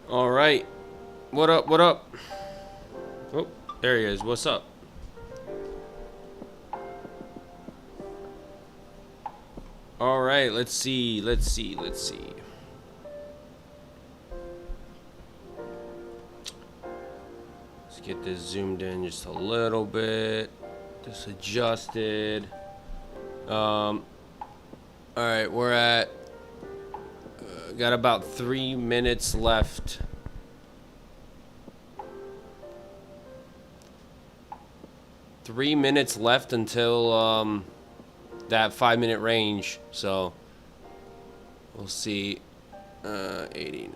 All right. What up? What up? Oh, there he is. What's up? All right. Let's see. Let's get this zoomed in just a little bit. Just adjusted. All right. We're at. Got about 3 minutes left. Three minutes left until that 5-minute range. So we'll see. 80, 90.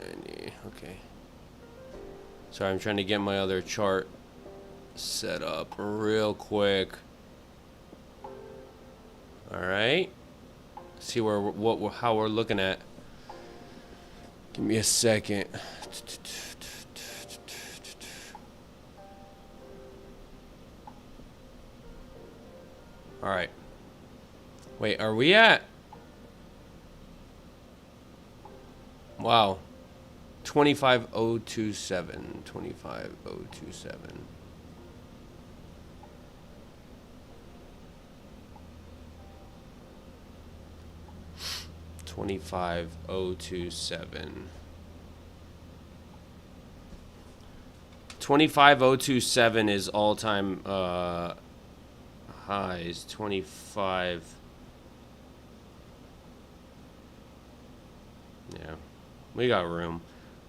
Okay. Sorry, I'm trying to get my other chart set up real quick. All right. See how we're looking at. Give me a second. All right. Wait, are we at? Wow. 25027. 25027. $25,027. 25027 is all-time highs. 25. Yeah, we got room.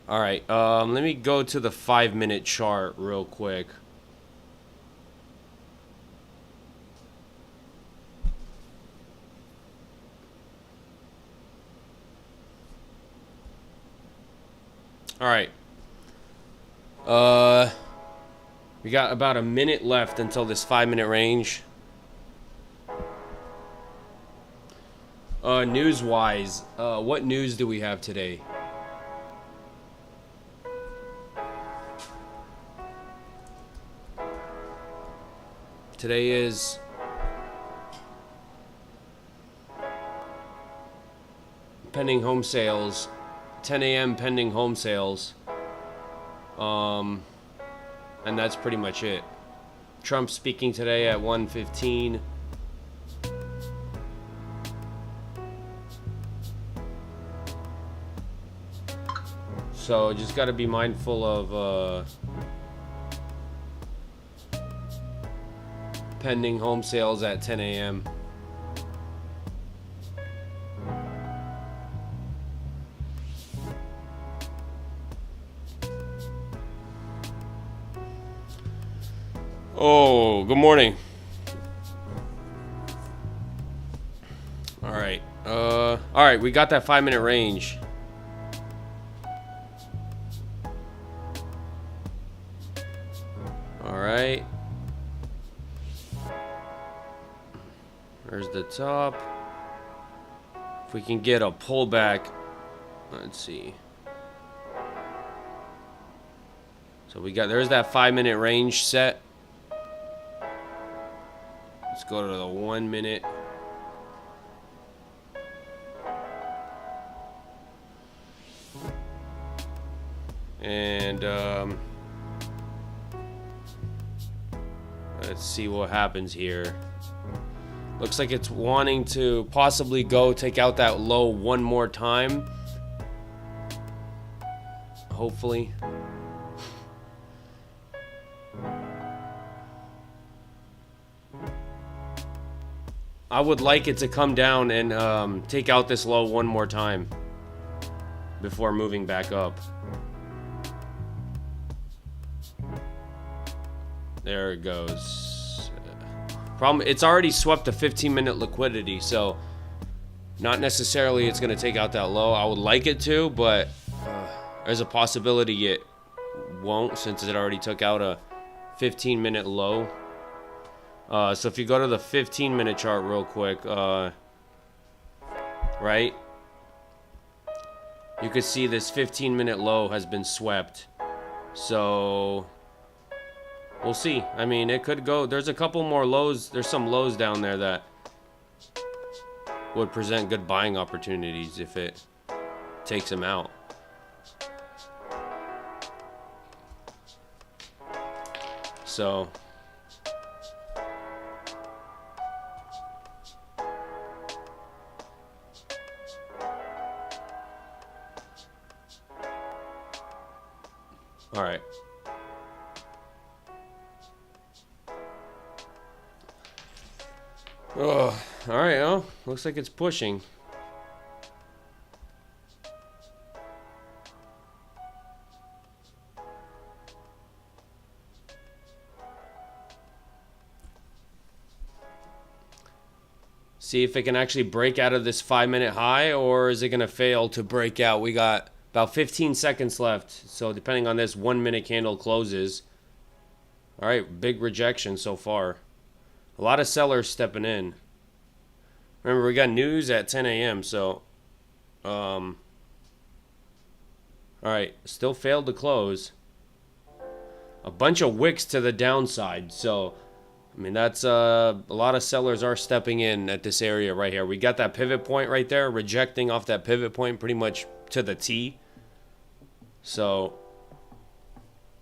All right, let me go to the 5-minute chart real quick. All right. We got about a minute left until this 5-minute range. News-wise, what news do we have today? Today is pending home sales, 10 a.m. pending home sales. And that's pretty much it. Trump speaking today at 1:15. So just got to be mindful of pending home sales at 10 a.m. Oh, good morning. All right. All right, we got that 5-minute range. All right. There's the top. If we can get a pullback, let's see. So there's that 5-minute range set. Let's go to the 1 minute. And let's see what happens here. Looks like it's wanting to possibly go take out that low one more time. Hopefully. I would like it to come down and take out this low one more time before moving back up. There it goes. Problem, it's already swept a 15-minute liquidity, so not necessarily it's going to take out that low. I would like it to, but there's a possibility it won't, since it already took out a 15-minute low. So if you go to the 15-minute chart real quick, right, you could see this 15-minute low has been swept. So we'll see. I mean, it could go. There's a couple more lows. There's some lows down there that would present good buying opportunities if it takes them out. so all right. Oh, all right. Oh, looks like it's pushing. See if it can actually break out of this 5-minute high, or is it going to fail to break out? We got about 15 seconds left. So depending on this 1-minute candle closes. All right, big rejection so far. A lot of sellers stepping in. Remember, we got news at 10 a.m. So, all right, still failed to close. A bunch of wicks to the downside. So, I mean, that's a lot of sellers are stepping in at this area right here. We got that pivot point right there, rejecting off that pivot point pretty much to the T. So,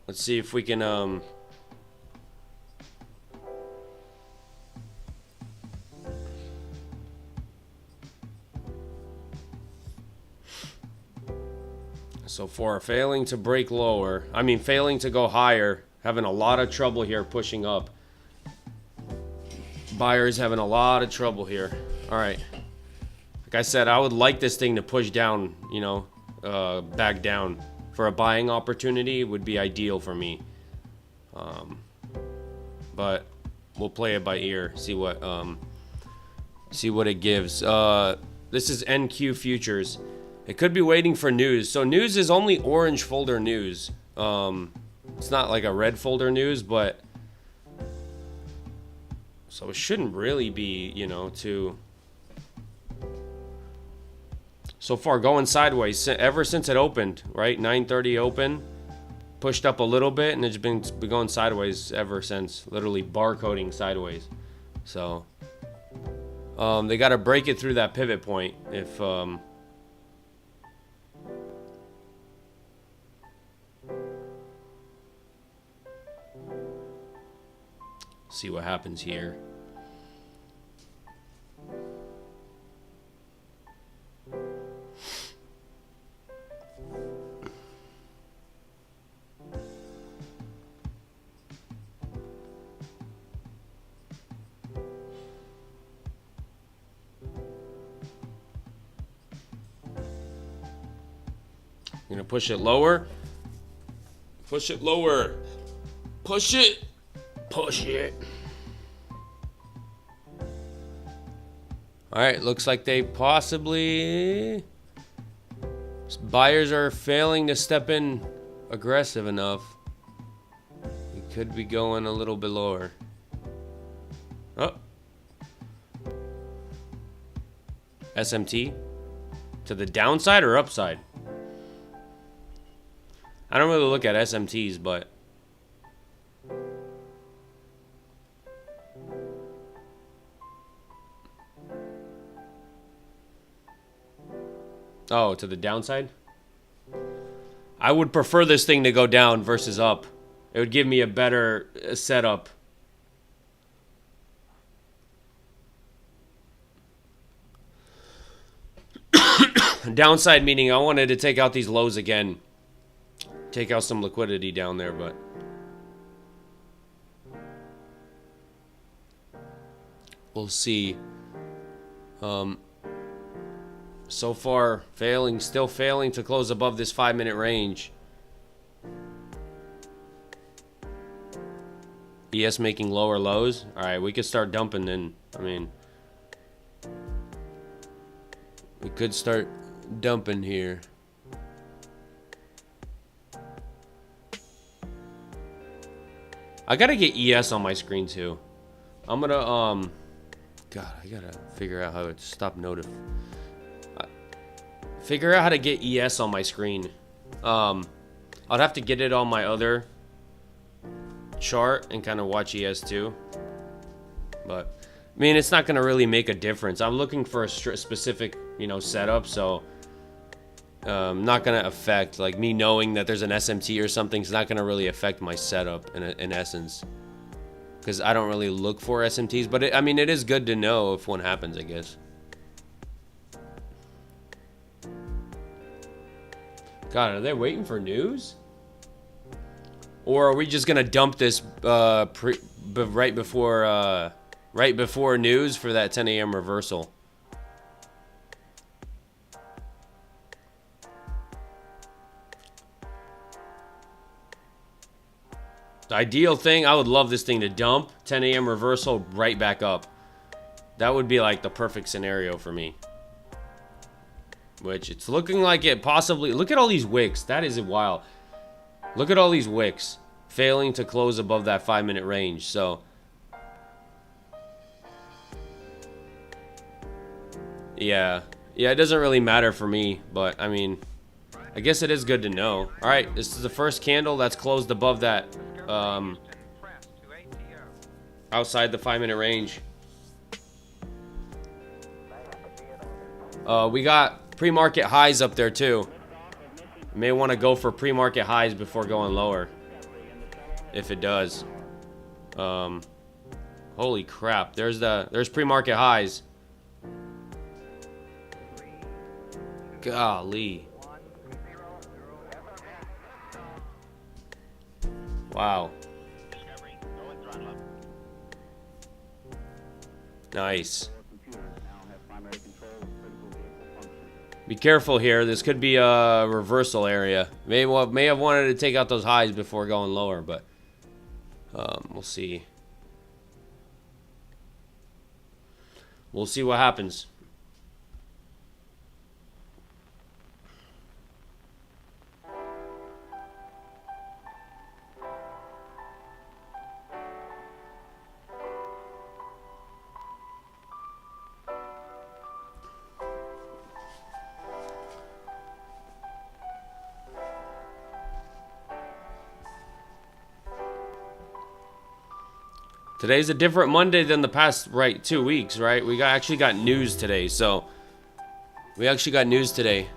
let's see if we can so far, failing to break lower. I mean, failing to go higher. Having a lot of trouble here pushing up. Buyers having a lot of trouble here. All right. Like I said, I would like this thing to push down, you know, back down. For a buying opportunity would be ideal for me. But we'll play it by ear. See what it gives. This is NQ futures. It could be waiting for news. So news is only orange folder news. It's not like a red folder news, but so it shouldn't really be, you know, too. So far going sideways ever since it opened, right? 9:30 open, pushed up a little bit, and it's been going sideways ever since. Literally barcoding sideways. So they got to break it through that pivot point if. See what happens here. I'm gonna push it lower. Push it lower. Push it. Push it. All right, looks like they possibly. Buyers are failing to step in aggressive enough. We could be going a little bit lower. Oh. SMT to the downside or upside? I don't really look at SMTs, but oh, to the downside? I would prefer this thing to go down versus up. It would give me a better setup. Downside meaning I wanted to take out these lows again. Take out some liquidity down there, but we'll see. So far, still failing to close above this 5-minute range. ES making lower lows. All right, we could start dumping then. I mean, we could start dumping here. I gotta get ES on my screen too. I'm gonna God, I gotta figure out how to stop notif. Figure out how to get ES on my screen. I'd have to get it on my other chart and kind of watch ES too. But I mean, it's not gonna really make a difference. I'm looking for a specific, you know, setup, so not gonna affect, like, me knowing that there's an SMT or something is not gonna really affect my setup in essence. because I don't really look for SMTs. But I mean, it is good to know if one happens, I guess. God, are they waiting for news? Or are we just gonna dump this right before news for that 10 a.m. reversal? The ideal thing, I would love this thing to dump, 10 a.m. reversal, right back up. That would be like the perfect scenario for me. Which it's looking like it possibly... Look at all these wicks. That is wild. Look at all these wicks failing to close above that 5-minute range. So... Yeah, it doesn't really matter for me, but I mean, I guess it is good to know. All right, this is the first candle that's closed above that, outside the 5-minute range. We got pre-market highs up there too. You may want to go for pre-market highs before going lower, if it does. Holy crap! There's pre-market highs. Golly. Wow. Nice. Be careful here. This could be a reversal area. May have wanted to take out those highs before going lower, but we'll see. We'll see what happens. Today's a different Monday than the past, 2 weeks, right? We actually got news today, so we actually got news today.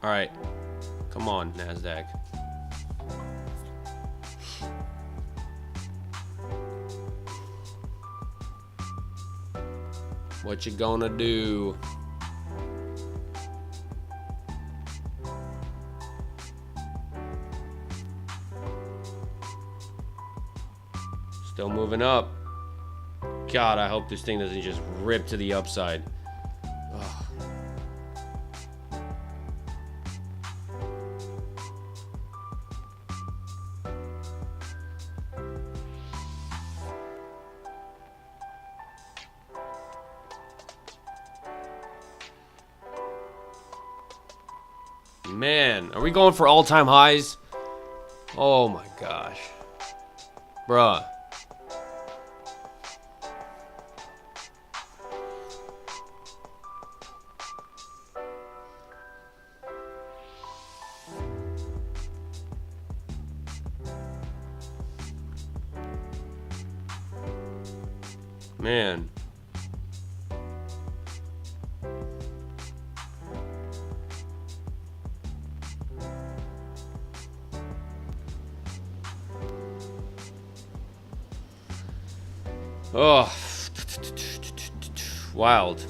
All right, come on, NASDAQ. What you gonna do? Still moving up. God, I hope this thing doesn't just rip to the upside. Ugh. Man, are we going for all-time highs? Oh my gosh. Bruh. Man. Oh. Wild.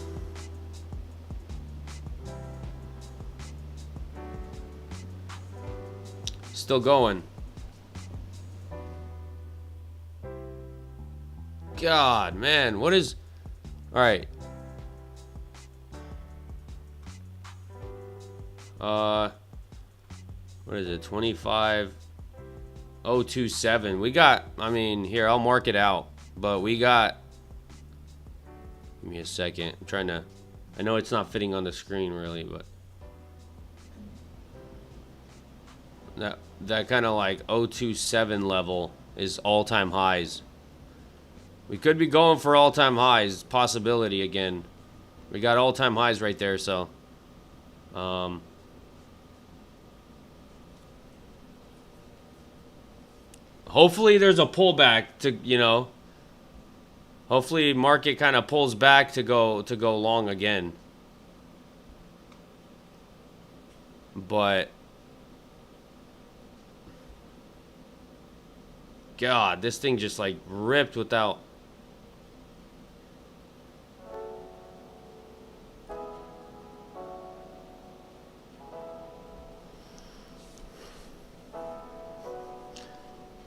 Still going. God, man, what is... All right. What is it? 25,027. We got, I mean, here, I'll mark it out. But we got... Give me a second. I'm trying to... I know it's not fitting on the screen, really, but... That kind of like 027 level is all-time highs. We could be going for all-time highs. Possibility again. We got all-time highs right there, so... hopefully there's a pullback to, you know... Hopefully market kind of pulls back to go long again. But God, this thing just like ripped without.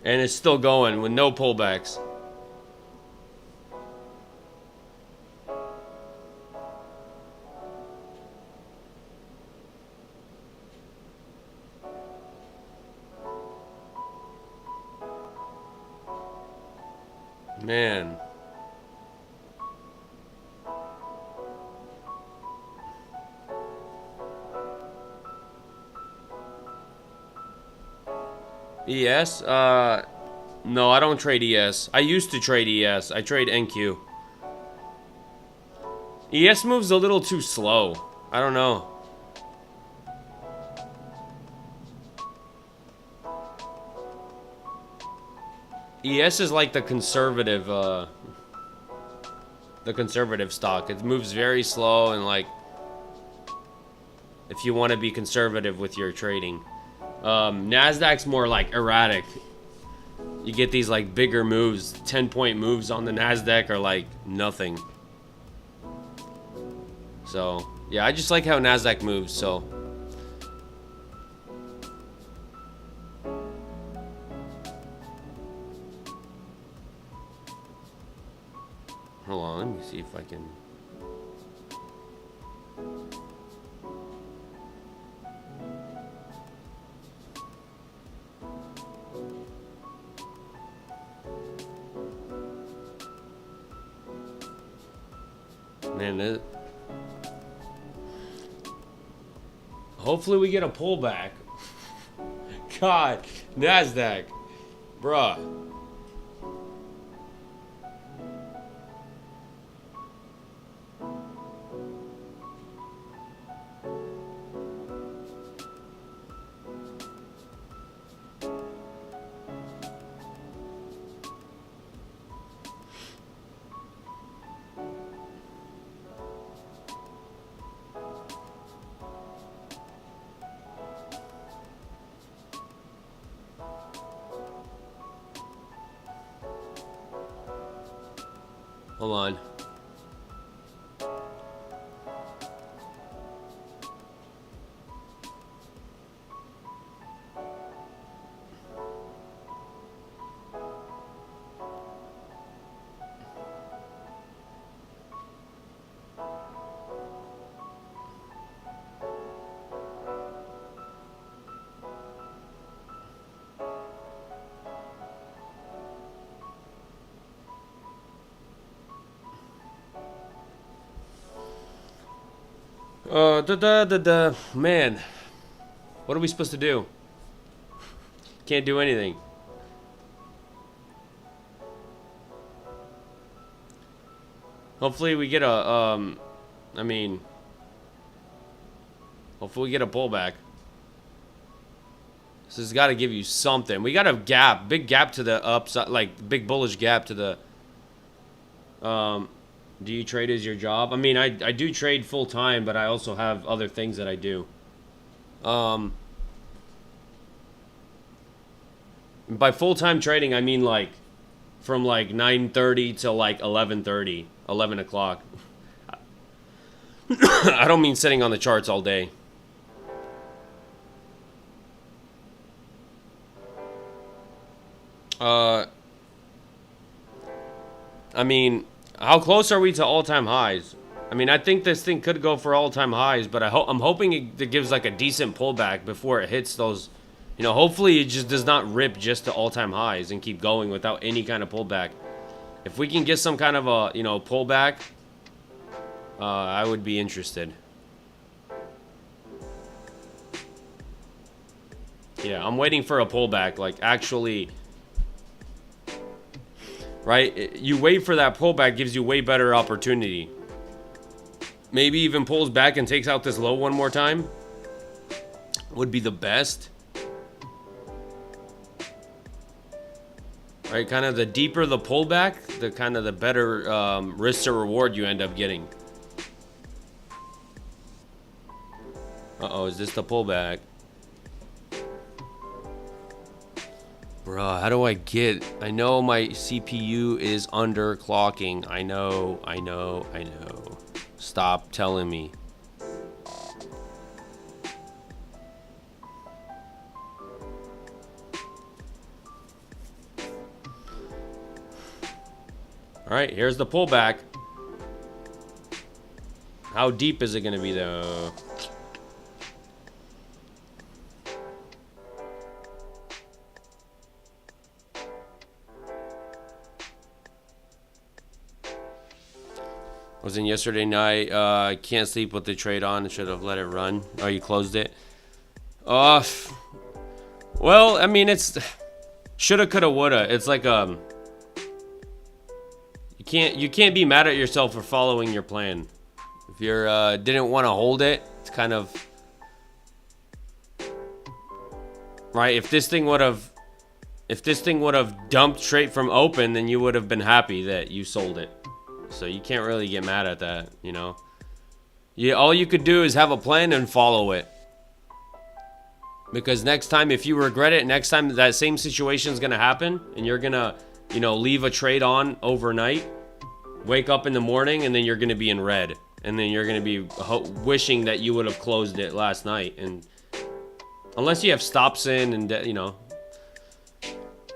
And it's still going with no pullbacks. Man. ES? No, I don't trade ES. I used to trade ES. I trade NQ. ES moves a little too slow. I don't know. ES is like the conservative stock. It moves very slow, and like if you want to be conservative with your trading. Nasdaq's more like erratic. You get these like bigger moves. 10-point moves on the Nasdaq are like nothing. So yeah, I just like how Nasdaq moves. So hold on, let me see if I can. Man, hopefully we get a pullback. God, Nasdaq, bruh. Hold on. Man, what are we supposed to do? Can't do anything. Hopefully we get a, I mean, hopefully we get a pullback. This has got to give you something. We got a gap, big gap to the upside, like big bullish gap to the, do you trade as your job? I mean, I do trade full time, but I also have other things that I do. By full time trading, I mean like from like 9:30 to like 11:30, 11 o'clock. I don't mean sitting on the charts all day. I mean, how close are we to all-time highs? I mean, I think this thing could go for all-time highs, but I'm hoping it gives like a decent pullback before it hits those. You know, hopefully it just does not rip just to all-time highs and keep going without any kind of pullback. If we can get some kind of a, you know, pullback, I would be interested. Yeah, I'm waiting for a pullback, like actually. Right? You wait for that pullback, gives you way better opportunity. Maybe even pulls back and takes out this low one more time. Would be the best. Right? Kind of the deeper the pullback, the kind of the better risk to reward you end up getting. Uh-oh, is this the pullback? Bruh, how do I get... I know my CPU is underclocking. I know. Stop telling me. Alright, here's the pullback. How deep is it going to be, though? Was in yesterday night. Can't sleep with the trade on. Should have let it run. Oh, you closed it? Well, I mean, it's... Shoulda, coulda, woulda. It's like, You can't be mad at yourself for following your plan. If you didn't want to hold it, it's kind of... Right? If this thing would have dumped straight from open, then you would have been happy that you sold it. So you can't really get mad at that, you know? All you could do is have a plan and follow it. Because next time, if you regret it, next time that same situation is going to happen, and you're going to, you know, leave a trade on overnight, wake up in the morning, and then you're going to be in red. And then you're going to be wishing that you would have closed it last night. And unless you have stops in and, you know,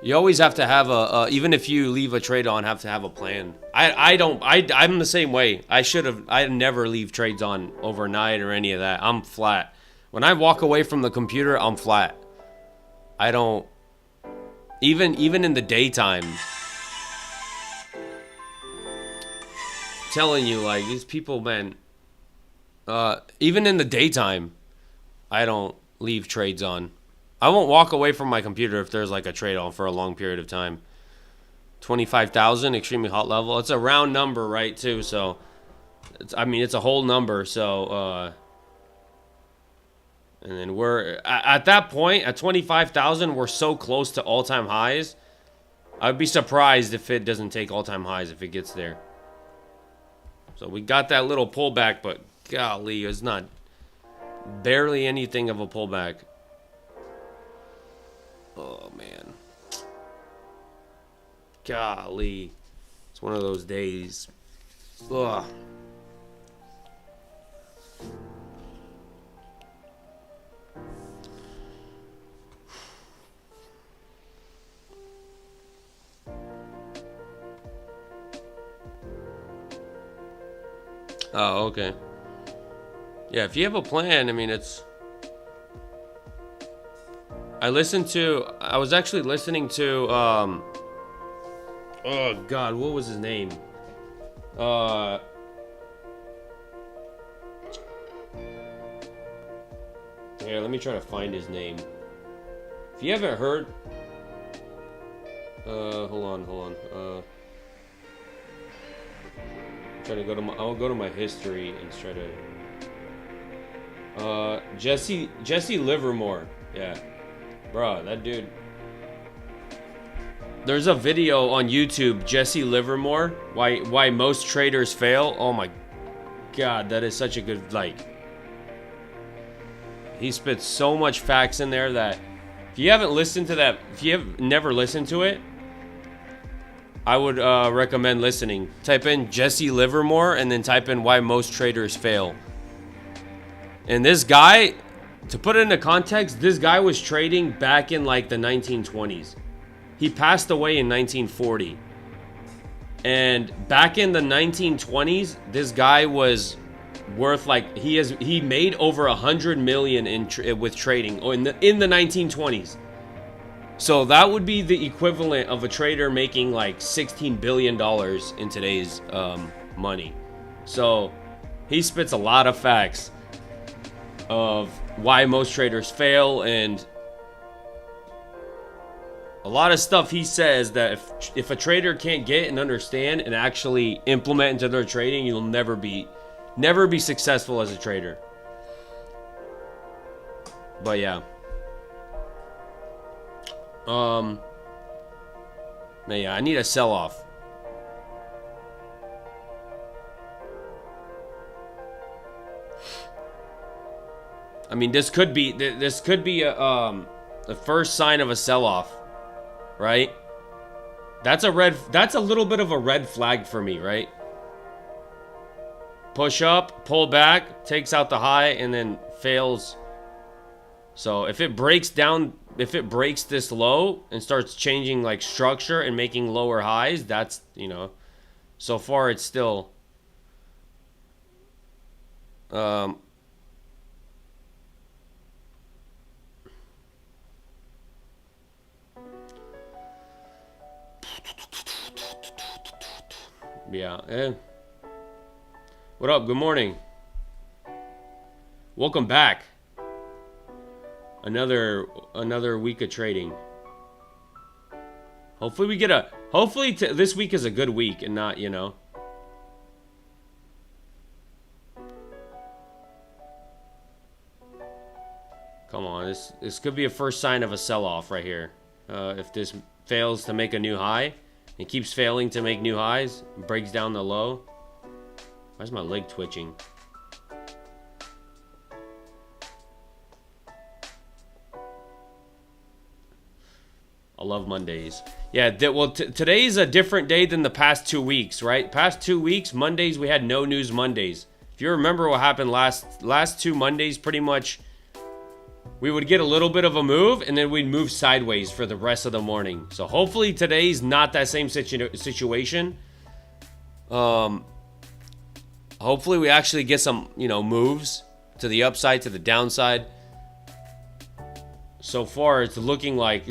you always have to have even if you leave a trade on, have to have a plan. I'm the same way. I never leave trades on overnight or any of that. I'm flat. When I walk away from the computer, I'm flat. I don't, even in the daytime. Telling you, like, these people, man, even in the daytime, I don't leave trades on. I won't walk away from my computer if there's like a trade on for a long period of time. 25,000, extremely hot level. It's a round number, right, too, so it's a whole number. So and then we're at that point at 25,000, we're so close to all-time highs. I'd be surprised if it doesn't take all-time highs if it gets there. So we got that little pullback, but golly, it's not barely anything of a pullback. Oh, man. Golly. It's one of those days. Ugh. Oh, okay. Yeah, if you have a plan, I mean, it's... I was actually listening to, oh God, what was his name? Here, let me try to find his name. If you haven't heard, hold on. I'm trying to go to I'll go to my history and try to, Jesse Livermore, yeah. Bruh, that dude. There's a video on YouTube, Jesse Livermore, why most traders fail. Oh my God, that is such a good, like, he spits so much facts in there that if you haven't listened to that, if you have never listened to it, I would recommend listening. Type in Jesse Livermore and then type in why most traders fail. And this guy, to put it into context, this guy was trading back in like the 1920s. He passed away in 1940. And back in the 1920s, this guy was worth like he made over 100 million with trading in the 1920s. So that would be the equivalent of a trader making like $16 billion in today's money. So he spits a lot of facts of why most traders fail, and a lot of stuff he says that if a trader can't get and understand and actually implement into their trading, you'll never be successful as a trader. But yeah. Man, yeah, I need a sell-off. I mean, this could be the first sign of a sell-off, right? That's a little bit of a red flag for me, right? Push up, pull back, takes out the high, and then fails. So if it breaks this low and starts changing like structure and making lower highs, that's, you know, so far it's still yeah. What up? Good morning. Welcome back. Another week of trading. Hopefully this week is a good week and not, you know. Come on, this could be a first sign of a sell-off right here. If this fails to make a new high, it keeps failing to make new highs, breaks down the low. Why is my leg twitching? I love Mondays. Yeah, today's a different day than the past 2 weeks, right? Past 2 weeks, Mondays, we had no news Mondays. If you remember what happened last 2 Mondays, pretty much, we would get a little bit of a move, and then we'd move sideways for the rest of the morning. So hopefully today's not that same situation. Hopefully we actually get some, you know, moves to the upside, to the downside. So far, it's looking like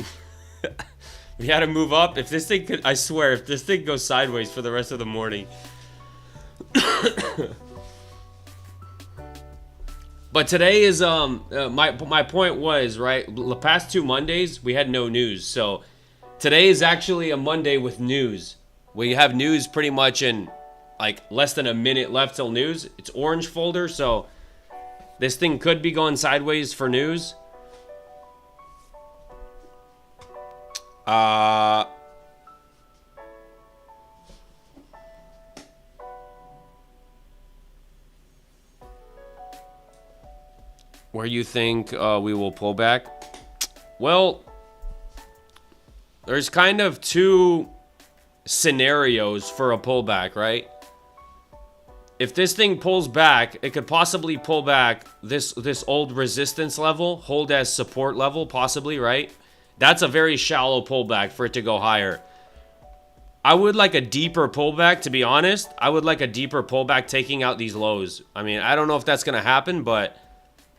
we had to move up. If this thing could, I swear, if this thing goes sideways for the rest of the morning. But today is my point was, right, the past 2 Mondays we had no news. So today is actually a Monday with news. We have news pretty much in like less than a minute left till news. It's orange folder, so this thing could be going sideways for news. Where you think we will pull back? Well, there's kind of 2 scenarios for a pullback, right? If this thing pulls back, it could possibly pull back this old resistance level, hold as support level, possibly, right? That's a very shallow pullback for it to go higher. I would like a deeper pullback, to be honest. I would like a deeper pullback taking out these lows. I mean, I don't know if that's going to happen, but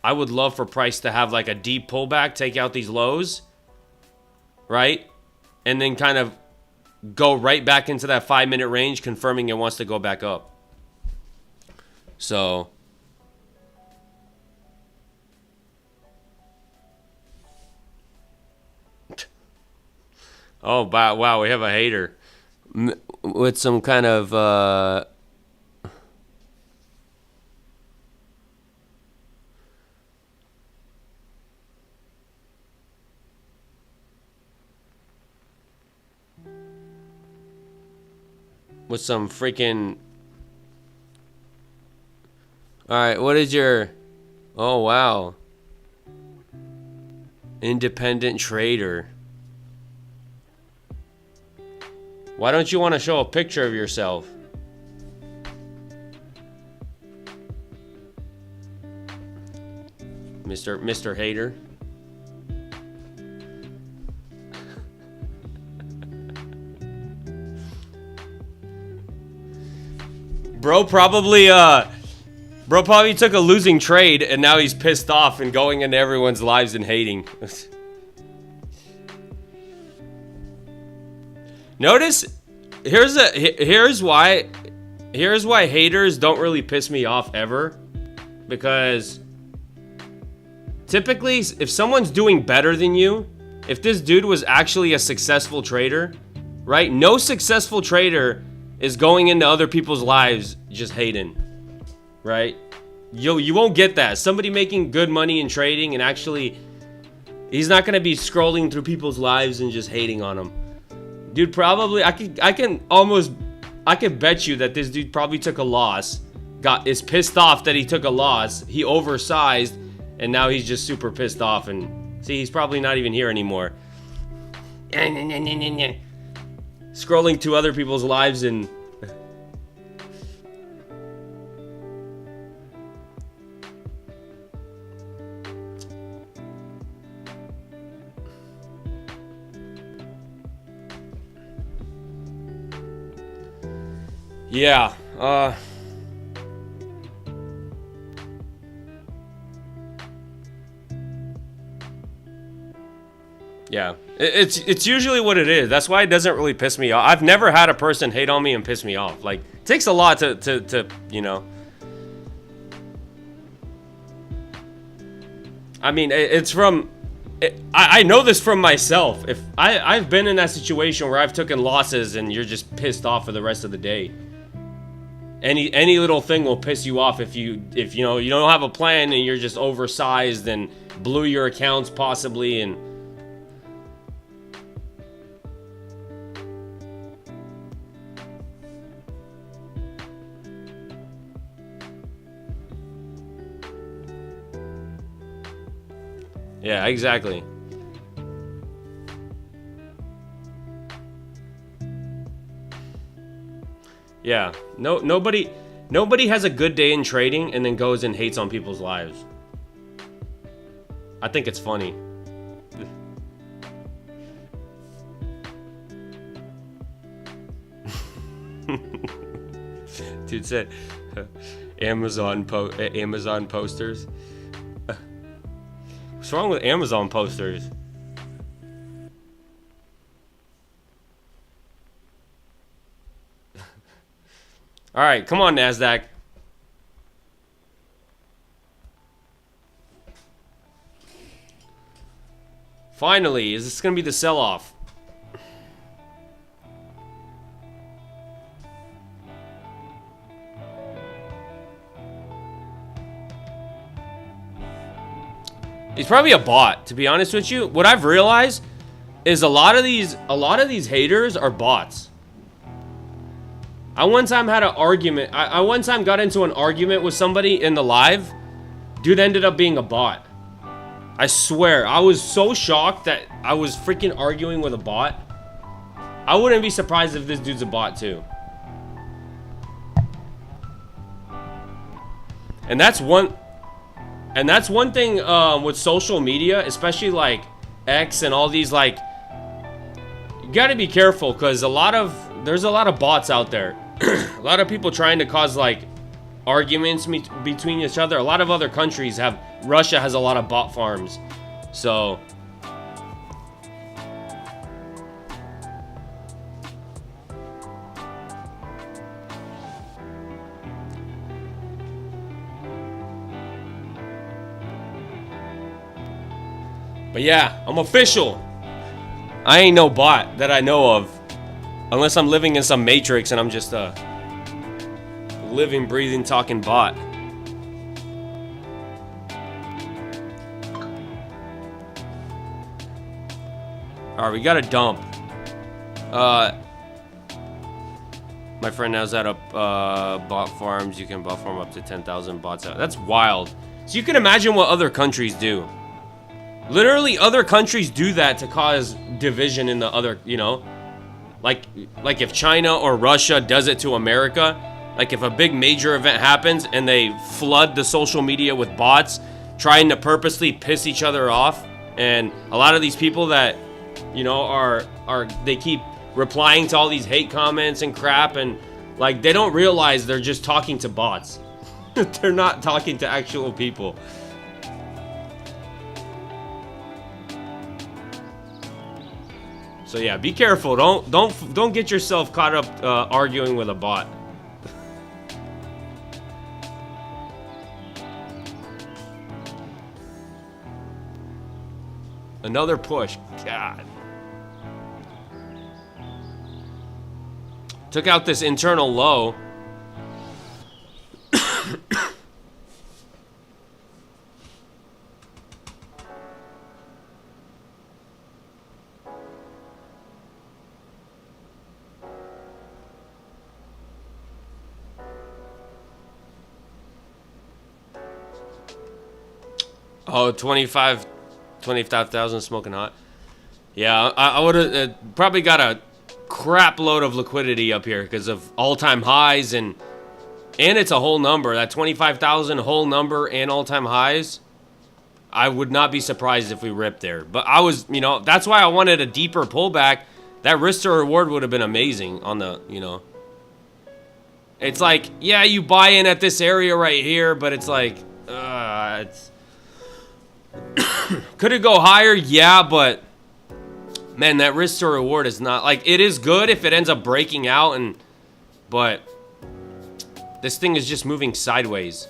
I would love for price to have like a deep pullback, take out these lows, right? And then kind of go right back into that 5-minute range, confirming it wants to go back up. So oh, wow, we have a hater with some kind of with some freaking... Alright, what is your... Oh, wow. Independent trader. Why don't you want to show a picture of yourself? Mr. Hater. Bro probably took a losing trade and now he's pissed off and going into everyone's lives and hating. Notice, here's why haters don't really piss me off ever. Because typically, if someone's doing better than you, if this dude was actually a successful trader, right? No successful trader is going into other people's lives just hating, right? You won't get that. Somebody making good money in trading and actually, he's not gonna be scrolling through people's lives and just hating on them. Dude, probably, I could bet you that this dude probably took a loss, is pissed off that he took a loss, he oversized, And now he's just super pissed off. And see, he's probably not even here anymore. Scrolling to other people's lives and... Yeah, yeah, it's usually what it is. That's why it doesn't really piss me off. I've never had a person hate on me and piss me off. Like, it takes a lot to you know. I mean, it's from... I know this from myself. If I've been in that situation where I've taken losses and you're just pissed off for the rest of the day. Any little thing will piss you off if you know you don't have a plan and you're just oversized and blew your accounts possibly. And yeah, exactly. Yeah, nobody has a good day in trading and then goes and hates on people's lives. I think it's funny. Dude said Amazon posters. What's wrong with Amazon posters? All right, come on, NASDAQ. Finally, is this going to be the sell-off? He's probably a bot, to be honest with you. What I've realized is a lot of these haters are bots. I one time had an argument. I one time got into an argument with somebody in the live. Dude ended up being a bot. I swear, I was so shocked that I was freaking arguing with a bot. I wouldn't be surprised if this dude's a bot too. And that's one thing with social media, especially like X and all these, like, you gotta be careful because there's a lot of bots out there. A lot of people trying to cause like arguments between each other. A lot of other countries have... Russia has a lot of bot farms. So... But yeah, I'm official. I ain't no bot that I know of. Unless I'm living in some matrix and I'm just a living, breathing, talking bot. Alright, we got a dump. My friend knows how to bot farms. You can bot farm up to 10,000 bots out. That's wild. So you can imagine what other countries do. Literally, other countries do that to cause division in the other, you know? Like if China or Russia does it to America, like if a big major event happens and they flood the social media with bots trying to purposely piss each other off, and a lot of these people that, you know, are they keep replying to all these hate comments and crap, and like they don't realize they're just talking to bots. They're not talking to actual people. So yeah, be careful. Don't get yourself caught up arguing with a bot. Another push. God. Took out this internal low. Oh, 25,000 smoking hot. Yeah, I would have probably got a crap load of liquidity up here because of all-time highs and it's a whole number. That 25,000 whole number and all-time highs. I would not be surprised if we ripped there. But I was, that's why I wanted a deeper pullback. That risk to reward would have been amazing on the, It's like, yeah, you buy in at this area right here, but it's like, it's... Could it go higher? Yeah, but... Man, that risk to reward is not... Like, it is good if it ends up breaking out, but... This thing is just moving sideways.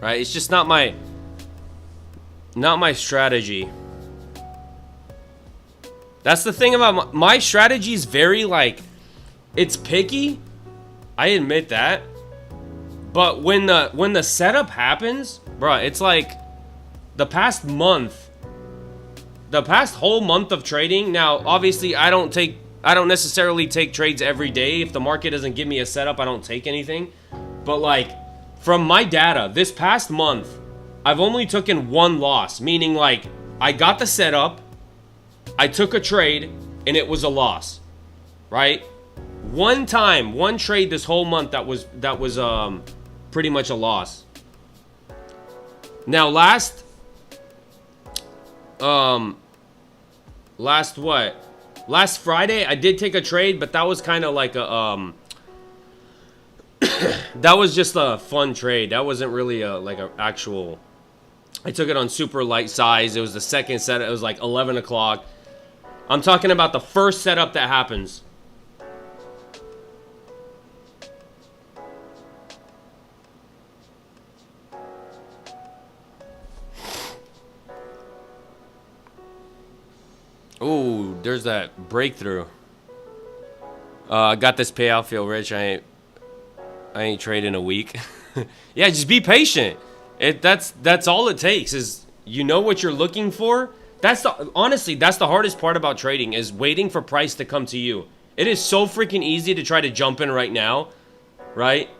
Right? It's just not my strategy. That's the thing about my strategy is very like, it's picky. I admit that. But when the setup happens, bro, it's like the past whole month of trading. Now, obviously, I don't necessarily take trades every day. If the market doesn't give me a setup, I don't take anything. But like, from my data, this past month, I've only taken one loss, meaning like I got the setup, I took a trade, and it was a loss, right? One trade this whole month that was pretty much a loss. Now last Friday I did take a trade, but that was kind of like a that was just a fun trade. That wasn't really like an actual. I took it on super light size. It was the second set. It was like 11 o'clock. I'm talking about the first setup that happens. Ooh, there's that breakthrough. I got this payout. Feel rich. I ain't trading a week. Yeah, just be patient. That's all it takes is you know what you're looking for. Honestly, that's the hardest part about trading is waiting for price to come to you. It is so freaking easy to try to jump in right now, right?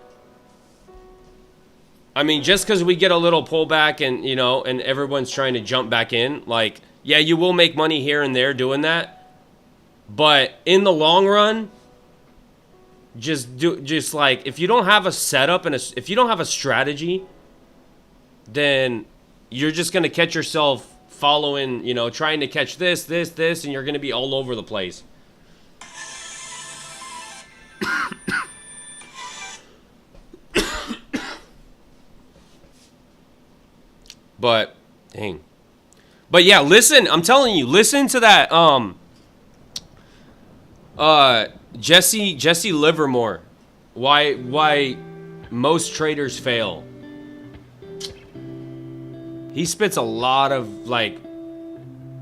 I mean, just because we get a little pullback and and everyone's trying to jump back in, like, yeah, you will make money here and there doing that, but in the long run, just like if you don't have a setup and if you don't have a strategy, then you're just gonna catch yourself following, trying to catch this, and you're gonna be all over the place. But dang. But yeah, listen, I'm telling you, listen to that Jesse Livermore. Why most traders fail. He spits a lot of like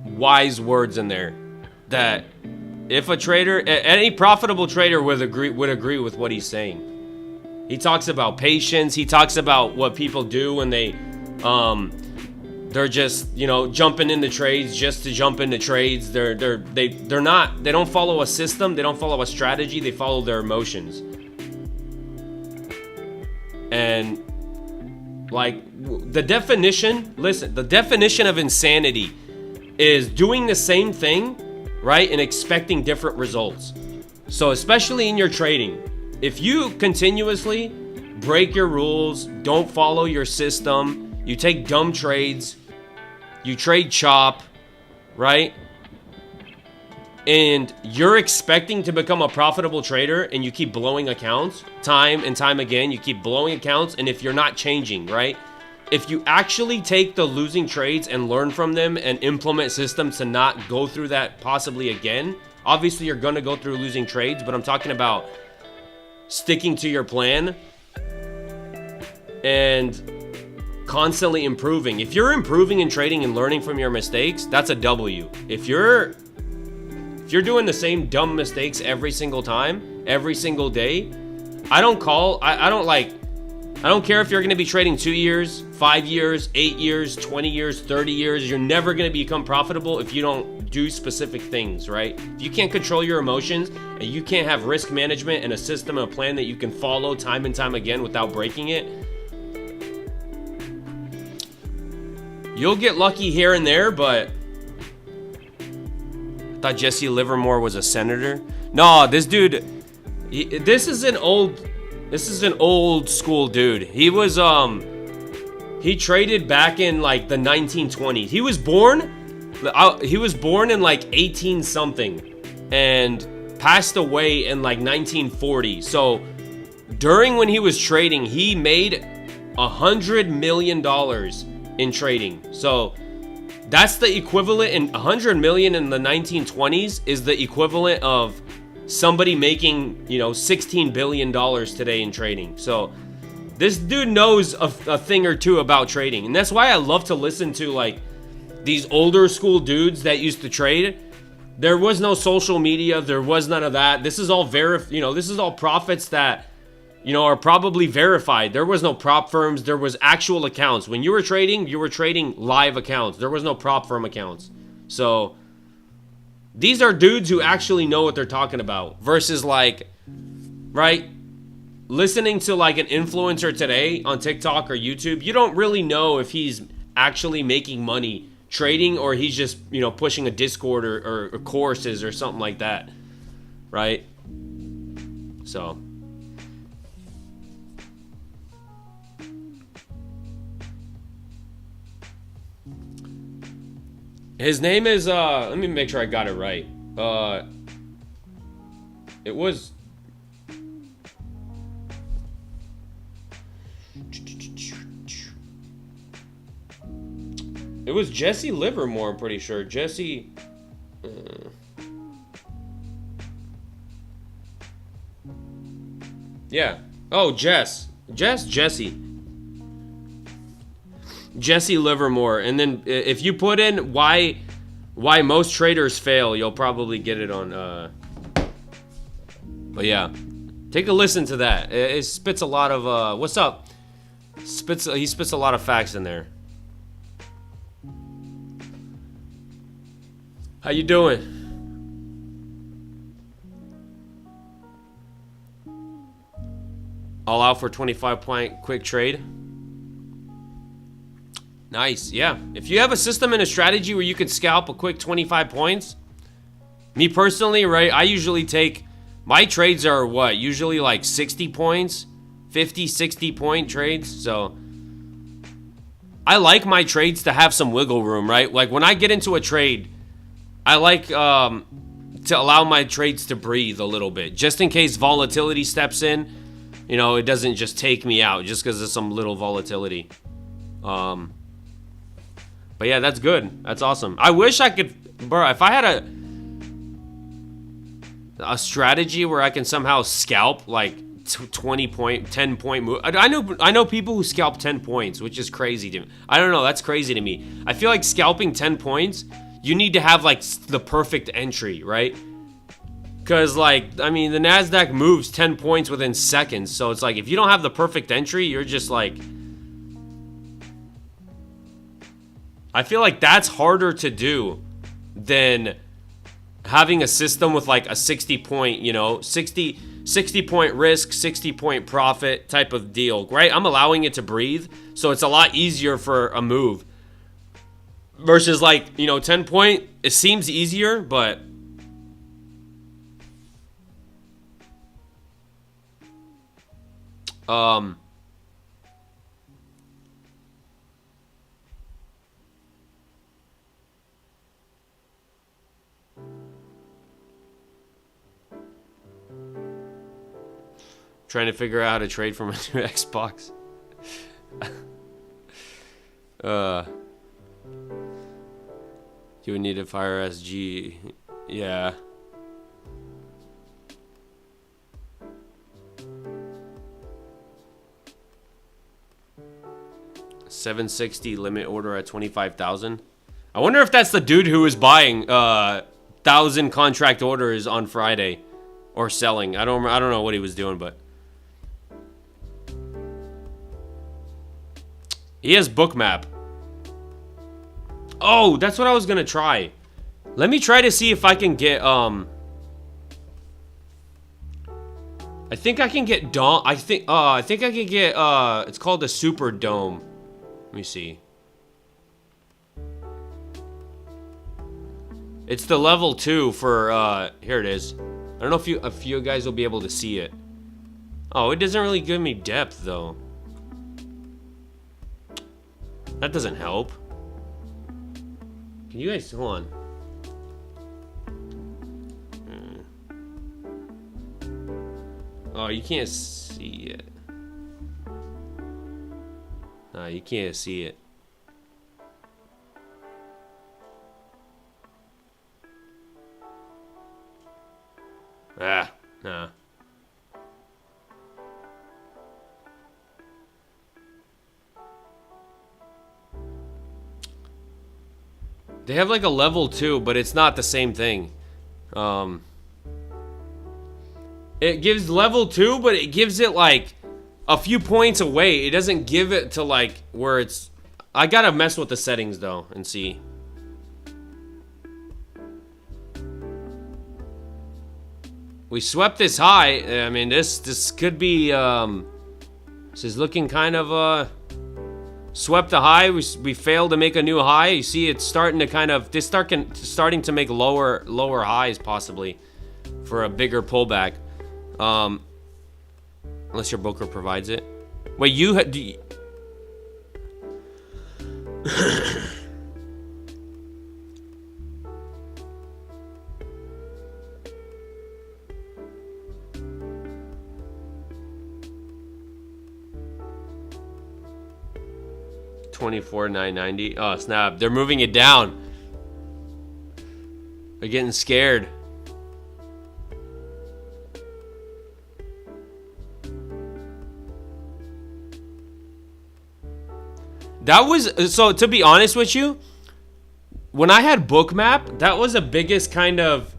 wise words in there that if a trader, any profitable trader would agree with what he's saying. He talks about patience. He talks about what people do when they're just jumping into trades just to jump into trades. They don't follow a system. They don't follow a strategy. They follow their emotions. And like the definition of insanity is doing the same thing, right, and expecting different results. So especially in your trading, if you continuously break your rules, don't follow your system, you take dumb trades, you trade chop, right? And you're expecting to become a profitable trader and you keep blowing accounts time and time again, you keep blowing accounts, and if you're not changing, right? If you actually take the losing trades and learn from them and implement systems to not go through that possibly again, obviously you're going to go through losing trades, but I'm talking about sticking to your plan and constantly improving. If you're improving in trading and learning from your mistakes, that's a W. If you're doing the same dumb mistakes every single time, every single day, I don't care if you're going to be trading 2 years, 5 years, 8 years, 20 years, 30 years. You're never going to become profitable if you don't do specific things, right? If you can't control your emotions and you can't have risk management and a system and a plan that you can follow time and time again without breaking it, you'll get lucky here and there. But I thought Jesse Livermore was a senator. No, this dude, this is an old school dude. He was he traded back in like the 1920s. He was born in like 18 something and passed away in like 1940. So during when he was trading, he made $100 million in trading. So that's the equivalent, in 100 million in the 1920s is the equivalent of somebody making, you know, $16 billion today in trading. So this dude knows a thing or two about trading. And that's why I love to listen to like these older school dudes that used to trade. There was no social media. There was none of that. This is all this is all profits that, you know, are probably verified. There was no prop firms. There was actual accounts. When you were trading live accounts. There was no prop firm accounts. So these are dudes who actually know what they're talking about versus like, right? Listening to like an influencer today on TikTok or YouTube, you don't really know if he's actually making money trading or he's just, you know, pushing a Discord or courses or something like that, right? So his name is let me make sure I got it right. It was Jesse Livermore, I'm pretty sure. Jesse yeah. Oh, Jesse Livermore. And then if you put in why most traders fail, you'll probably get it on but yeah, take a listen to that. It spits a lot of what's up? He spits a lot of facts in there. How you doing? All out for 25-point quick trade. Nice, yeah. If you have a system and a strategy where you can scalp a quick 25 points, me personally, right, I usually take, my trades are what? Usually like 60 points, 50, 60 point trades. So I like my trades to have some wiggle room, right? Like when I get into a trade, I like to allow my trades to breathe a little bit, just in case volatility steps in. You know, it doesn't just take me out just because of some little volatility. But yeah, that's good. That's awesome. I wish I could, bro, if I had a strategy where I can somehow scalp like 20 point, 10 point move. I know people who scalp 10 points, which is crazy to me. I don't know, that's crazy to me. I feel like scalping 10 points, you need to have like the perfect entry, right? Because like, I mean, the NASDAQ moves 10 points within seconds. So it's like, if you don't have the perfect entry, you're just like, I feel like that's harder to do than having a system with like a 60 point, you know, 60 point risk, 60 point profit type of deal, right? I'm allowing it to breathe. So it's a lot easier for a move. Versus like, you know, 10 point, it seems easier, but trying to figure out how to trade from a new Xbox. You would need to fire SG. Yeah. $760 limit order at 25,000. I wonder if that's the dude who was buying 1,000 contract orders on Friday or selling. I don't know what he was doing, but he has Bookmap. Oh, that's what I was gonna try. Let me try to see if I can get I think I can get I think I can get it's called the Super Dome. Let me see. It's the level 2 for here it is. I don't know if you guys will be able to see it. Oh, it doesn't really give me depth though. That doesn't help. Can you guys hold on? Oh, you can't see it. No, you can't see it. Ah, nah. They have like a level 2, but it's not the same thing. It gives level 2, but it gives it like a few points away. It doesn't give it to like where it's... I gotta mess with the settings though and see. We swept this high. I mean, this could be... this is looking kind of... Swept the high. We failed to make a new high. You see, it's starting to kind of... starting to make lower highs possibly for a bigger pullback. Unless your broker provides it. Wait, you... 24,990. Oh, snap. They're moving it down. They're getting scared. That was... So, to be honest with you, when I had Bookmap, that was the biggest kind of...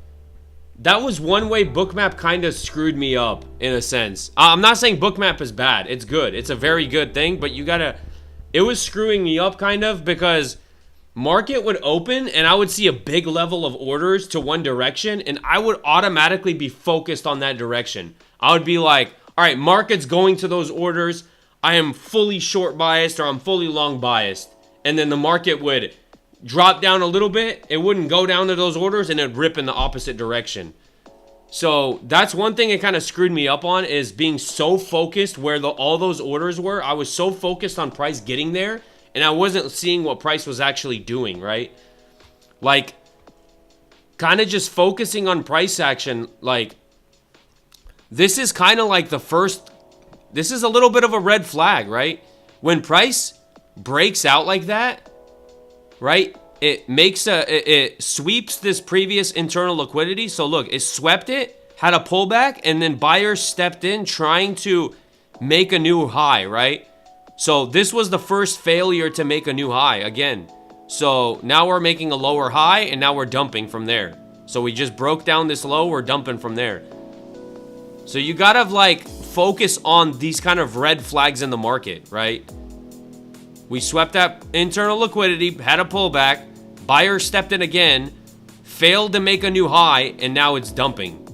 That was one way Bookmap kind of screwed me up, in a sense. I'm not saying Bookmap is bad. It's good. It's a very good thing, but you gotta... It was screwing me up, kind of, because market would open, and I would see a big level of orders to one direction, and I would automatically be focused on that direction. I would be like, all right, market's going to those orders. I am fully short biased, or I'm fully long biased. And then the market would drop down a little bit. It wouldn't go down to those orders, and it'd rip in the opposite direction. So that's one thing it kind of screwed me up on, is being so focused where all those orders were. I was so focused on price getting there, and I wasn't seeing what price was actually doing, right? Like, kind of just focusing on price action. Like, this is kind of like the first... This is a little bit of a red flag, right? When price breaks out like that, right? It sweeps this previous internal liquidity. So look, it swept it, had a pullback, and then buyers stepped in trying to make a new high, right? So this was the first failure to make a new high again. So now we're making a lower high, and now we're dumping from there. So we just broke down this low, we're dumping from there. So you gotta like focus on these kind of red flags in the market, right? We swept that internal liquidity, had a pullback, buyer stepped in again, failed to make a new high, and now it's dumping.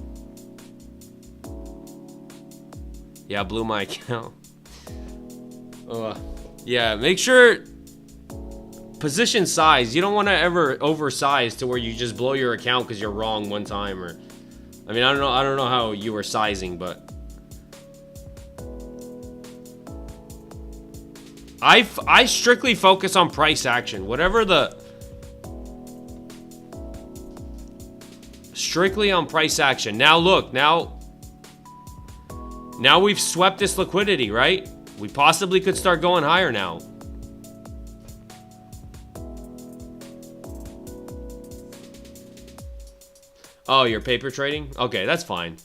Yeah, blew my account. Yeah, make sure position size. You don't want to ever oversize to where you just blow your account because you're wrong one time, or I mean, I don't know how you were sizing, but I strictly focus on price action. Whatever the... Strictly on price action. Now look, now we've swept this liquidity, right? We possibly could start going higher now. Oh, you're paper trading? Okay, that's fine.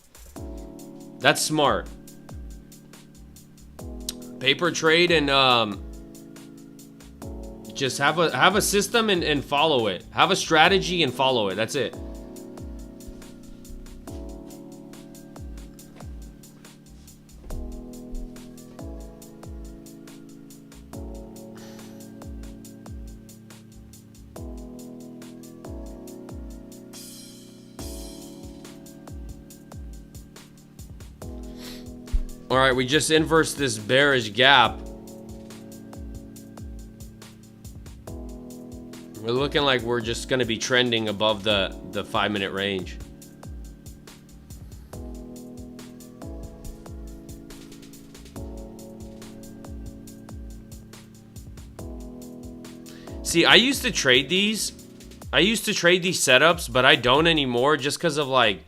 That's smart. Paper trade and just have a system and follow it. Have a strategy and follow it. That's it. All right, we just inversed this bearish gap. We're looking like we're just going to be trending above the 5-minute range. See, I used to trade these setups, but I don't anymore just because of like,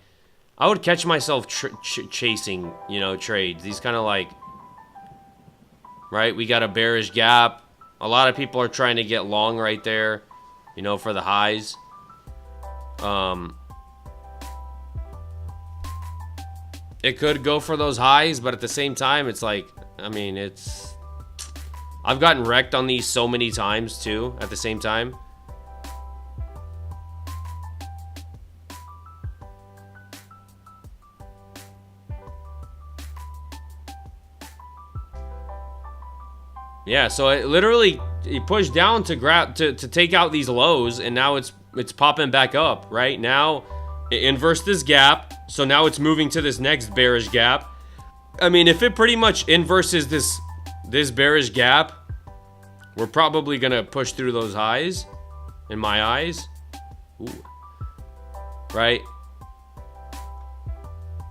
I would catch myself chasing, you know, trades. These kind of like, right? We got a bearish gap. A lot of people are trying to get long right there, you know, for the highs. It could go for those highs, but at the same time, it's like, I mean, I've gotten wrecked on these so many times too at the same time. Yeah, so it literally, it pushed down to grab to take out these lows, and now it's popping back up. Right now, it inversed this gap, so now it's moving to this next bearish gap. I mean, if it pretty much inverses this bearish gap, we're probably gonna push through those highs, in my eyes. Ooh. Right?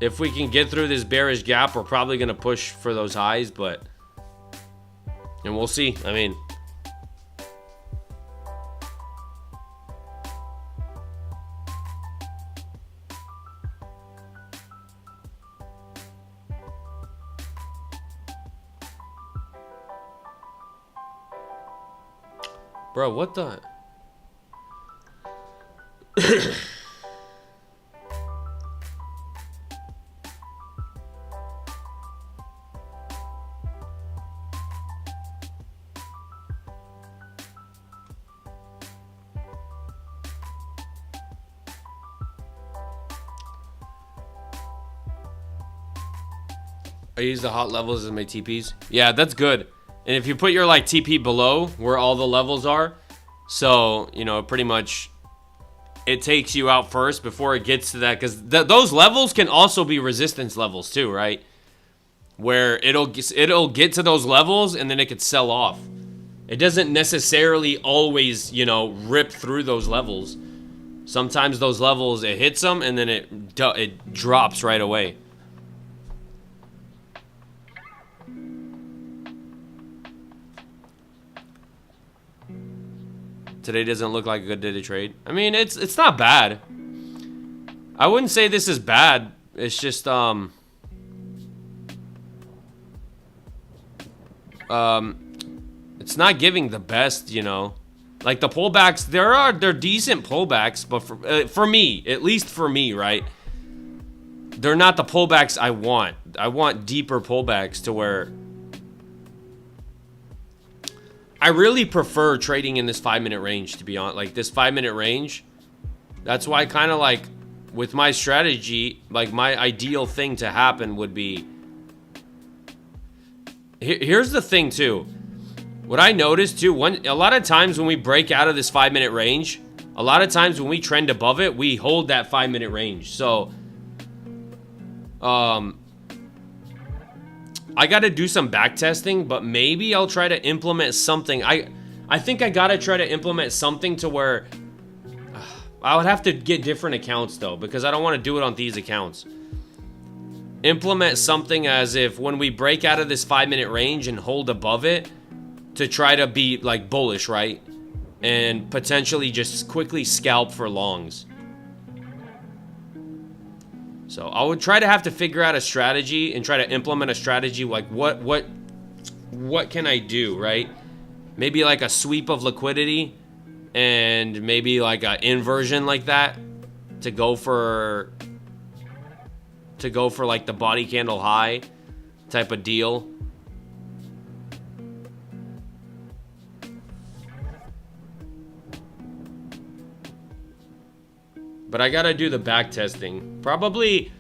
If we can get through this bearish gap, we're probably gonna push for those highs, but. And we'll see. I mean, bro, what the? I use the hot levels as my TPs. Yeah, that's good. And if you put your like TP below where all the levels are, so, you know, pretty much it takes you out first before it gets to that, because those levels can also be resistance levels too, right? Where it'll get to those levels and then it could sell off. It doesn't necessarily always, you know, rip through those levels. Sometimes those levels, it hits them and then it drops right away. Today doesn't look like a good day to trade. I mean, it's not bad. I wouldn't say this is bad. It's just it's not giving the best, you know. Like the pullbacks, they're decent pullbacks, but for me, at least for me, right? They're not the pullbacks I want. I want deeper pullbacks to where I really prefer trading in this 5-minute range, to be honest. Like this 5-minute range, that's why kind of like with my strategy, like my ideal thing to happen would be. Here's the thing too. What I noticed too, a lot of times when we break out of this 5-minute range, a lot of times when we trend above it, we hold that 5-minute range. So, I got to do some back testing, but maybe I'll try to implement something. I think I got to try to implement something to where I would have to get different accounts though, because I don't want to do it on these accounts. Implement something as if when we break out of this 5-minute range and hold above it to try to be like bullish, right? And potentially just quickly scalp for longs. So I would try to have to figure out a strategy and try to implement a strategy like what can I do, right? Maybe like a sweep of liquidity and maybe like an inversion like that to go for like the body candle high type of deal. But I gotta do the back testing. Probably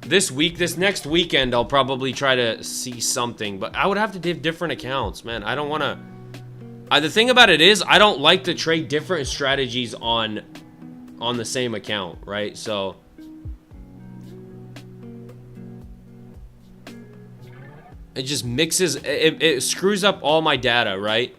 this next weekend, I'll probably try to see something. But I would have to do different accounts, man. I don't want to. The thing about it is, I don't like to trade different strategies on the same account, right? So it just mixes, it screws up all my data, right?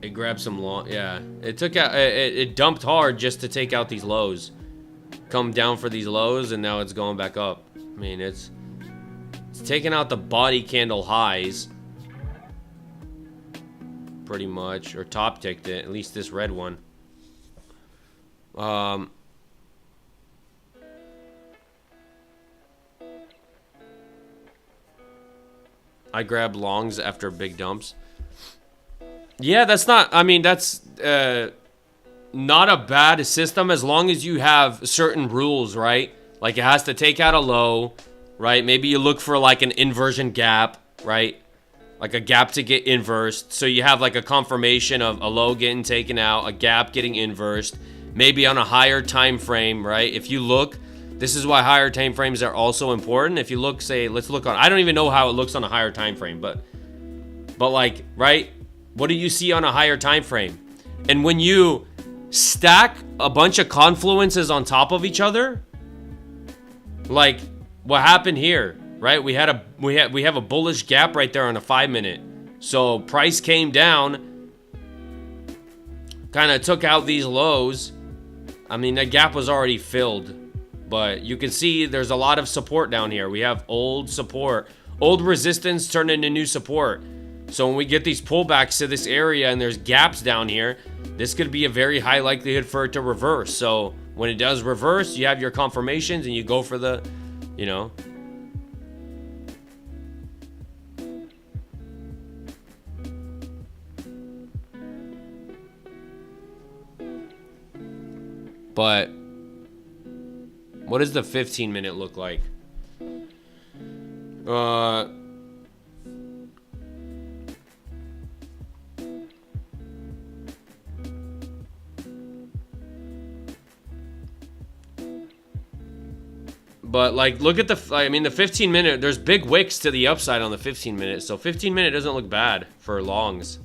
It grabbed some long, yeah. It took out, it dumped hard just to take out these lows. Come down for these lows, and now it's going back up. I mean, it's taking out the body candle highs. Pretty much, or top ticked it, at least this red one. I grabbed longs after big dumps. Yeah, that's not, I mean, that's not a bad system as long as you have certain rules, right? Like it has to take out a low, right? Maybe you look for like an inversion gap, right? Like a gap to get inversed. So you have like a confirmation of a low getting taken out, a gap getting inversed, maybe on a higher time frame, right? If you look, this is why higher time frames are also important. If you look, say, let's look on, I don't even know how it looks on a higher time frame, but like, right? What do you see on a higher time frame? And when you stack a bunch of confluences on top of each other, like what happened here, right? We have a bullish gap right there on a 5-minute. So price came down, kind of took out these lows. I mean, that gap was already filled, but you can see there's a lot of support down here. We have old support, old resistance turned into new support. So when we get these pullbacks to this area and there's gaps down here, this could be a very high likelihood for it to reverse. So when it does reverse, you have your confirmations and you go for the, you know. But what does the 15-minute look like? But like, look at the, I mean, the 15-minute, there's big wicks to the upside on the 15-minute. So 15-minute doesn't look bad for longs.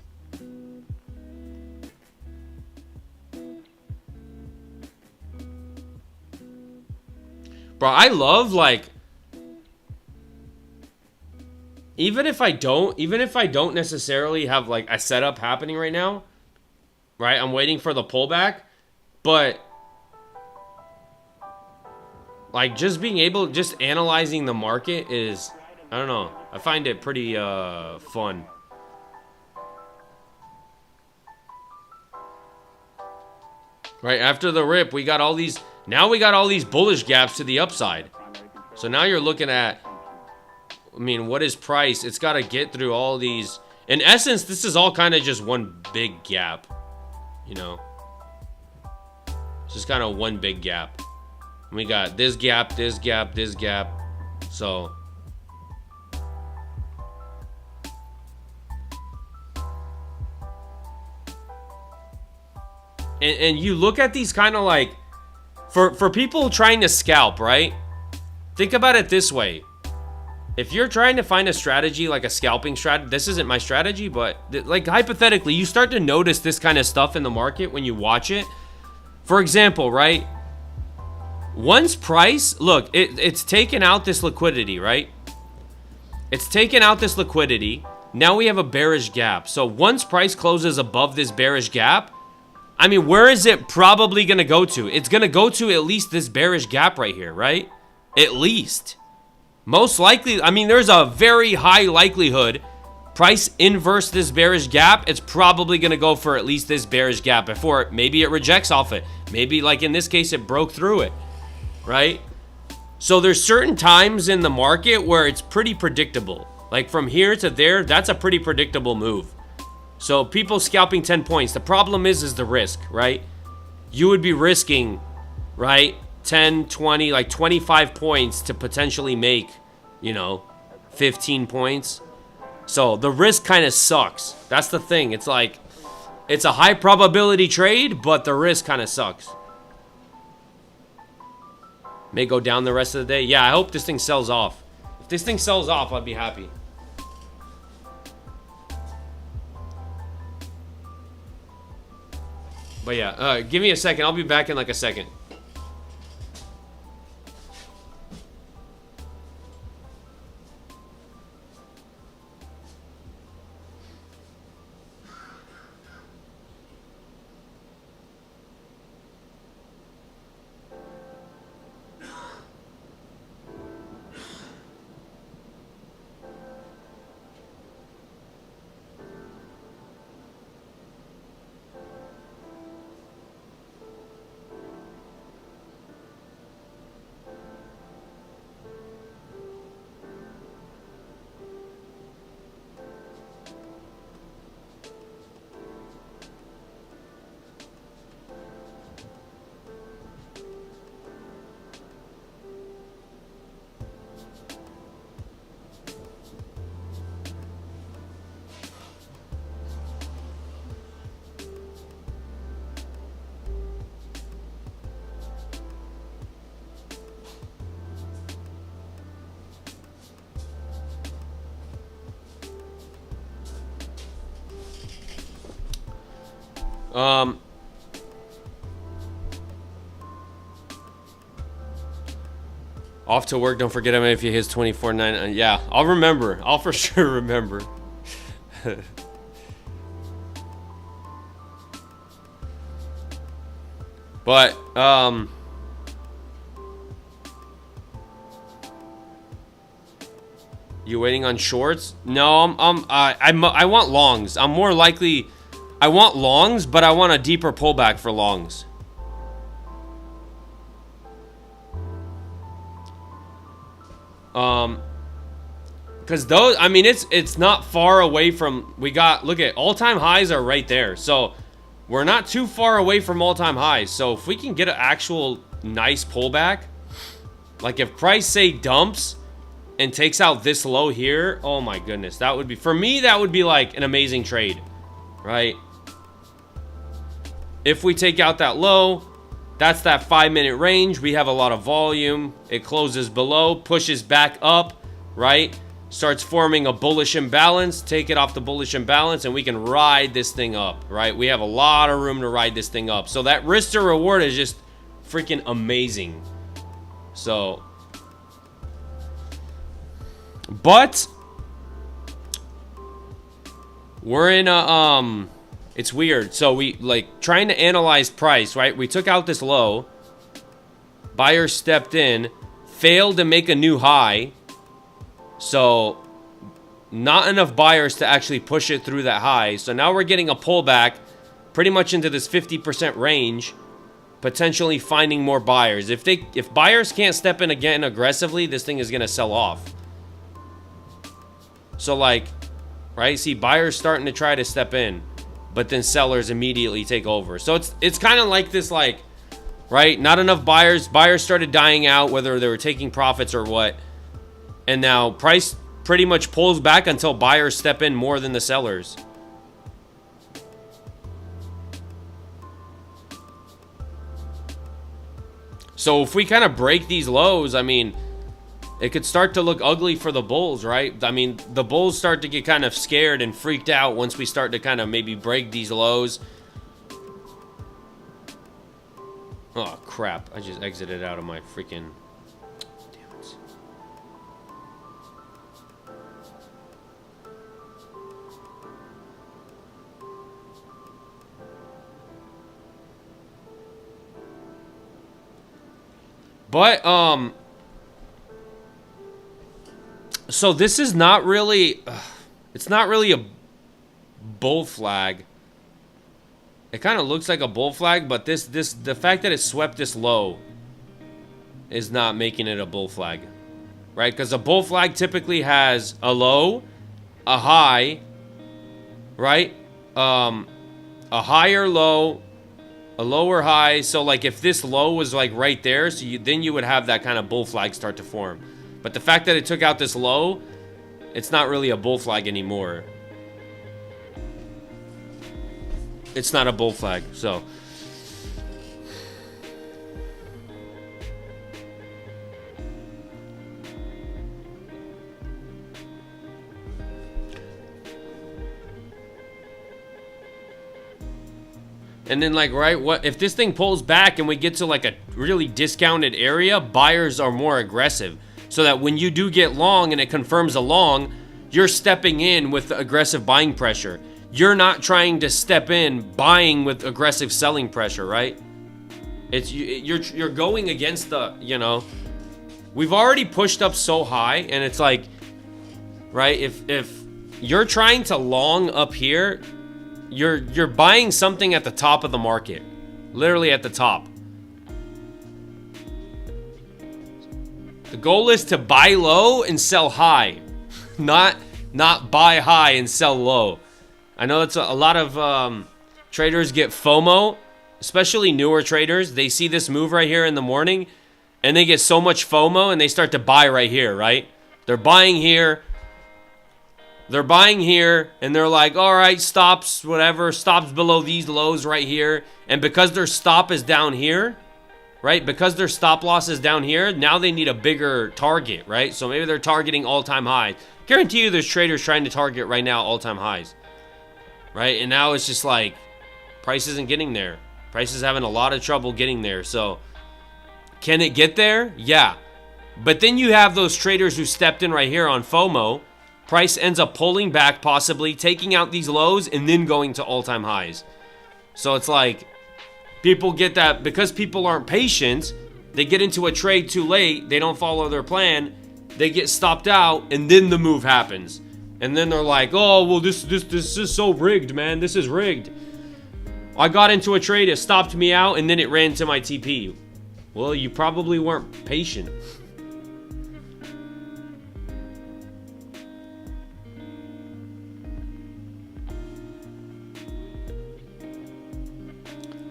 Bro, I love, like, even if I don't necessarily have like a setup happening right now, right? I'm waiting for the pullback, but like just being able, just analyzing the market is, I don't know, I find it pretty fun. Right, after the rip, we got all these, now we got all these bullish gaps to the upside. So now you're looking at, I mean, what is price? It's got to get through all these. In essence, this is all kind of just one big gap, you know? It's just kind of one big gap. We got this gap, this gap, this gap. So and you look at these kind of like, for people trying to scalp, right? Think about it this way. If you're trying to find a strategy, like a scalping strategy, this isn't my strategy, but like hypothetically, you start to notice this kind of stuff in the market when you watch it. For example, right? Once price, look, it's taken out this liquidity, right? It's taken out this liquidity. Now we have a bearish gap. So once price closes above this bearish gap, I mean, where is it probably going to go to? It's going to go to at least this bearish gap right here, right? At least. Most likely, I mean, there's a very high likelihood price inverse this bearish gap. It's probably going to go for at least this bearish gap before maybe it rejects off it. Maybe like in this case, it broke through it. Right? So there's certain times in the market where it's pretty predictable. Like from here to there, that's a pretty predictable move. So people scalping 10 points. The problem is the risk, right? You would be risking, right? 10, 20, like 25 points to potentially make, you know, 15 points. So the risk kind of sucks. That's the thing. It's like, it's a high probability trade, but the risk kind of sucks. May go down the rest of the day. Yeah, I hope this thing sells off. If this thing sells off, I'd be happy. But yeah, give me a second. I'll be back in like a second. Off to work. Don't forget him if he hits 24.9. Yeah, I'll remember. I'll for sure remember. But you waiting on shorts? No, I want longs. I'm more likely. I want longs, but I want a deeper pullback for longs. Because those, I mean, it's not far away from, we got, look at, all-time highs are right there. So we're not too far away from all-time highs. So if we can get an actual nice pullback, like if price, say, dumps and takes out this low here, oh my goodness, that would be, for me, that would be like an amazing trade, right? If we take out that low, that's that 5-minute range. We have a lot of volume. It closes below, pushes back up, right? Starts forming a bullish imbalance. Take it off the bullish imbalance, and we can ride this thing up, right? We have a lot of room to ride this thing up. So that risk to reward is just freaking amazing. So, but we're in a, it's weird. So we, like, trying to analyze price, right? We took out this low. Buyer stepped in, failed to make a new high. So not enough buyers to actually push it through that high. So now we're getting a pullback pretty much into this 50% range, potentially finding more buyers. If buyers can't step in again aggressively, this thing is going to sell off. So, like, right? See, buyers starting to try to step in, but then sellers immediately take over. So it's kind of like this, like, right? Not enough buyers. Buyers started dying out, whether they were taking profits or what. And now price pretty much pulls back until buyers step in more than the sellers. So if we kind of break these lows, I mean, it could start to look ugly for the bulls, right? I mean, the bulls start to get kind of scared and freaked out once we start to kind of maybe break these lows. Oh, crap. I just exited out of my freaking... Damn it. But, so this is not really, it's not really a bull flag. It kind of looks like a bull flag, but the fact that it swept this low is not making it a bull flag, right? Because a bull flag typically has a low, a high, right? A higher low, a lower high. So like if this low was like right there, so then you would have that kind of bull flag start to form. But the fact that it took out this low, it's not really a bull flag anymore. It's not a bull flag, so. And then like, right, what if this thing pulls back and we get to like a really discounted area, buyers are more aggressive. So that when you do get long and it confirms a long, you're stepping in with aggressive buying pressure. You're not trying to step in buying with aggressive selling pressure, right? You're going against the, you know, we've already pushed up so high, and it's like, right, if you're trying to long up here, you're buying something at the top of the market, literally at the top. The goal is to buy low and sell high, not buy high and sell low. I know that's a lot of traders get FOMO, especially newer traders. They see this move right here in the morning, and they get so much FOMO, and they start to buy right here, right? They're buying here. They're buying here, and they're like, all right, stops, whatever, stops below these lows right here. And because their stop is down here, right? Because their stop loss is down here, now they need a bigger target, right? So maybe they're targeting all-time highs. Guarantee you there's traders trying to target right now all-time highs, right? And now it's just like, price isn't getting there. Price is having a lot of trouble getting there. So can it get there? Yeah. But then you have those traders who stepped in right here on FOMO. Price ends up pulling back, possibly taking out these lows and then going to all-time highs. So it's like people get that because people aren't patient. They get into a trade too late. They don't follow their plan. They get stopped out, and then the move happens. And then they're like, oh, well, this is so rigged, man. This is rigged. I got into a trade, it stopped me out, and then it ran to my TP. Well, you probably weren't patient.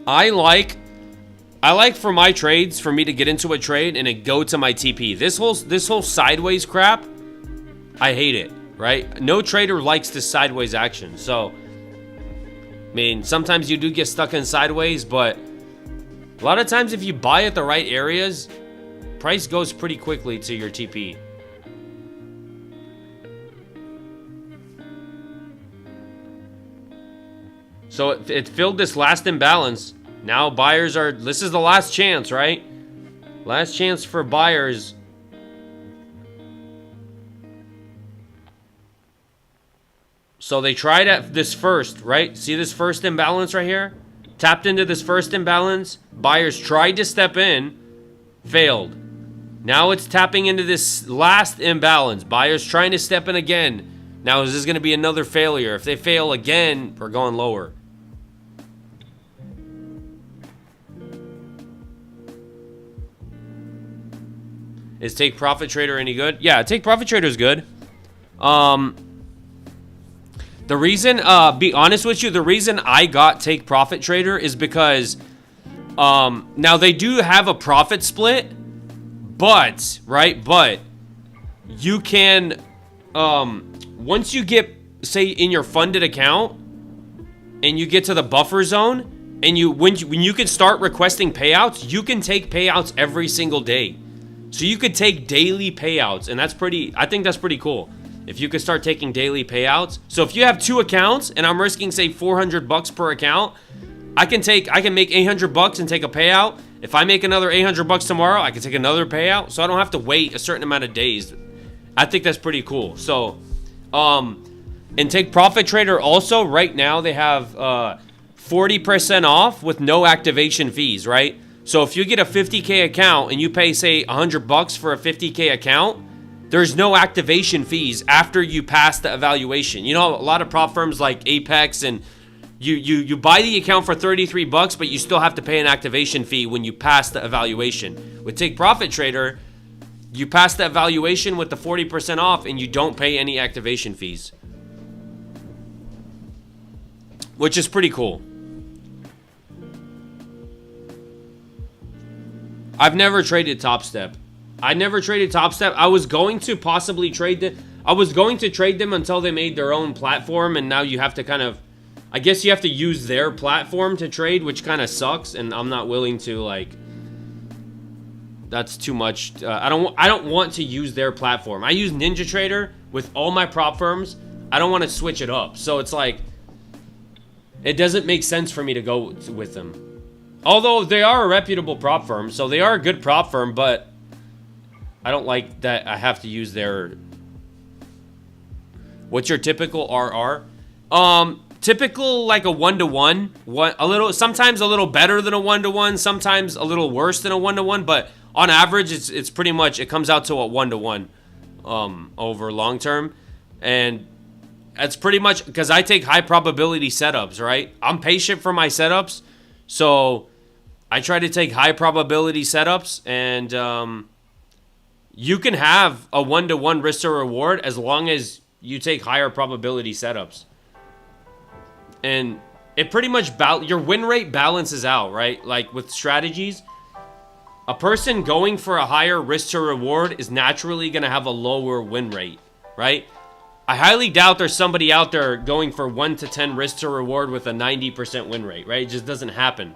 I like for my trades, for me to get into a trade and it go to my TP. This whole sideways crap, I hate it, right? No trader likes this sideways action. So, I mean, sometimes you do get stuck in sideways, but a lot of times if you buy at the right areas, price goes pretty quickly to your TP. So it filled this last imbalance. Now buyers are, this is the last chance, right? Last chance for buyers. So they tried at this first, right? See this first imbalance right here? Tapped into this first imbalance. Buyers tried to step in, failed. Now it's tapping into this last imbalance. Buyers trying to step in again. Now is this going to be another failure? If they fail again, we're going lower. Is Take Profit Trader any good? Yeah, Take Profit Trader is good. The reason, be honest with you, the reason I got Take Profit Trader is because, now they do have a profit split, but, right, but you can, once you get, say, in your funded account, and you get to the buffer zone, and when you can start requesting payouts, you can take payouts every single day. So you could take daily payouts, and I think that's pretty cool. If you could start taking daily payouts. So if you have 2 accounts and I'm risking, say, $400 per account, I can make $800 and take a payout. If I make another $800 tomorrow, I can take another payout. So I don't have to wait a certain amount of days. I think that's pretty cool. So, and Take Profit Trader also, right now they have 40% off with no activation fees, right? So if you get a 50K account and you pay, say, $100 for a 50K account, there's no activation fees after you pass the evaluation. You know, a lot of prop firms like Apex, and you buy the account for $33, but you still have to pay an activation fee when you pass the evaluation. With Take Profit Trader, you pass the evaluation with the 40% off and you don't pay any activation fees, which is pretty cool. I've never traded Top Step. I never traded Top Step. I was going to possibly trade them. I was going to trade them until they made their own platform, and now you have to kind of, I guess you have to use their platform to trade, which kind of sucks, and I'm not willing to, like, that's too much. I don't want to use their platform. I use NinjaTrader with all my prop firms. I don't want to switch it up. So it's like, it doesn't make sense for me to go with them. Although they are a reputable prop firm, so they are a good prop firm, but I don't like that I have to use their... What's your typical RR? Typical like a 1-to-1, sometimes a little better than a 1-to-1, sometimes a little worse than a 1-to-1, but on average, it's pretty much, it comes out to a 1-to-1 over long term. And that's pretty much because I take high probability setups, right? I'm patient for my setups, so I try to take high probability setups, and you can have a 1-to-1 risk to reward as long as you take higher probability setups. And it pretty much your win rate balances out, right? Like with strategies, a person going for a higher risk to reward is naturally going to have a lower win rate, right? I highly doubt there's somebody out there going for 1 to 10 risk to reward with a 90% win rate, right? It just doesn't happen.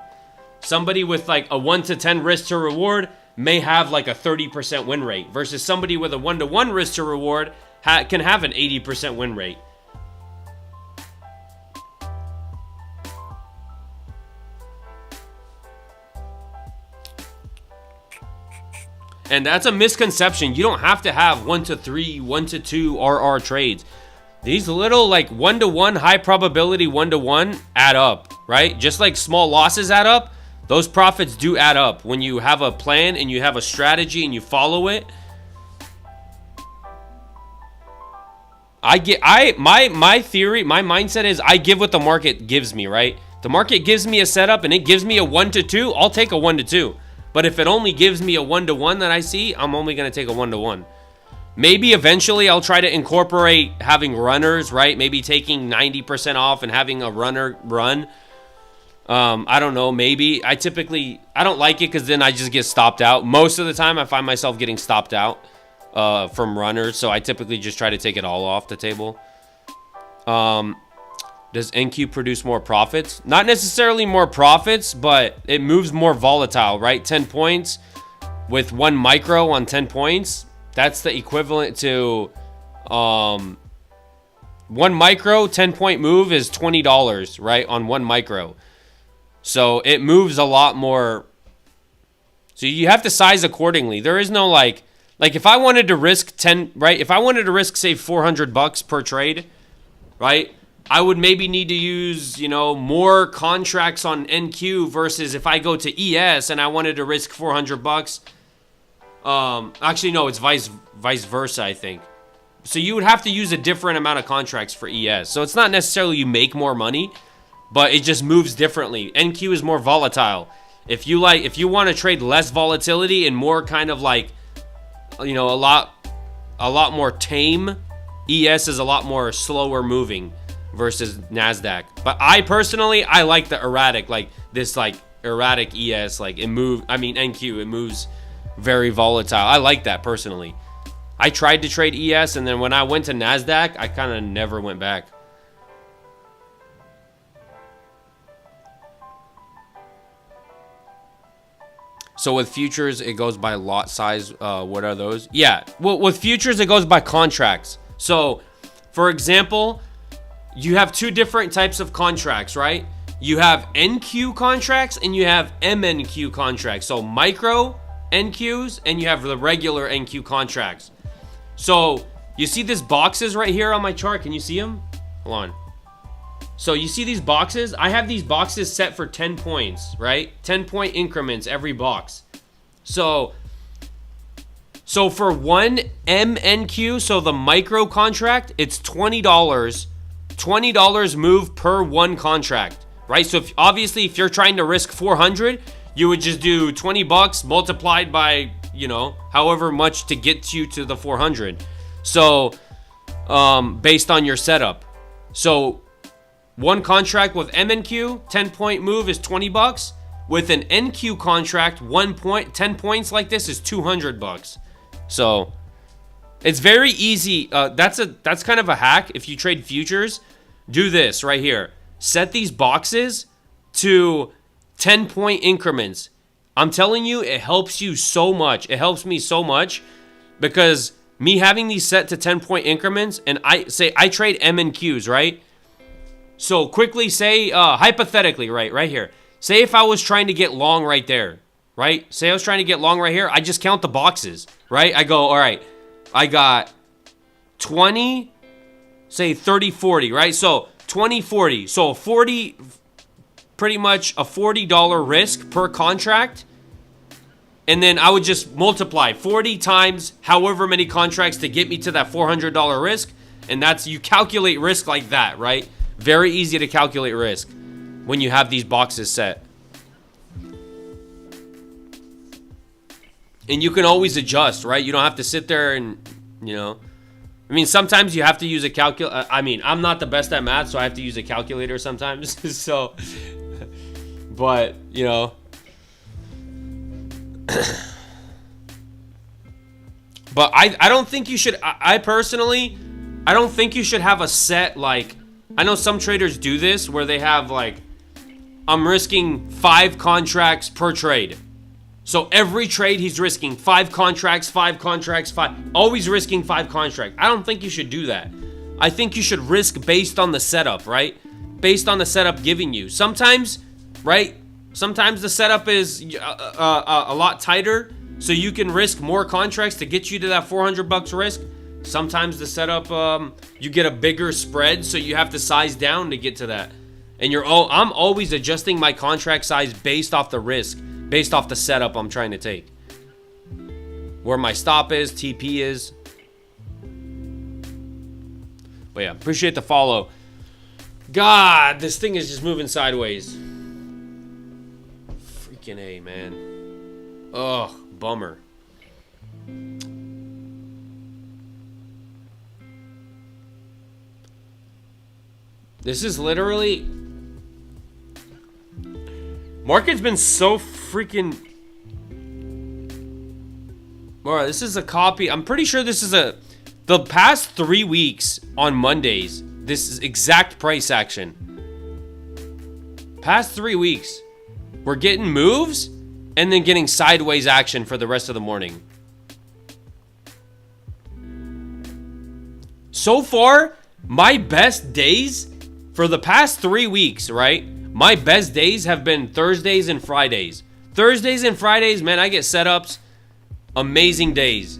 Somebody with like a 1 to 10 risk to reward may have like a 30% win rate versus somebody with a 1-to-1 risk to reward can have an 80% win rate. And that's a misconception. You don't have to have 1 to 3, 1 to 2 RR trades. These little like 1-to-1 high probability 1-to-1 add up, right? Just like small losses add up, those profits do add up when you have a plan and you have a strategy and you follow it. My theory, my mindset is I give what the market gives me, right? The market gives me a setup and it gives me a 1 to 2, I'll take a 1 to 2. But if it only gives me a 1-to-1 that I see, I'm only going to take a 1-to-1. Maybe eventually I'll try to incorporate having runners, right? Maybe taking 90% off and having a runner run. I don't know, maybe. I don't like it because then I just get stopped out. Most of the time I find myself getting stopped out from runners, so I typically just try to take it all off the table. Does NQ produce more profits? Not necessarily more profits, but it moves more volatile, right? 10 points with 1 micro on 10 points. That's the equivalent to 1 micro, 10-point move is $20, right? On 1 micro. So it moves a lot more. So you have to size accordingly. There is no like if I wanted to risk 10, right? If I wanted to risk, say, $400 per trade, right? I would maybe need to use, more contracts on NQ versus if I go to ES and I wanted to risk $400. Actually, no, it's vice versa, I think. So you would have to use a different amount of contracts for ES. So it's not necessarily you make more money, but it just moves differently. NQ is more volatile. If you want to trade less volatility and more kind of like, a lot more tame, ES is a lot more slower moving versus NASDAQ. But I personally, I like the erratic, like this like erratic ES, like NQ, it moves very volatile. I like that personally. I tried to trade ES, and then when I went to NASDAQ, I kind of never went back. So with futures, it goes by lot size. What are those? Yeah, well, with futures, it goes by contracts. So, for example, you have 2 different types of contracts, right? You have NQ contracts and you have MNQ contracts. So micro NQs and you have the regular NQ contracts. So you see these boxes right here on my chart. Can you see them? Hold on. So you see these boxes? I have these boxes set for 10 points, right? 10-point increments every box. So for one MNQ, so the micro contract, it's $20. $20 move per 1 contract, right? So if you're trying to risk 400, you would just do $20 multiplied by, however much to get you to the 400. So, based on your setup. So, 1 contract with MNQ, 10-point move is $20. With an NQ contract, 10 points like this is $200. So, it's very easy. That's kind of a hack. If you trade futures, do this right here. Set these boxes to 10-point increments. I'm telling you, it helps you so much. It helps me so much because me having these set to 10-point increments, and I trade MNQs, right? So quickly say, hypothetically, right here. Say if I was trying to get long right there, right? Say I was trying to get long right here. I just count the boxes, right? I go, all right, I got 20, say 30, 40, right? So 20, 40. So 40, pretty much a $40 risk per contract. And then I would just multiply 40 times however many contracts to get me to that $400 risk. And that's, you calculate risk like that, right? Very easy to calculate risk when you have these boxes set. And you can always adjust, right? You don't have to sit there and, you know. I mean, sometimes you have to use a calculator. I mean, I'm not the best at math, so I have to use a calculator sometimes. So, but, you know. But I don't think you should, I personally, I don't think you should have a set, like, I know some traders do this where they have like, I'm risking 5 contracts per trade. So every trade he's risking 5 contracts, 5, always risking 5 contracts. I don't think you should do that. I think you should risk based on the setup, right? Based on the setup giving you. Sometimes, right? Sometimes the setup is a lot tighter, so you can risk more contracts to get you to that $400 risk. Sometimes the setup, you get a bigger spread, so you have to size down to get to that. And I'm always adjusting my contract size based off the risk, based off the setup I'm trying to take. Where my stop is, TP is. But yeah, appreciate the follow. God, this thing is just moving sideways. Freaking A, man. Ugh, bummer. This is literally... Market's been so freaking... Alright, this is a copy. I'm pretty sure this is a... The past 3 weeks on Mondays, this is exact price action. Past 3 weeks, we're getting moves and then getting sideways action for the rest of the morning. So far, my best days for the past 3 weeks, right? My best days have been Thursdays and Fridays. Thursdays and Fridays, man, I get setups. Amazing days.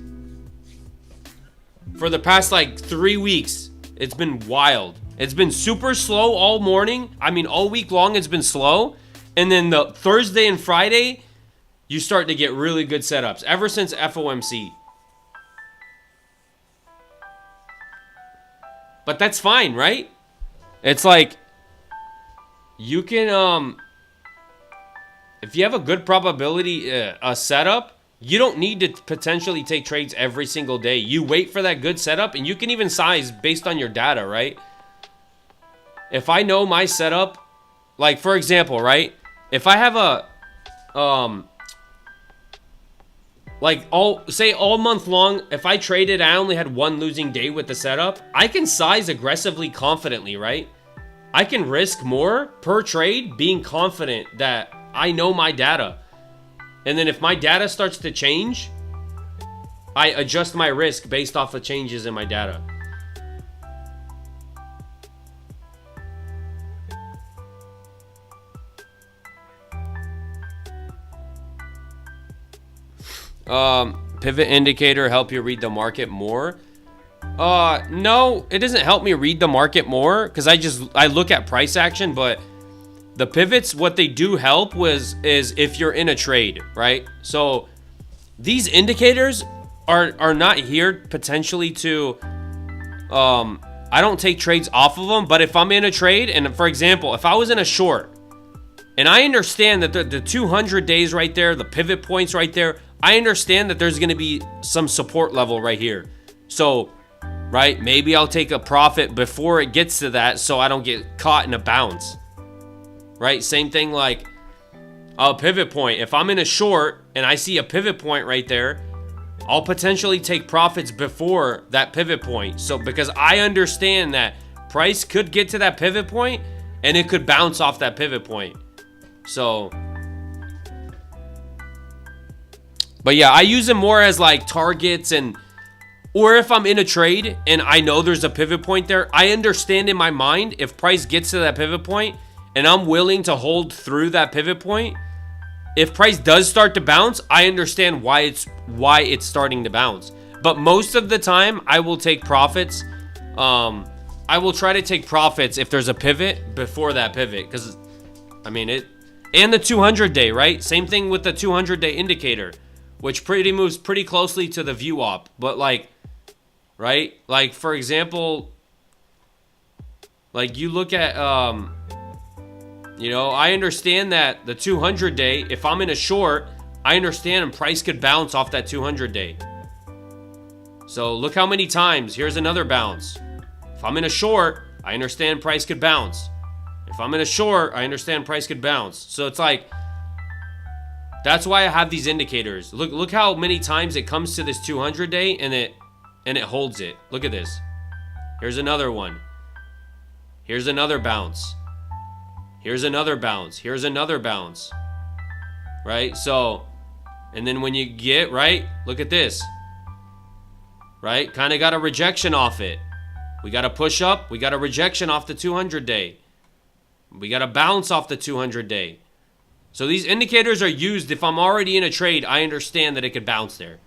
For the past like 3 weeks, it's been wild. It's been super slow all morning. I mean, all week long it's been slow. And then the Thursday and Friday, you start to get really good setups. Ever since FOMC. But that's fine, right? It's like, you can, if you have a good probability setup, you don't need to potentially take trades every single day. You wait for that good setup, and you can even size based on your data, right? If I know my setup, like for example, right? If I have a, like all month long, if I traded, I only had 1 losing day with the setup, I can size aggressively, confidently, right? I can risk more per trade being confident that I know my data. And then if my data starts to change, I adjust my risk based off of changes in my data. Pivot indicator help you read the market more? No, it doesn't help me read the market more because I look at price action, but the pivots, what they do help is if you're in a trade, right? So these indicators are not here potentially to, I don't take trades off of them, but if I'm in a trade, and for example, if I was in a short, and I understand that the 200 days right there, the pivot points right there, I understand that there's going to be some support level right here. So, right, maybe I'll take a profit before it gets to that so I don't get caught in a bounce. Right? Same thing like a pivot point. If I'm in a short and I see a pivot point right there, I'll potentially take profits before that pivot point. So because I understand that price could get to that pivot point and it could bounce off that pivot point. So, but yeah, I use them more as like targets and Or if I'm in a trade and I know there's a pivot point there, I understand in my mind if price gets to that pivot point and I'm willing to hold through that pivot point, if price does start to bounce, I understand why it's starting to bounce. But most of the time, I will take profits. I will try to take profits if there's a pivot before that pivot, because I mean it. And the 200-day, right? Same thing with the 200-day indicator, which moves pretty closely to the view op. But like, right? Like for example, like you look at, you know, I understand that the 200-day, if I'm in a short, I understand and price could bounce off that 200-day. So look how many times, here's another bounce. If I'm in a short, I understand price could bounce. If I'm in a short, I understand price could bounce. So it's like, that's why I have these indicators. Look how many times it comes to this 200-day and it holds it. Look at this. Here's another one. Here's another bounce. Here's another bounce. Here's another bounce. Right? So, and then when you get, right? Look at this. Right? Kind of got a rejection off it. We got a push up. We got a rejection off the 200-day. We got a bounce off the 200-day. So these indicators are used if I'm already in a trade. I understand that it could bounce there.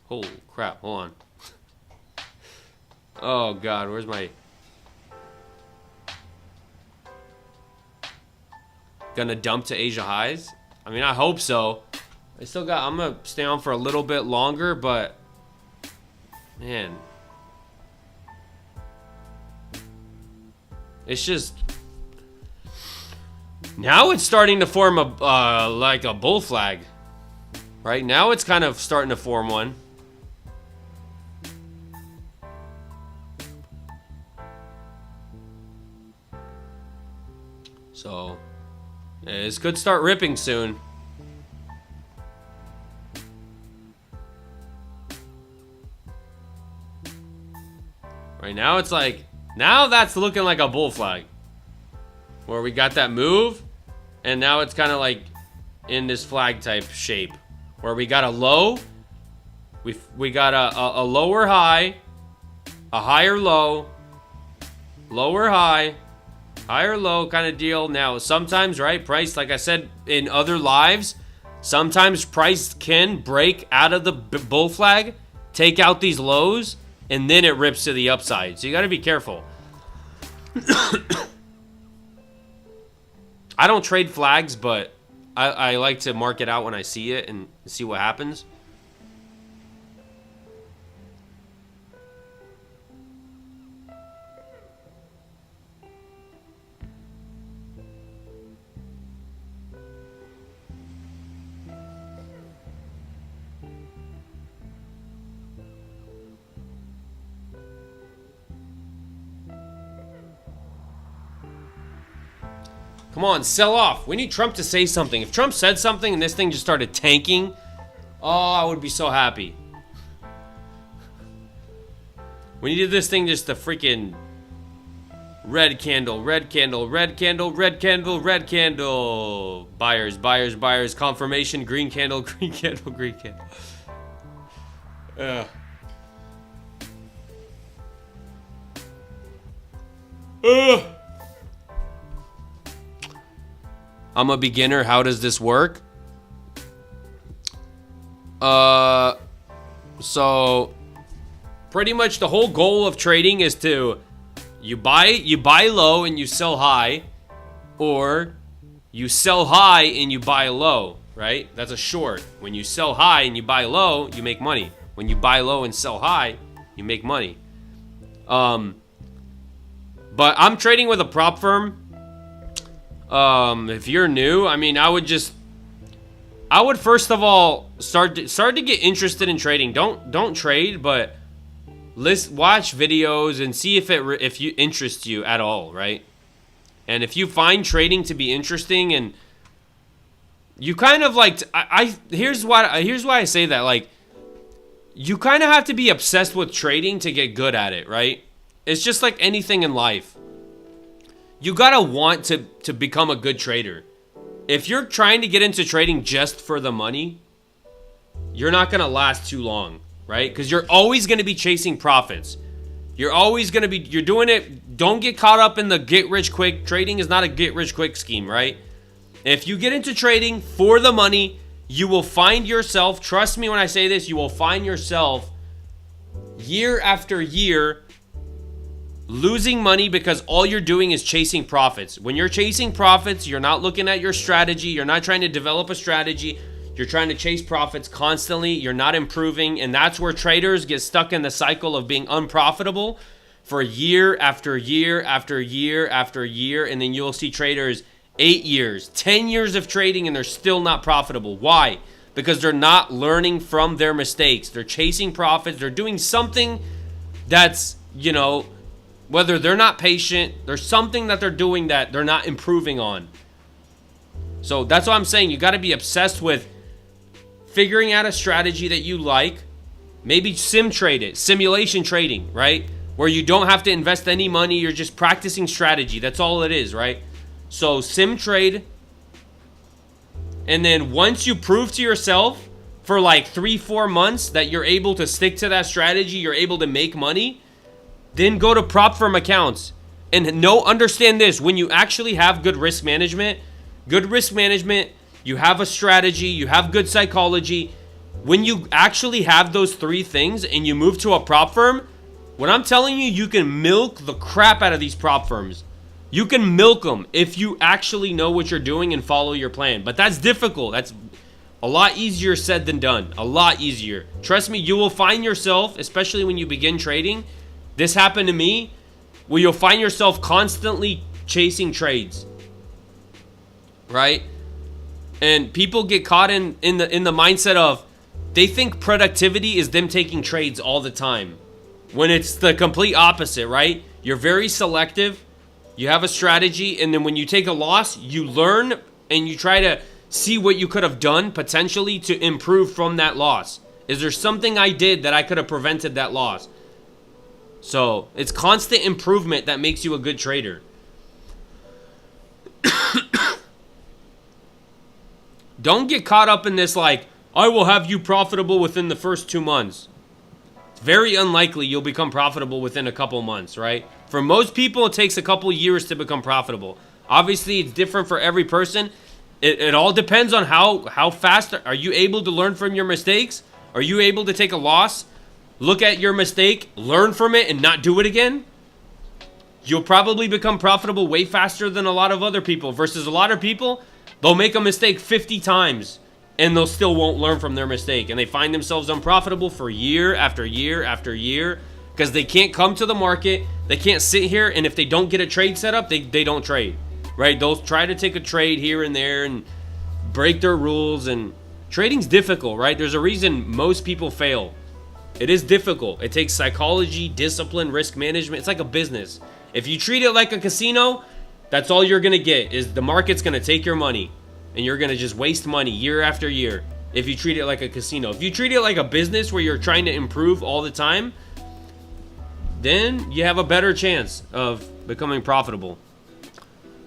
Holy crap. Hold on. Oh, God. Where's my... Gonna dump to Asia highs? I mean, I hope so. I'm gonna stay on for a little bit longer, but... Man. It's just... Now it's starting to form a, like a bull flag. Right? Now it's kind of starting to form one. So, this could start ripping soon. Right now it's like, now that's looking like a bull flag. Where we got that move, and now it's kind of like in this flag type shape. Where we got a low, we got a lower high, a higher low, lower high, higher low kind of deal. Now, sometimes, right, price, like I said in other lives, sometimes price can break out of the bull flag, take out these lows, and then it rips to the upside. So you got to be careful. I don't trade flags, but I like to mark it out when I see it and see what happens. Come on, sell off. We need Trump to say something. If Trump said something and this thing just started tanking, oh, I would be so happy. We needed this thing just to freaking red candle, red candle, red candle, red candle, red candle. Buyers, buyers, buyers. Confirmation, green candle, green candle, green candle. I'm a beginner. How does this work? So pretty much the whole goal of trading is to you buy low and you sell high, or you sell high and you buy low, right? That's a short. When you sell high and you buy low, you make money. When you buy low and sell high, you make money. But I'm trading with a prop firm. If you're new, I mean, I would first of all start to get interested in trading. Don't trade, but watch videos and see if you interests you at all, right? And if you find trading to be interesting, and you kind of like, here's why I say that, like, you kind of have to be obsessed with trading to get good at it, right? It's just like anything in life. You gotta want to become a good trader. if you're trying to get into trading just for the money, you're not going to last too long, right? Because you're always going to be chasing profits. You're always going to be, you're doing it. Don't get caught up in the get rich quick. Trading is not a get rich quick scheme, right? If you get into trading for the money, you will find yourself, trust me when I say this, you will find yourself year after year losing money because all you're doing is chasing profits. When you're chasing profits, you're not looking at your strategy. You're not trying to develop a strategy. You're trying to chase profits constantly. You're not improving. And that's where traders get stuck in the cycle of being unprofitable for year after year after year after year. And then you'll see traders 8 years, 10 years of trading and they're still not profitable. Why? Because they're not learning from their mistakes. They're chasing profits. They're doing something that's, you know, whether they're not patient, there's something that they're doing that they're not improving on. So that's what I'm saying. You got to be obsessed with figuring out a strategy that you like. Maybe sim trade it, simulation trading, right? Where you don't have to invest any money. You're just practicing strategy. That's all it is, right? So sim trade. And then once you prove to yourself for like 3-4 months that you're able to stick to that strategy, you're able to make money, then go to prop firm accounts. And understand this, when you actually have good risk management, you have a strategy, you have good psychology. When you actually have those 3 things and you move to a prop firm, what I'm telling you, you can milk the crap out of these prop firms. You can milk them if you actually know what you're doing and follow your plan. But that's difficult. That's a lot easier said than done. A lot easier. Trust me, you will find yourself, especially when you begin trading, this happened to me, where you'll find yourself constantly chasing trades, right? And people get caught in the mindset of they think productivity is them taking trades all the time, when it's the complete opposite, right? You're very selective. You have a strategy, and then when you take a loss, you learn and you try to see what you could have done potentially to improve from that loss. Is there something I did that I could have prevented that loss? So it's constant improvement that makes you a good trader. Don't get caught up in this like, I will have you profitable within the first 2 months. It's very unlikely you'll become profitable within a couple months, right? For most people, it takes a couple years to become profitable. Obviously, it's different for every person. It all depends on how fast are you able to learn from your mistakes? Are you able to take a loss, look at your mistake, learn from it, and not do it again? You'll probably become profitable way faster than a lot of other people. Versus a lot of people, they'll make a mistake 50 times and they'll still won't learn from their mistake. And they find themselves unprofitable for year after year after year because they can't come to the market. They can't sit here, and if they don't get a trade set up, they don't trade, right? They'll try to take a trade here and there and break their rules. And trading's difficult, right? There's a reason most people fail. It is difficult. It takes psychology, discipline, risk management. It's like a business. If you treat it like a casino, that's all you're going to get is the market's going to take your money and you're going to just waste money year after year if you treat it like a casino. If you treat it like a business where you're trying to improve all the time, then you have a better chance of becoming profitable.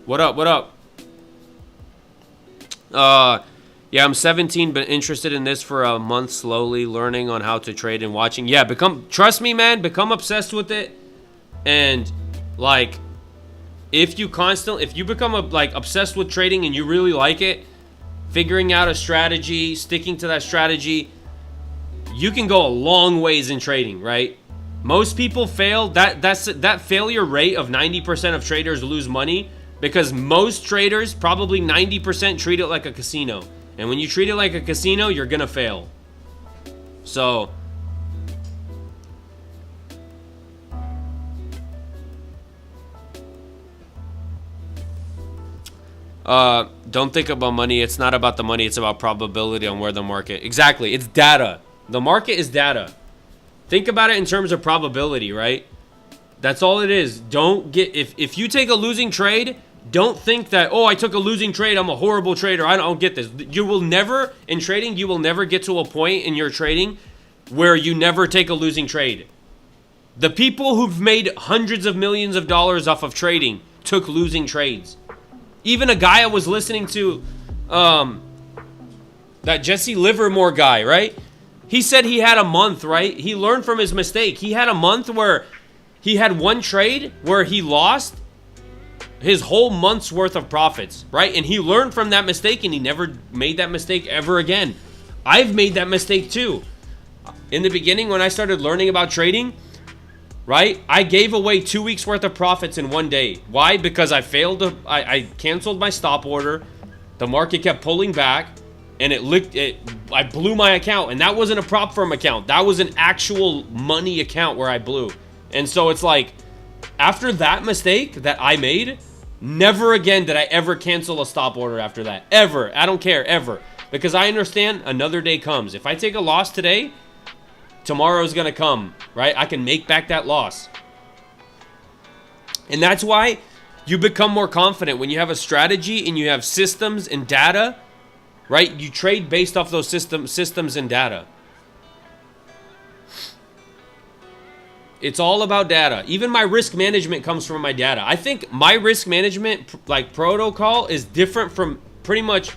What up? What up? Yeah, I'm 17, but interested in this for a month, slowly learning on how to trade and watching. Yeah, trust me, man, become obsessed with it. And like, if you become obsessed with trading and you really like it, figuring out a strategy, sticking to that strategy, you can go a long ways in trading, right? Most people fail. That failure rate of 90% of traders lose money because most traders, probably 90%, treat it like a casino. And when you treat it like a casino, you're gonna fail. So don't think about money. It's not about the money. It's about probability on where the market. Exactly. It's data. The market is data. Think about it in terms of probability, right? That's all it is. Don't get, if you take a losing trade, don't think that, oh, I took a losing trade, I'm a horrible trader, I don't get this. You will never, in trading, you will never get to a point in your trading where you never take a losing trade. The people who've made hundreds of millions of dollars off of trading took losing trades. Even a guy I was listening to that Jesse Livermore guy, right? He said he had a month, right? He learned from his mistake. He had a month where he had one trade where he lost his whole month's worth of profits, right? And he learned from that mistake and he never made that mistake ever again. I've made that mistake too. In the beginning, when I started learning about trading, right? I gave away 2 weeks worth of profits in one day. Why? Because I I canceled my stop order. The market kept pulling back and I blew my account. And that wasn't a prop firm account. That was an actual money account where I blew. And so it's like, after that mistake that I made, never again did I ever cancel a stop order after that. Ever. I don't care, ever. Because I understand another day comes. If I take a loss today, tomorrow's gonna come, right? I can make back that loss. And that's why you become more confident when you have a strategy and you have systems and data, right? You trade based off those systems and data. It's all about data. Even my risk management comes from my data. I think my risk management protocol is different from pretty much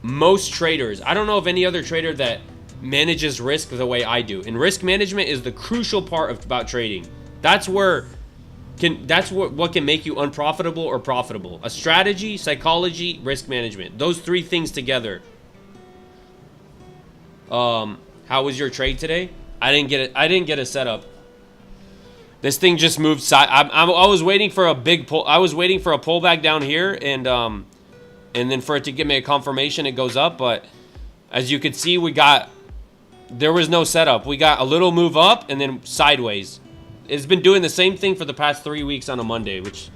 most traders. I don't know of any other trader that manages risk the way I do. And risk management is the crucial part about trading. That's what can make you unprofitable or profitable. A strategy, psychology, risk management. Those three things together. How was your trade today? I didn't get it. I didn't get a setup. This thing just moved side. I was waiting for a big pull. I was waiting for a pullback down here, and then for it to give me a confirmation, it goes up. But as you can see, there was no setup. We got a little move up and then sideways. It's been doing the same thing for the past 3 weeks on a Monday, which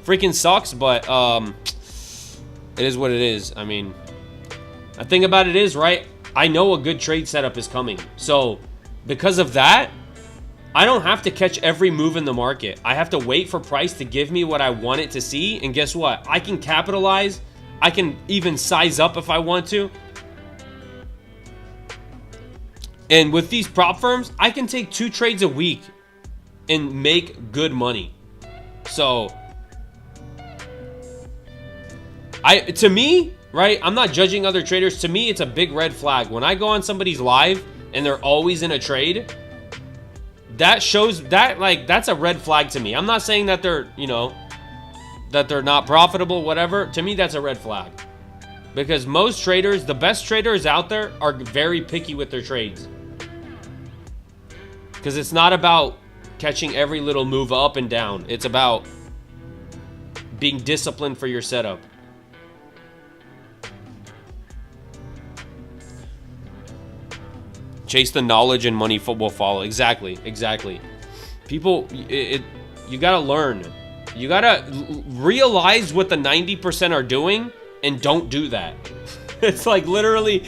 freaking sucks. But it is what it is. I mean, the thing about it is, right? I know a good trade setup is coming, so because of that, I don't have to catch every move in the market. I have to wait for price to give me what I want it to see. And guess what? I can capitalize. I can even size up if I want to. And with these prop firms, I can take 2 trades a week and make good money. So, to me, right? I'm not judging other traders. To me, it's a big red flag. When I go on somebody's live and they're always in a trade, that shows that, like, that's a red flag to me. I'm not saying that they're, that they're not profitable, whatever. To me, that's a red flag. Because most traders, the best traders out there, are very picky with their trades. Because it's not about catching every little move up and down. It's about being disciplined for your setup. Chase the knowledge and money will follow. Exactly. People, you gotta learn. You gotta realize what the 90% are doing and don't do that. It's like literally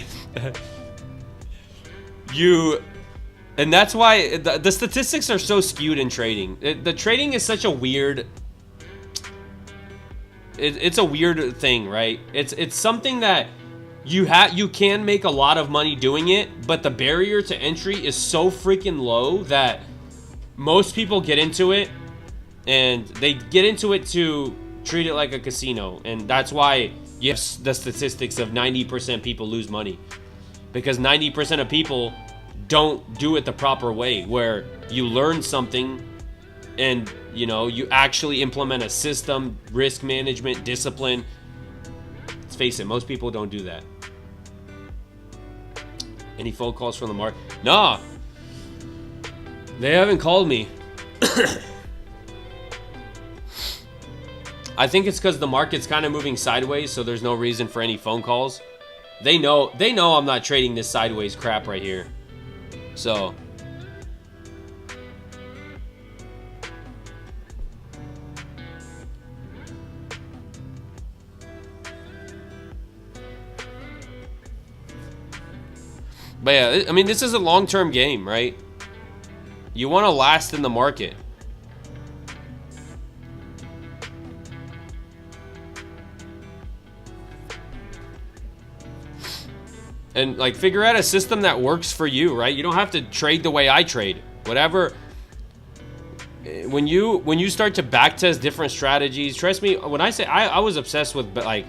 and that's why the statistics are so skewed in trading. The trading is such a weird, it's a weird thing, right? It's something that you can make a lot of money doing it, but the barrier to entry is so freaking low that most people get into it, and they get into it to treat it like a casino. And that's why you have the statistics of 90% people lose money, because 90% of people don't do it the proper way, where you learn something and you actually implement a system, risk management, discipline. Let's face it, most people don't do that. Any phone calls from the market? Nah, they haven't called me. I think it's because the market's kind of moving sideways, so there's no reason for any phone calls. They know I'm not trading this sideways crap right here. So but yeah, I mean, this is a long-term game, right? You want to last in the market. And like, figure out a system that works for you, right? You don't have to trade the way I trade. Whatever. When you start to backtest different strategies, trust me, when I say I was obsessed with, but like,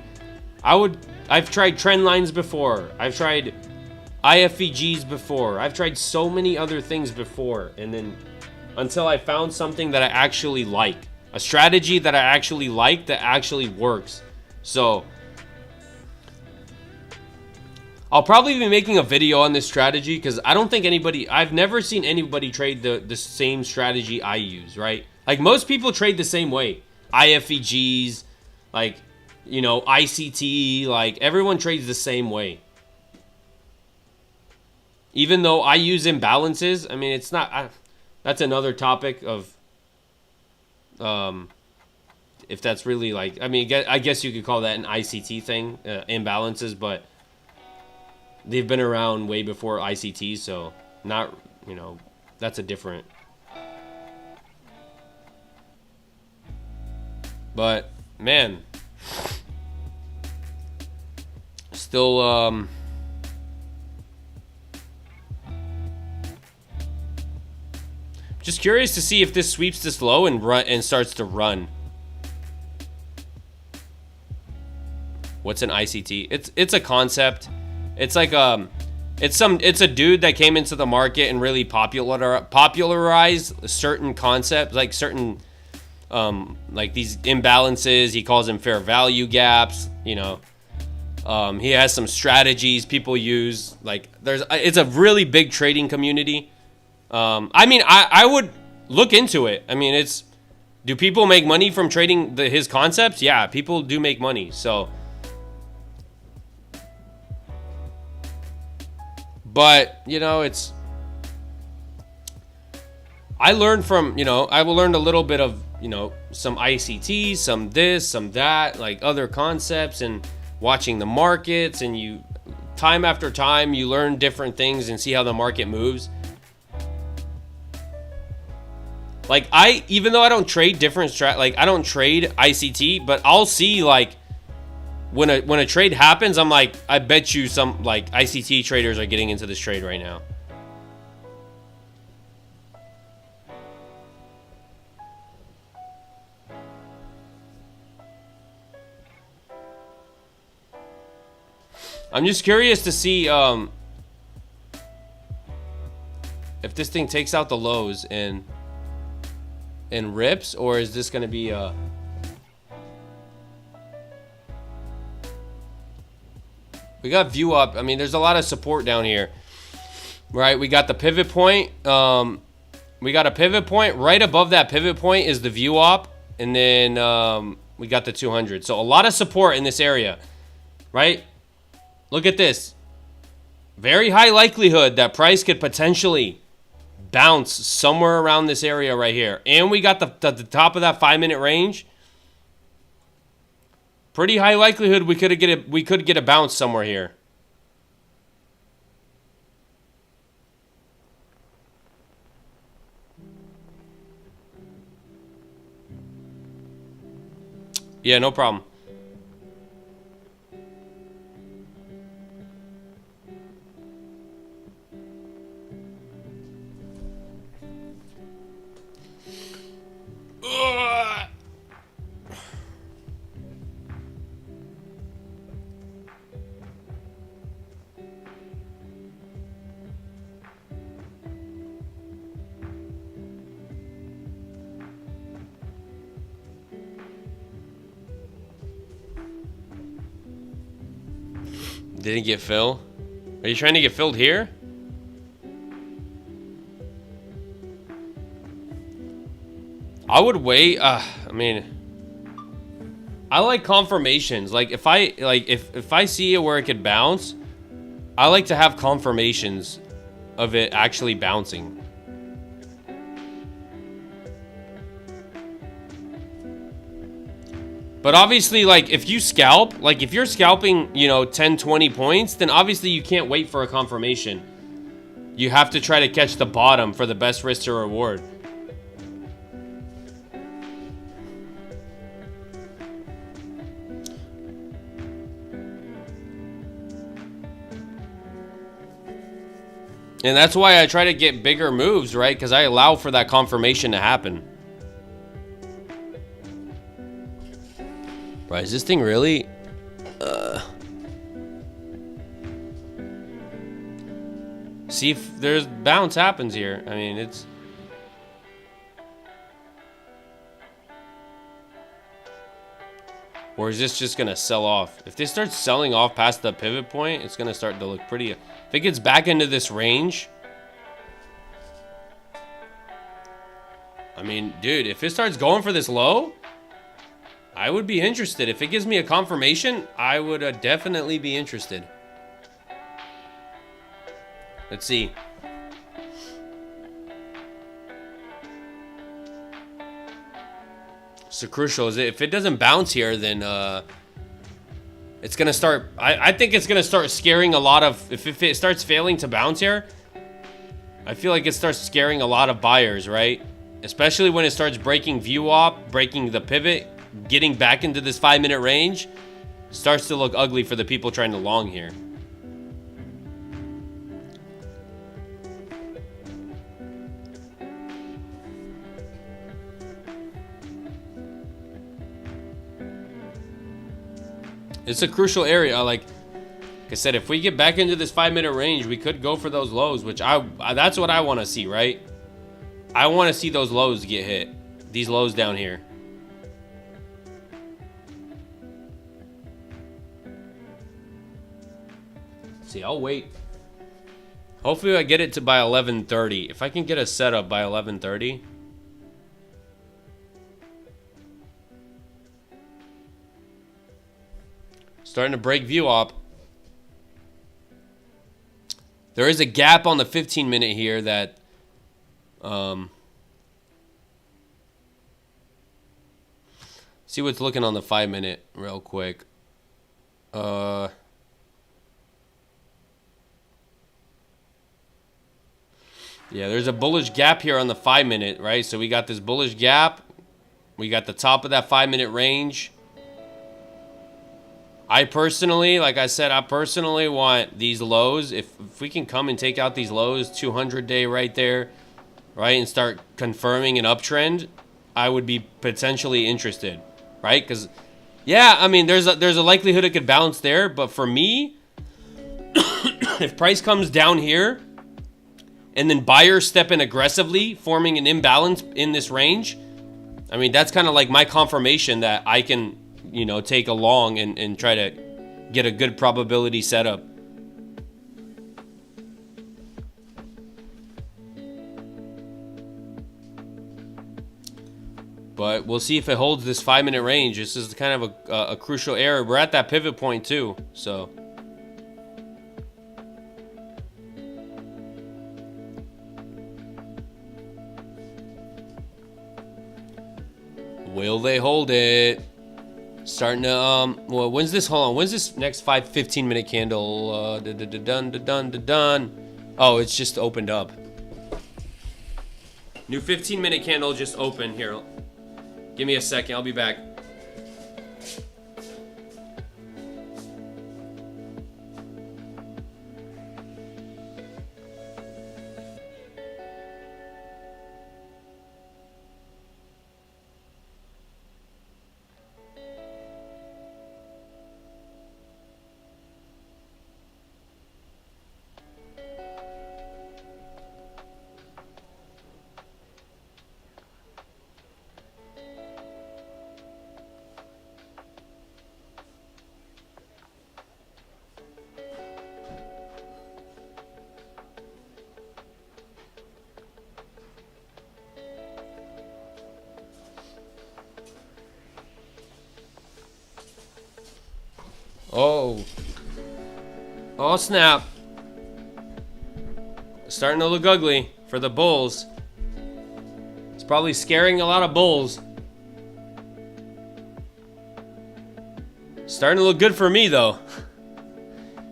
I would I've tried trend lines before. I've tried IFVGs before. I've tried so many other things before, and then until I found something that I actually like, a strategy that I actually like that actually works. So I'll probably be making a video on this strategy because I don't think I've never seen anybody trade the same strategy I use, right? Like most people trade the same way. IFVGs, like, you know, ICT, like everyone trades the same way. Even though I use imbalances, I mean, it's not, that's another topic of, if that's really like, I mean, I guess you could call that an ICT thing, imbalances, but they've been around way before ICT, so not, you know, that's a different. But, man, still, just curious to see if this sweeps this low and starts to run. What's an ICT? It's a concept. It's like it's a dude that came into the market and really popularized certain concepts, like certain like these imbalances. He calls them fair value gaps, you know. He has some strategies people use. Like it's a really big trading community. I mean, I would look into it. I mean, do people make money from trading his concepts? Yeah, people do make money. So, but you know, I learned from, you know, I learned a little bit of, you know, some ICT, some this, some that, like other concepts, and watching the markets, and time after time, you learn different things and see how the market moves. Like even though I don't trade different like I don't trade ICT, but I'll see like when a trade happens, I'm like, I bet you some like ICT traders are getting into this trade right now. I'm just curious to see if this thing takes out the lows and rips, or is this going to be we got view up. I mean, there's a lot of support down here, right? We got the pivot point. We got a pivot point. Right above that pivot point is the view up, and then we got the 200. So a lot of support in this area, right? Look at this. Very high likelihood that price could potentially bounce somewhere around this area right here. And we got the top of that 5-minute range. Pretty high likelihood we could get a bounce somewhere here. Yeah, no problem. Didn't get filled? Are you trying to get filled here? I would wait. I mean, I like confirmations. Like if I see it where it could bounce, I like to have confirmations of it actually bouncing. But obviously, like, if you scalp, like, if you're scalping, you know, 10, 20 points, then obviously you can't wait for a confirmation. You have to try to catch the bottom for the best risk to reward. And that's why I try to get bigger moves, right? Because I allow for that confirmation to happen. Right, is this thing really? See if there's bounce happens here. I mean, it's... Or is this just going to sell off? If this starts selling off past the pivot point, it's going to start to look pretty... If it gets back into this range... I mean, dude, if it starts going for this low, I would be interested. If it gives me a confirmation, I would definitely be interested. Let's see. So crucial is if it doesn't bounce here, then it's gonna start. I think it's gonna start scaring a lot of. If it starts failing to bounce here, I feel like it starts scaring a lot of buyers, right? Especially when it starts breaking view op, breaking the pivot, getting back into this 5-minute range, starts to look ugly for the people trying to long here. It's a crucial area. Like I said, if we get back into this 5-minute range, we could go for those lows, which that's what I want to see, right? I want to see those lows get hit. These lows down here. See, I'll wait. Hopefully I get it to by 11:30. If I can get a setup by 11:30. Starting to break view op. There is a gap on the 15-minute here that see what's looking on the 5-minute real quick. Yeah, there's a bullish gap here on the 5-minute, right? So we got this bullish gap. We got the top of that 5-minute range. I personally, like I said, I personally want these lows. If we can come and take out these lows, 200-day right there, right, and start confirming an uptrend, I would be potentially interested, right? Because, yeah, I mean, there's a likelihood it could bounce there, but for me, if price comes down here, and then buyers step in aggressively, forming an imbalance in this range, I mean, that's kind of like my confirmation that I can, you know, take a long and try to get a good probability setup. But we'll see if it holds this 5-minute range. This is kind of a crucial area. We're at that pivot point too, so. Will they hold it? Starting to, well, when's this, hold on, when's this next 15-minute candle? Done. Oh, it's just opened up. New 15-minute candle just opened here. Give me a second, I'll be back. Oh snap. Starting to look ugly for the bulls. It's probably scaring a lot of bulls. Starting to look good for me though.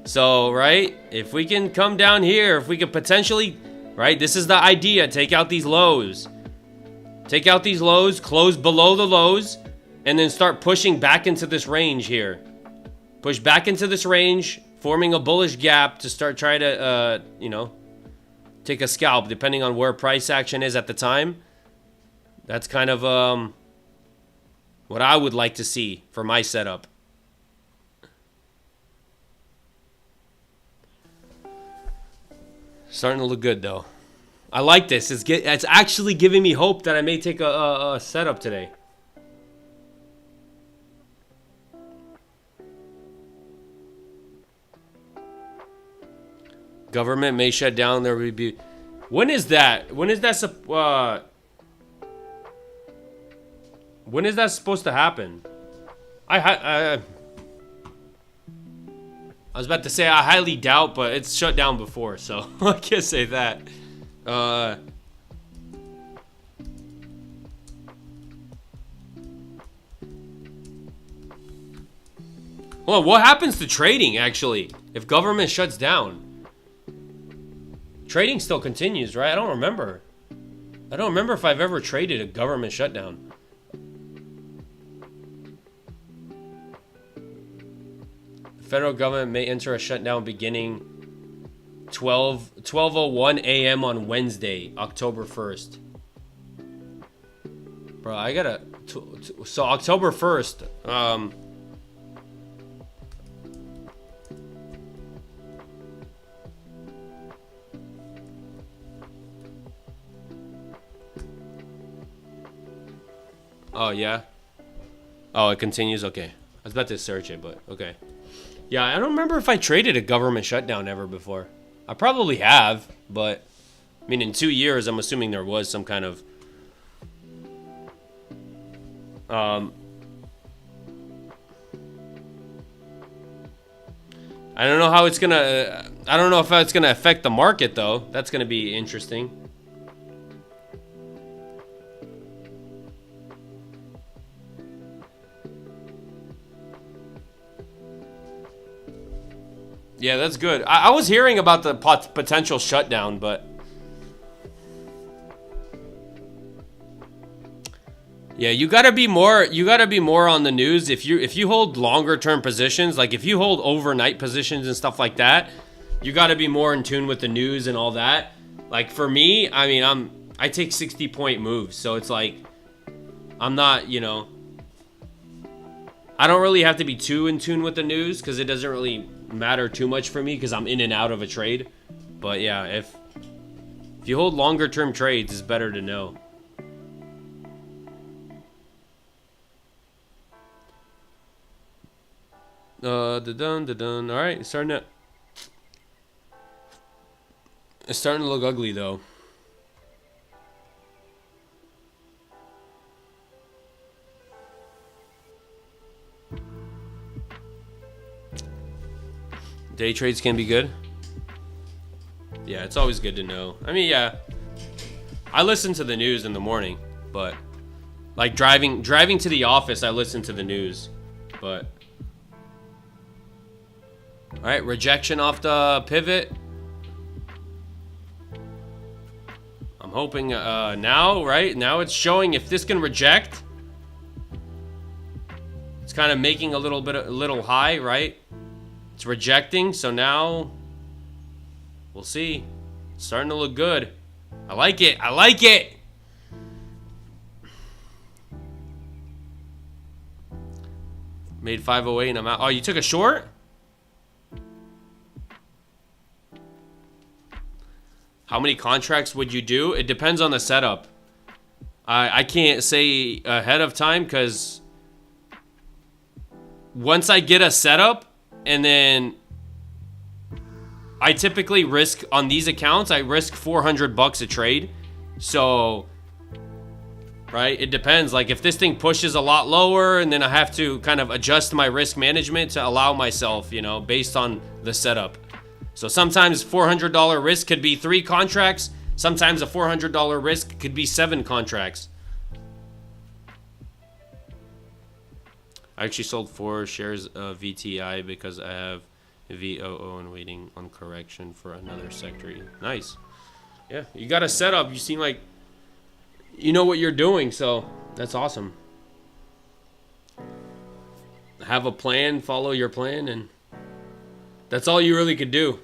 So, right, if we can come down here, if we could potentially, right, this is the idea, take out these lows. Take out these lows, close below the lows, and then start pushing back into this range here. Push back into this range, forming a bullish gap to start trying to, you know, take a scalp, depending on where price action is at the time. That's kind of what I would like to see for my setup. Starting to look good though. I like this. It's actually giving me hope that I may take a setup today. Government may shut down. There will be. When is that? When is that supposed to happen? I was about to say I highly doubt, but it's shut down before, so I can't say that. Well, what happens to trading actually if government shuts down? Trading still continues, right? I don't remember if I've ever traded a government shutdown. The federal government may enter a shutdown beginning 12:01 a.m. on Wednesday, October 1st. Bro, I gotta... So October 1st, oh, yeah? Oh, it continues? Okay. I was about to search it, but okay. Yeah, I don't remember if I traded a government shutdown ever before. I probably have, but... I mean, in 2 years, I'm assuming there was some kind of... I don't know how it's gonna... I don't know if it's gonna affect the market, though. That's gonna be interesting. Yeah, that's good. I was hearing about the potential shutdown, but... Yeah, you gotta be more on the news. If you hold longer term positions, like if you hold overnight positions and stuff like that, you gotta be more in tune with the news and all that. Like for me, I mean, I take 60-point moves, so it's like I'm not, you know, I don't really have to be too in tune with the news because it doesn't really matter too much for me because I'm in and out of a trade. But yeah, if you hold longer term trades, it's better to know. All right, it's starting to look ugly though. Day trades can be good. Yeah, it's always good to know. I mean, yeah, I listen to the news in the morning, but like driving to the office, I listen to the news, but. All right, rejection off the pivot. I'm hoping now, right? Now it's showing if this can reject. It's kind of making a little high, right? It's rejecting, so now we'll see. It's starting to look good. I like it. I like it. Made 508 and I'm out. Oh, you took a short? How many contracts would you do? It depends on the setup. I can't say ahead of time because once I get a setup and then I typically risk on these accounts, I risk $400 a trade. So, right, it depends. Like if this thing pushes a lot lower and then I have to kind of adjust my risk management to allow myself, you know, based on the setup. So sometimes $400 risk could be 3 contracts. Sometimes a $400 risk could be 7 contracts. I actually sold 4 shares of VTI because I have VOO and waiting on correction for another sector. Nice. Yeah, you got a setup. You seem like you know what you're doing, so that's awesome. Have a plan, follow your plan, and that's all you really could do.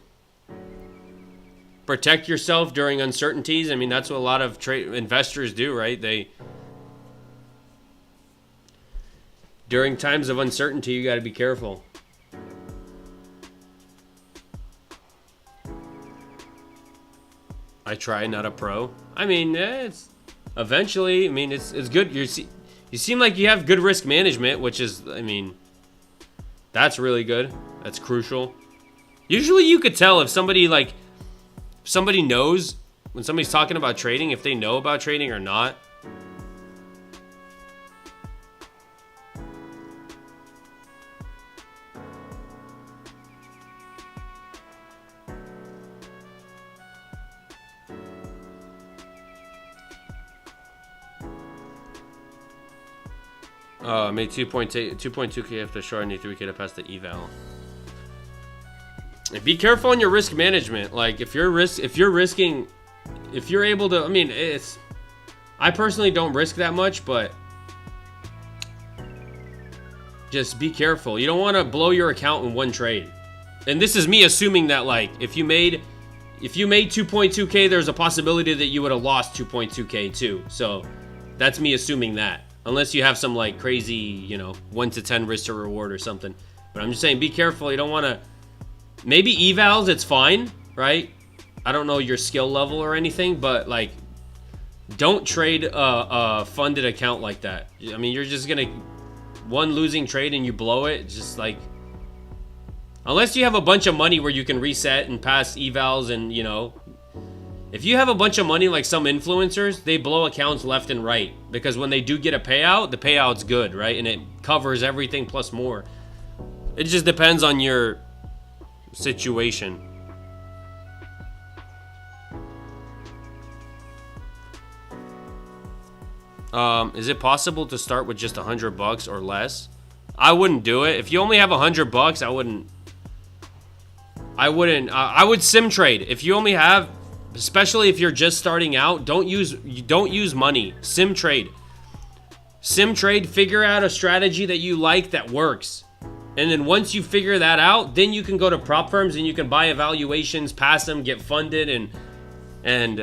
Protect yourself during uncertainties. I mean, that's what a lot of investors do, right? During times of uncertainty, you got to be careful. I try, not a pro. I mean, it's eventually. I mean, it's good. You seem like you have good risk management, which is, I mean, that's really good. That's crucial. Usually, you could tell if somebody knows when somebody's talking about trading, if they know about trading or not. I made 2.2k after short, I need 3k to pass the eval. And be careful on your risk management. Like if you're able to, I mean, I personally don't risk that much, but just be careful. You don't want to blow your account in one trade. And this is me assuming that, like, if you made 2.2k, there's a possibility that you would have lost 2.2k too. So that's me assuming that. Unless you have some like crazy, you know, 1 to 10 risk to reward or something. But I'm just saying, be careful. You don't want to. Maybe evals, it's fine, right? I don't know your skill level or anything, but like, don't trade a funded account like that. I mean, you're just gonna one losing trade and you blow it. Just like, unless you have a bunch of money where you can reset and pass evals, and you know. If you have a bunch of money like some influencers, they blow accounts left and right. Because when they do get a payout, the payout's good, right? And it covers everything plus more. It just depends on your situation. Is it possible to start with just $100 or less? I wouldn't do it. If you only have $100, I would sim trade. If you only have, especially if you're just starting out, don't use money. Sim trade. Sim trade, figure out a strategy that you like that works. And then once you figure that out, then you can go to prop firms and you can buy evaluations, pass them, get funded, and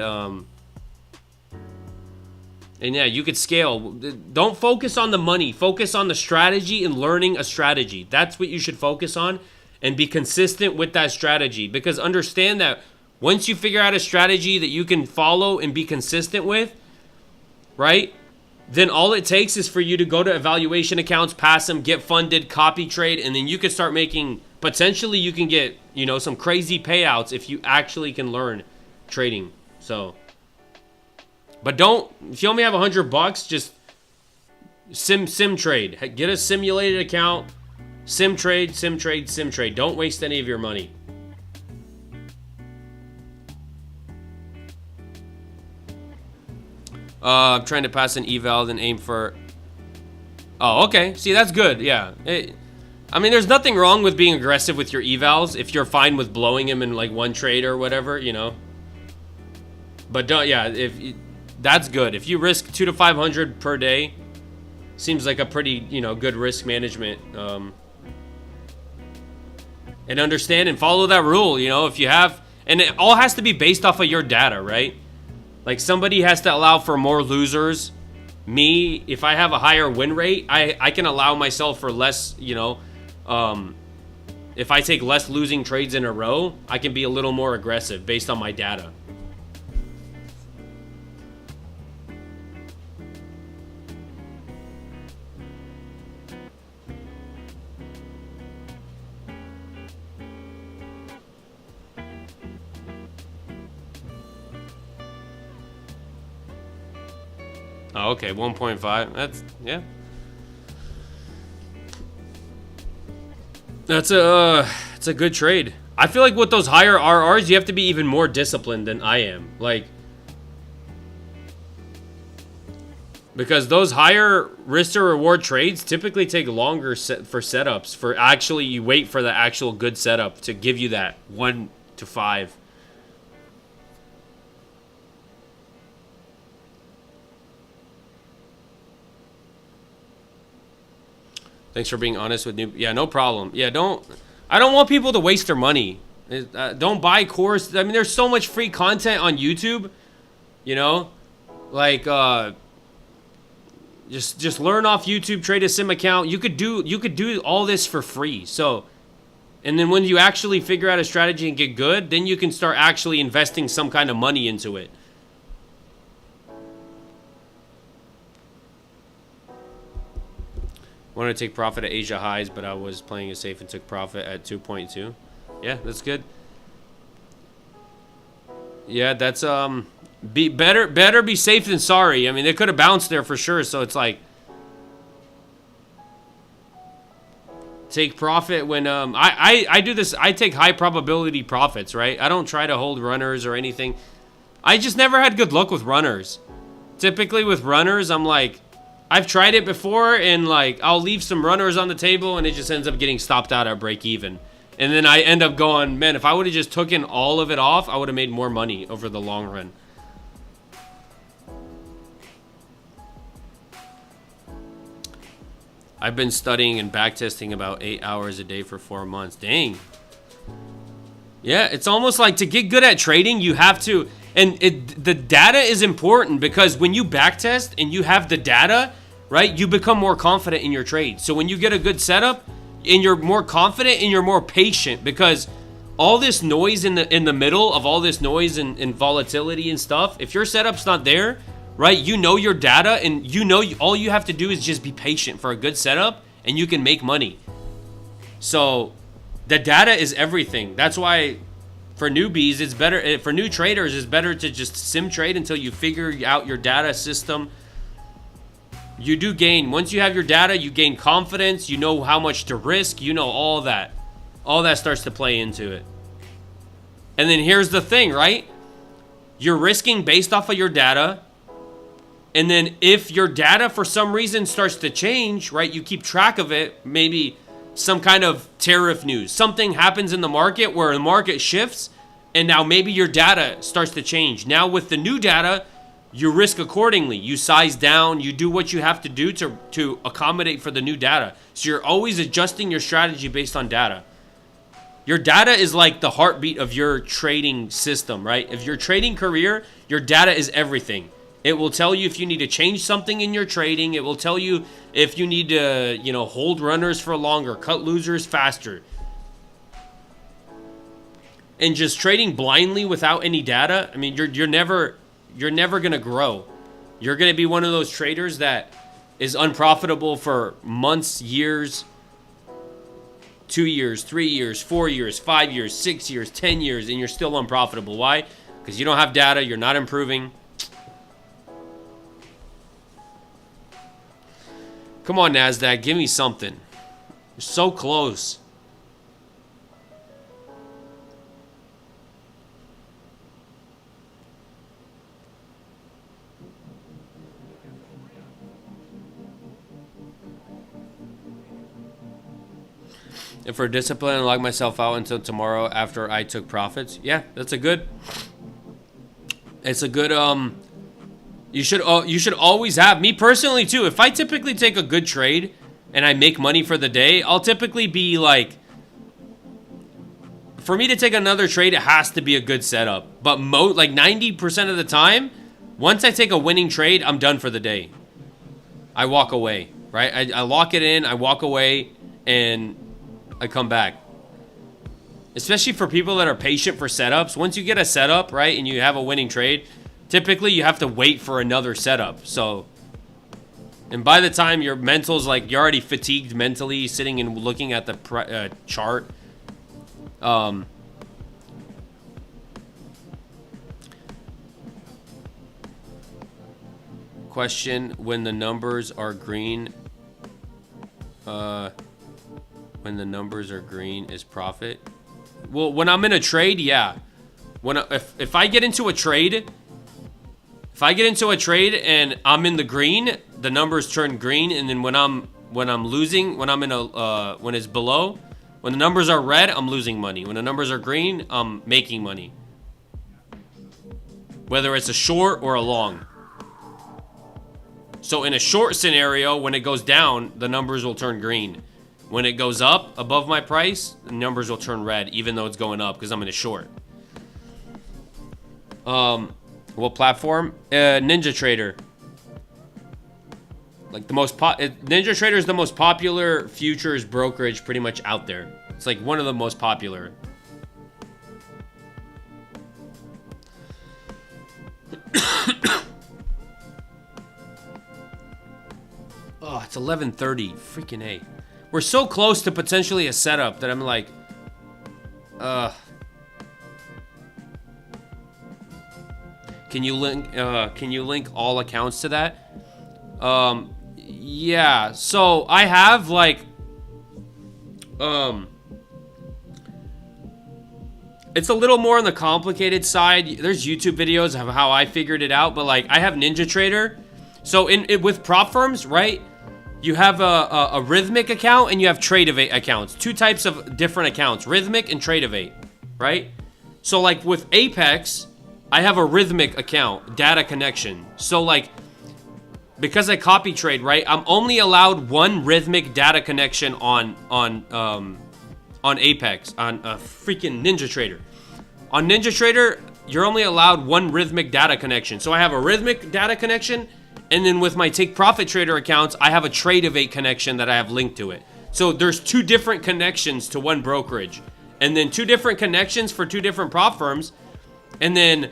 yeah, you could scale. Don't focus on the money. Focus on the strategy and learning a strategy. That's what you should focus on, and be consistent with that strategy. Because understand that once you figure out a strategy that you can follow and be consistent with, right? Then all it takes is for you to go to evaluation accounts, pass them, get funded, copy trade, and then you can start making, potentially you can get, you know, some crazy payouts if you actually can learn trading. So, but don't, if you only have $100, just sim trade. Get a simulated account, sim trade. Don't waste any of your money. I'm trying to pass an eval, then aim for... Oh, okay. See, that's good. Yeah. I mean, there's nothing wrong with being aggressive with your evals if you're fine with blowing him in like one trade or whatever, you know. But don't, yeah, that's good. If you risk 200 to 500 per day, seems like a pretty, you know, good risk management. And understand and follow that rule, you know, if you have... And it all has to be based off of your data, right? Like, somebody has to allow for more losers. Me, if I have a higher win rate, I can allow myself for less, you know. If I take less losing trades in a row, I can be a little more aggressive based on my data. Oh, okay, 1.5. That's, yeah. It's a good trade. I feel like with those higher RRs, you have to be even more disciplined than I am. Like, because those higher risk to reward trades typically take longer for setups. For actually, you wait for the actual good setup to give you that 1 to 5. Thanks for being honest with new. Yeah, no problem. Yeah, I don't want people to waste their money. Don't buy course. I mean, there's so much free content on YouTube. You know, like just learn off YouTube, trade a sim account. You could do all this for free. So And then when you actually figure out a strategy and get good, then you can start actually investing some kind of money into it. Wanted to take profit at Asia highs, but I was playing it safe and took profit at 2.2. Yeah, that's good. Yeah, that's better be safe than sorry. I mean, they could have bounced there for sure, so it's like take profit when I do this. I take high probability profits, right? I don't try to hold runners or anything. I just never had good luck with runners. Typically with runners, I'm like, I've tried it before, and like I'll leave some runners on the table and it just ends up getting stopped out at break even. And then I end up going, man, if I would have just taken all of it off, I would have made more money over the long run. I've been studying and backtesting about 8 hours a day for 4 months. Dang. Yeah, it's almost like to get good at trading, you have to, and the data is important, because when you backtest and you have the data, right, you become more confident in your trade. So when you get a good setup and you're more confident and you're more patient, because all this noise in the middle of all this noise and volatility and stuff, if your setup's not there, right, you know your data, and you know all you have to do is just be patient for a good setup and you can make money. So the data is everything. That's why for newbies, it's better, for new traders, it's better to just sim trade until you figure out your data system. You do gain, once you have your data, you gain confidence, you know how much to risk, you know all that. All that starts to play into it. And then here's the thing, right? You're risking based off of your data. And then if your data for some reason starts to change, right, you keep track of it, maybe some kind of tariff news, something happens in the market where the market shifts, and now maybe your data starts to change. Now with the new data, you risk accordingly. You size down, you do what you have to do to accommodate for the new data. So you're always adjusting your strategy based on data. Your data is like the heartbeat of your trading system, right? If your trading career, your data is everything. It will tell you if you need to change something in your trading. It will tell you if you need to, you know, hold runners for longer, cut losers faster. And just trading blindly without any data, I mean, you're never going to grow. You're going to be one of those traders that is unprofitable for months, years, 2 years, 3 years, 4 years, 5 years, 6 years, 10 years, and you're still unprofitable. Why? Because you don't have data, you're not improving. Come on, NASDAQ, give me something. You're so close. If we're disciplined and lock myself out until tomorrow after I took profits, yeah, that's a good. It's a good. You should always have, me personally too. If I typically take a good trade and I make money for the day, I'll typically be like, for me to take another trade, it has to be a good setup. But like 90% of the time, once I take a winning trade, I'm done for the day. I walk away, right? I lock it in, I walk away, and I come back. Especially for people that are patient for setups. Once you get a setup, right, and you have a winning trade, typically you have to wait for another setup. So, and by the time your mental's like, you're already fatigued mentally, sitting and looking at the chart. Question, when the numbers are green, when the numbers are green, is profit? Well, when I'm in a trade, yeah. If I get into a trade, and I'm in the green, the numbers turn green, and then when I'm losing, when it's below, when the numbers are red, I'm losing money. When the numbers are green, I'm making money. Whether it's a short or a long. So in a short scenario, when it goes down, the numbers will turn green. When it goes up above my price, the numbers will turn red, even though it's going up because I'm in a short. What platform? Ninja Trader. Like the most Ninja Trader is the most popular futures brokerage pretty much out there. It's like one of the most popular. Oh, it's 11:30. Freaking A. We're so close to potentially a setup that I'm like, Can you link all accounts to that? Yeah. So I have like, it's a little more on the complicated side. There's YouTube videos of how I figured it out, but like I have NinjaTrader. So with prop firms, right? You have a Rhythmic account and you have Tradeovate accounts. Two types of different accounts, Rhythmic and Tradeovate, right? So like with Apex, I have a Rhythmic account, data connection. So like, because I copy trade, right? I'm only allowed one Rhythmic data connection on Apex, on a freaking NinjaTrader. On NinjaTrader, you're only allowed one Rhythmic data connection. So I have a Rhythmic data connection, and then with my Take Profit Trader accounts, I have a Tradeovate connection that I have linked to it. So there's two different connections to one brokerage, and then two different connections for two different prop firms. And then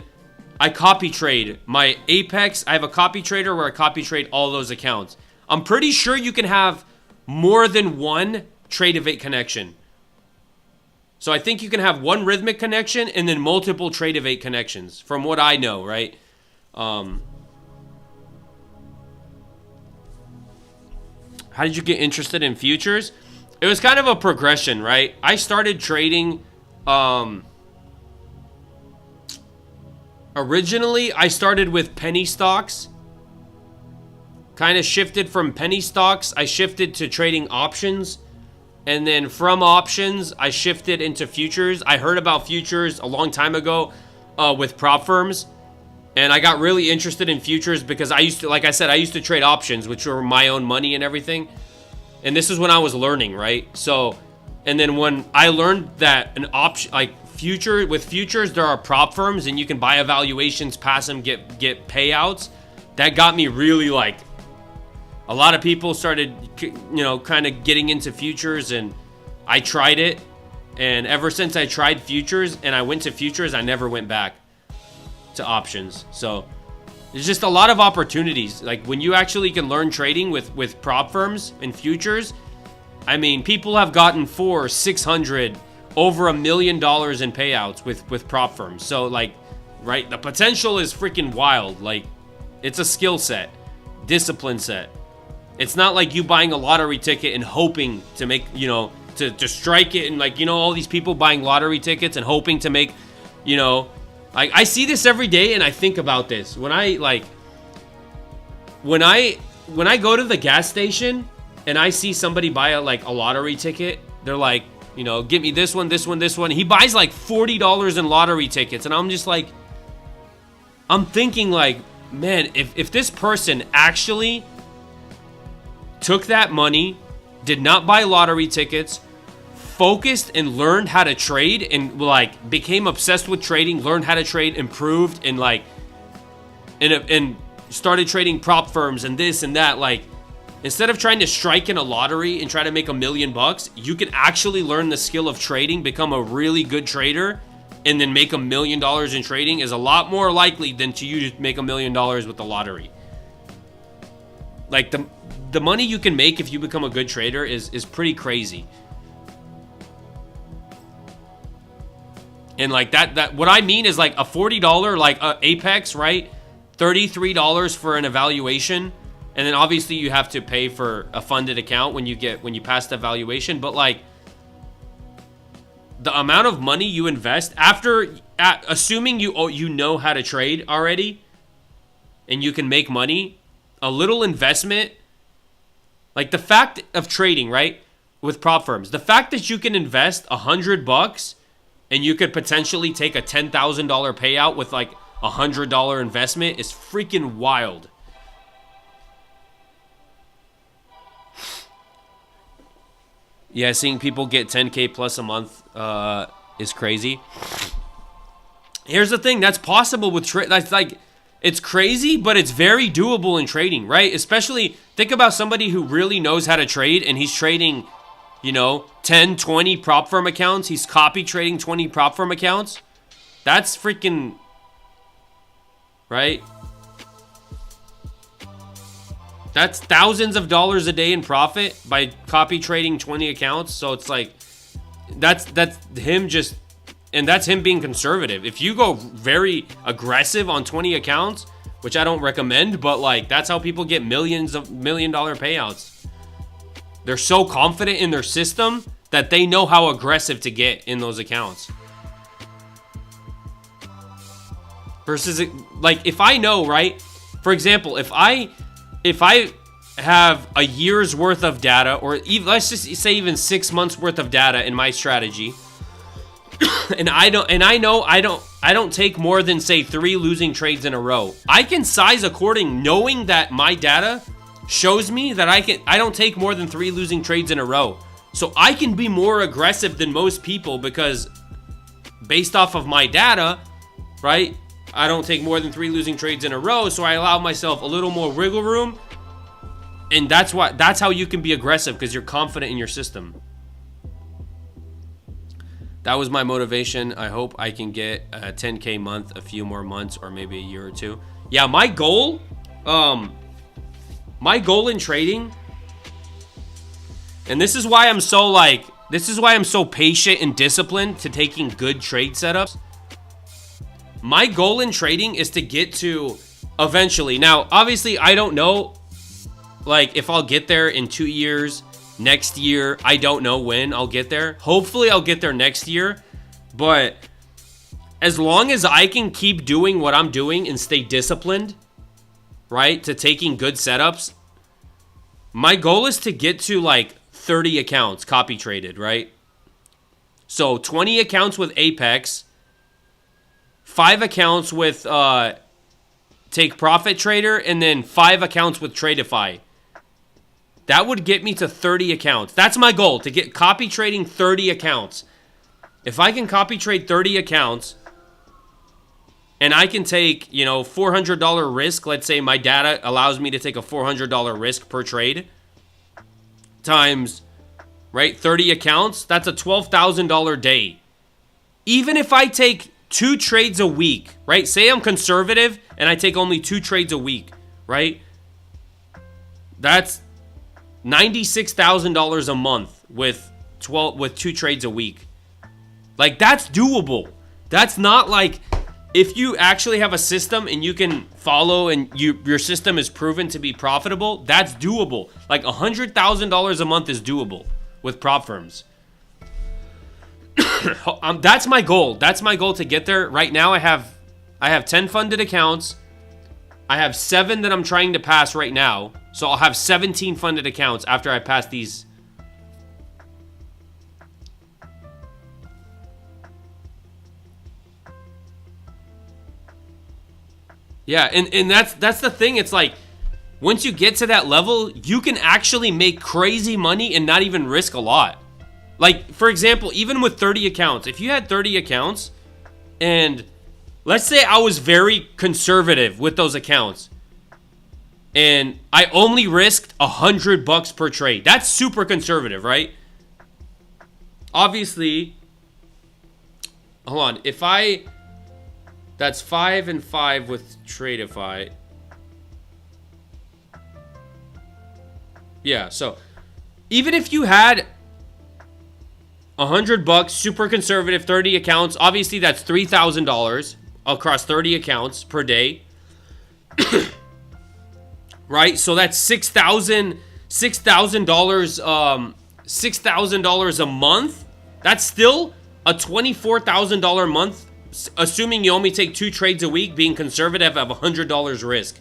I copy trade my Apex. I have a copy trader where I copy trade all those accounts. I'm pretty sure you can have more than one Tradeovate connection. So I think you can have one Rhythmic connection and then multiple Tradeovate connections, from what I know, right? How did you get interested in futures? It was kind of a progression, right? I started trading, originally I started with penny stocks. Kind of shifted from penny stocks, I shifted to trading options. And then from options, I shifted into futures. I heard about futures a long time ago with prop firms. And I got really interested in futures because I used to, like I said, I used to trade options, which were my own money and everything. And this is when I was learning, right? So, and then when I learned that an option, like with futures, there are prop firms and you can buy evaluations, pass them, get payouts. That got me really like, a lot of people started, kind of getting into futures, and I tried it. And ever since I tried futures and I went to futures, I never went back to options. So there's just a lot of opportunities. Like when you actually can learn trading with prop firms and futures, I mean, people have gotten 400, 600, over $1 million in payouts with prop firms. So like, right, the potential is freaking wild. Like, it's a skill set, discipline set. It's not like you buying a lottery ticket and hoping to make, to strike it, and like, all these people buying lottery tickets and hoping to make, I see this every day, and I think about this. When I go to the gas station and I see somebody buy a lottery ticket, they're like, get me this one, this one, this one. He buys like $40 in lottery tickets, and I'm just like, I'm thinking like, man, if this person actually took that money, did not buy lottery tickets, focused and learned how to trade, and like became obsessed with trading, learned how to trade, improved, and like and started trading prop firms and this and that, like instead of trying to strike in a lottery and try to make $1 million, you can actually learn the skill of trading, become a really good trader, and then make $1 million in trading is a lot more likely than to you to make $1 million with the lottery. Like the money you can make if you become a good trader is pretty crazy. And like that what I mean is like a $40 like Apex, right? $33 for an evaluation, and then obviously you have to pay for a funded account when you pass the evaluation, but like the amount of money you invest assuming you know how to trade already and you can make money, a little investment. Like the fact of trading, right, with prop firms, the fact that you can invest $100 and you could potentially take a $10,000 payout with like $100 investment is freaking wild. Yeah, seeing people get 10K plus a month is crazy. Here's the thing, that's possible with trade. That's like, it's crazy, but it's very doable in trading, right? Especially, think about somebody who really knows how to trade and he's trading you know, 10, 20 prop firm accounts. He's copy trading 20 prop firm accounts. That's freaking, right? That's thousands of dollars a day in profit by copy trading 20 accounts. So it's like, that's him just, and that's him being conservative. If you go very aggressive on 20 accounts, which I don't recommend, but like, that's how people get million dollar payouts. They're so confident in their system that they know how aggressive to get in those accounts. Versus, like, if I know, right? For example, if I have a year's worth of data, or even, let's just say even 6 months worth of data in my strategy, and I don't take more than, say, 3 losing trades in a row, I can size according, knowing that my data shows me that I don't take more than 3 losing trades in a row. So I can be more aggressive than most people because based off of my data, right? I don't take more than 3 losing trades in a row, so I allow myself a little more wiggle room. And that's how you can be aggressive, because you're confident in your system. That was my motivation. I hope I can get a 10K month, a few more months, or maybe a year or two. Yeah, my goal in trading, and this is why I'm so patient and disciplined to taking good trade setups. My goal in trading is to get to eventually. Now, obviously, I don't know, like, if I'll get there in 2 years, next year. I don't know when I'll get there. Hopefully, I'll get there next year. But as long as I can keep doing what I'm doing and stay disciplined, right, to taking good setups, my goal is to get to like 30 accounts copy traded, right? So 20 accounts with Apex, 5 accounts with Take Profit Trader, and then 5 accounts with Tradeify. That would get me to 30 accounts. That's my goal, to get copy trading 30 accounts. If I can copy trade 30 accounts and I can take, you know, $400 risk, let's say my data allows me to take a $400 risk per trade, times, right, 30 accounts, that's a $12,000 day. Even if I take 2 trades a week, right? Say I'm conservative and I take only 2 trades a week, right? That's $96,000 a month with 2 trades a week. Like, that's doable. That's not like, if you actually have a system and you can follow and your system is proven to be profitable, that's doable. Like $100,000 a month is doable with prop firms. That's my goal. That's my goal to get there. Right now I have 10 funded accounts. I have 7 that I'm trying to pass right now. So I'll have 17 funded accounts after I pass these. Yeah, and that's the thing. It's like, once you get to that level, you can actually make crazy money and not even risk a lot. Like, for example, even with 30 accounts, if you had 30 accounts, and let's say I was very conservative with those accounts, and I only risked $100 per trade. That's super conservative, right? Obviously, hold on. That's 5 and 5 with Tradeify. Yeah, so even if you had $100, super conservative, 30 accounts, obviously that's $3,000 across 30 accounts per day. Right? So that's $6,000 $6,000 a month. That's still a $24,000 a month, assuming you only take 2 trades a week, being conservative of $100 risk.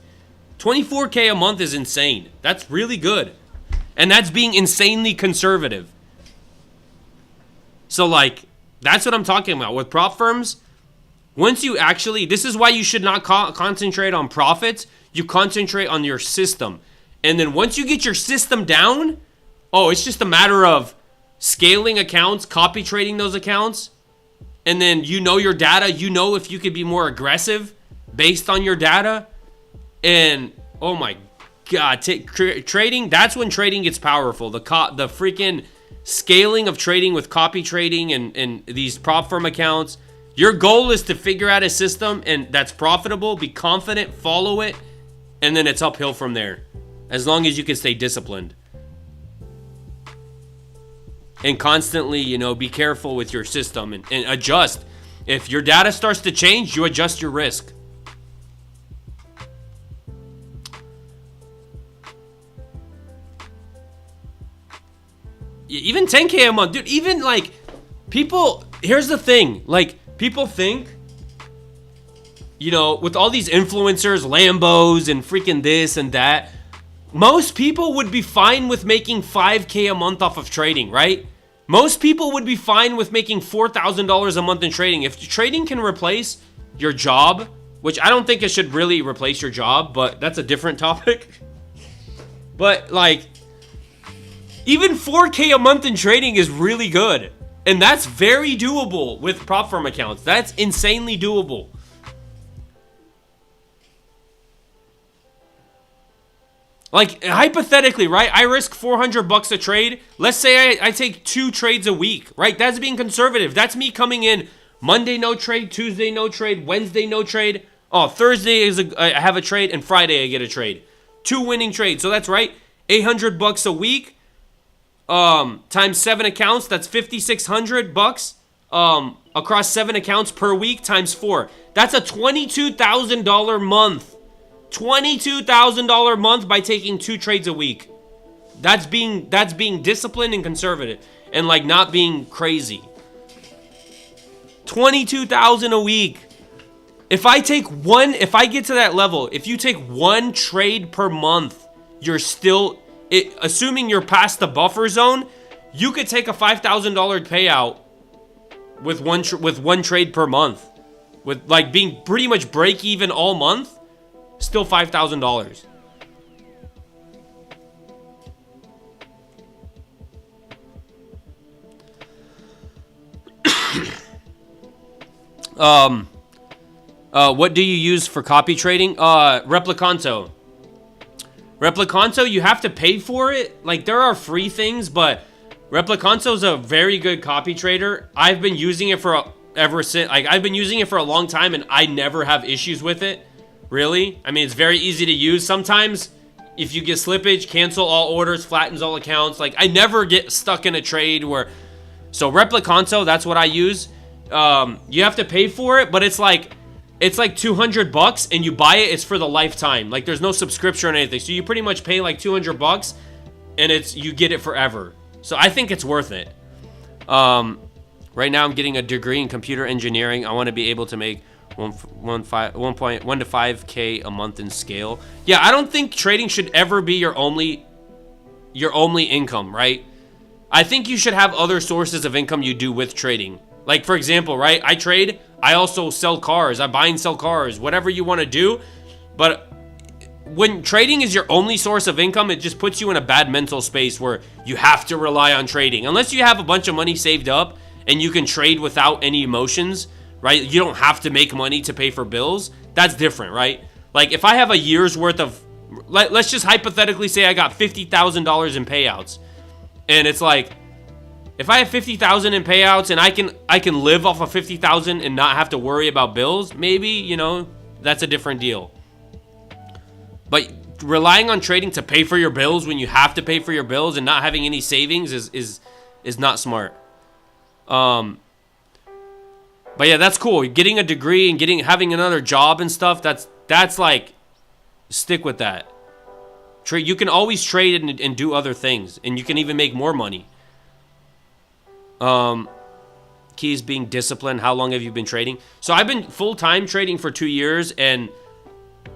$24K a month is insane. That's really good. And that's being insanely conservative. So, like, that's what I'm talking about. With prop firms, once you actually, this is why you should not concentrate on profits. You concentrate on your system. And then once you get your system down, oh, it's just a matter of scaling accounts, copy trading those accounts. And then you know your data. You know if you could be more aggressive based on your data. And, oh my God, trading, that's when trading gets powerful. The freaking scaling of trading with copy trading and these prop firm accounts, your goal is to figure out a system and that's profitable, be confident, follow it, and then it's uphill from there. As long as you can stay disciplined. And constantly, you know, be careful with your system and adjust. If your data starts to change, you adjust your risk. Even 10K a month, dude, even like people, here's the thing, like people think, you know, with all these influencers, Lambos and freaking this and that, most people would be fine with making 5K a month off of trading, right? Most people would be fine with making $4,000 a month in trading. If trading can replace your job, which I don't think it should really replace your job, but that's a different topic. But like, even 4K a month in trading is really good. And that's very doable with prop firm accounts. That's insanely doable. Like, hypothetically, right? I risk $400 a trade. Let's say I take 2 trades a week, right? That's being conservative. That's me coming in Monday, no trade. Tuesday, no trade. Wednesday, no trade. Oh, Thursday I have a trade, and Friday I get a trade. 2 winning trades. So that's right. $800 a week. Times 7 accounts, that's $5,600 across 7 accounts per week times 4. That's a $22,000 month. $22,000 month by taking 2 trades a week. That's being disciplined and conservative and like not being crazy. $22,000 a week. If I get to that level, if you take 1 trade per month, you're still assuming you're past the buffer zone, you could take a $5,000 payout with one trade per month, with like being pretty much break even all month, still $5,000. What do you use for copy trading? Replicanto. Replicanto, you have to pay for it. Like, there are free things, but Replicanto is a very good copy trader. I've been using it ever since. Like, I've been using it for a long time, and I never have issues with it. Really? I mean, it's very easy to use. Sometimes, if you get slippage, cancel all orders, flattens all accounts. Like, I never get stuck in a trade where. So Replicanto, that's what I use. You have to pay for it, but it's like $200 and you buy it, it's for the lifetime. Like, there's no subscription or anything. So you pretty much pay like $200 and you get it forever. So I think it's worth it. Right now I'm getting a degree in computer engineering. I want to be able to make 1 to 5K a month in scale. Yeah, I don't think trading should ever be your only income, right? I think you should have other sources of income you do with trading. Like, for example, right? I trade. I also sell cars. I buy and sell cars. Whatever you want to do. But when trading is your only source of income, it just puts you in a bad mental space where you have to rely on trading. Unless you have a bunch of money saved up and you can trade without any emotions, right? You don't have to make money to pay for bills. That's different, right? Like, if I have a year's worth of... Let's just hypothetically say I got $50,000 in payouts. And it's like... If I have $50,000 in payouts and I can live off of $50,000 and not have to worry about bills, maybe, you know, that's a different deal. But relying on trading to pay for your bills when you have to pay for your bills and not having any savings is not smart. But yeah, that's cool. Getting a degree and having another job and stuff, that's like, stick with that. You can always trade and do other things, and you can even make more money. Keys being disciplined. How long have you been trading? So I've been full-time trading for 2 years, and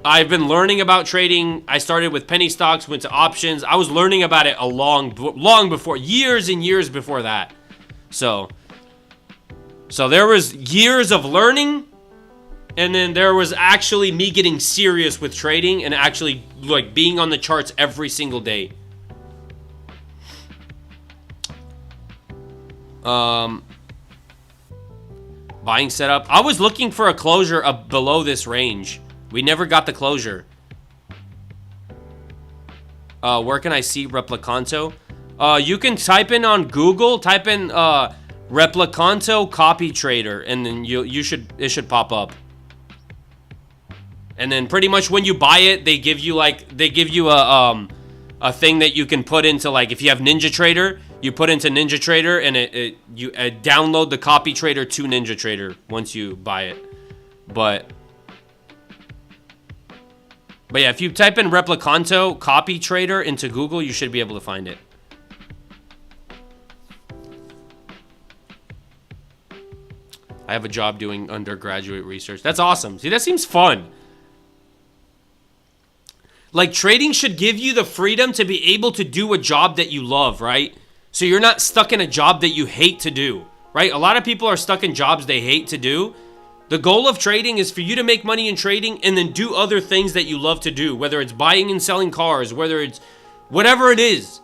I've been learning about trading. I started with penny stocks, went to options. I was learning about it long before, years and years before that. So there was years of learning, and then there was actually me getting serious with trading and actually like being on the charts every single day. Buying setup. I was looking for a closure up below this range. We never got the closure. Where can I see Replicanto? You can type in on Google, type in Replicanto copy trader, and then it should pop up. And then pretty much when you buy it, they give you a thing that you can put into, like, if you have NinjaTrader, you put into NinjaTrader, and you download the copy trader to NinjaTrader once you buy it. But yeah, if you type in Replicanto copy trader into Google, you should be able to find it. I have a job doing undergraduate research. That's awesome. See, that seems fun. Like, trading should give you the freedom to be able to do a job that you love, right? So you're not stuck in a job that you hate to do, right? A lot of people are stuck in jobs they hate to do. The goal of trading is for you to make money in trading and then do other things that you love to do, whether it's buying and selling cars, whether it's whatever it is,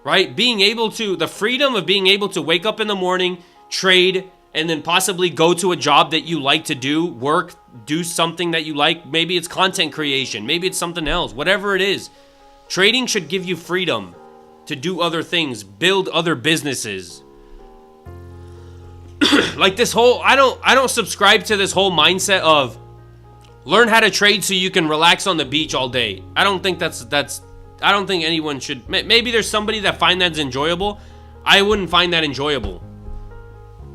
right? The freedom of being able to wake up in the morning, trade, and then possibly go to a job that you like to do, do something that you like. Maybe it's content creation. Maybe it's something else. Whatever it is, trading should give you freedom to do other things, build other businesses. Like this whole, I don't subscribe to this whole mindset of learn how to trade so you can relax on the beach all day. I don't think I don't think anyone should. Maybe there's somebody that find that's enjoyable. I wouldn't find that enjoyable.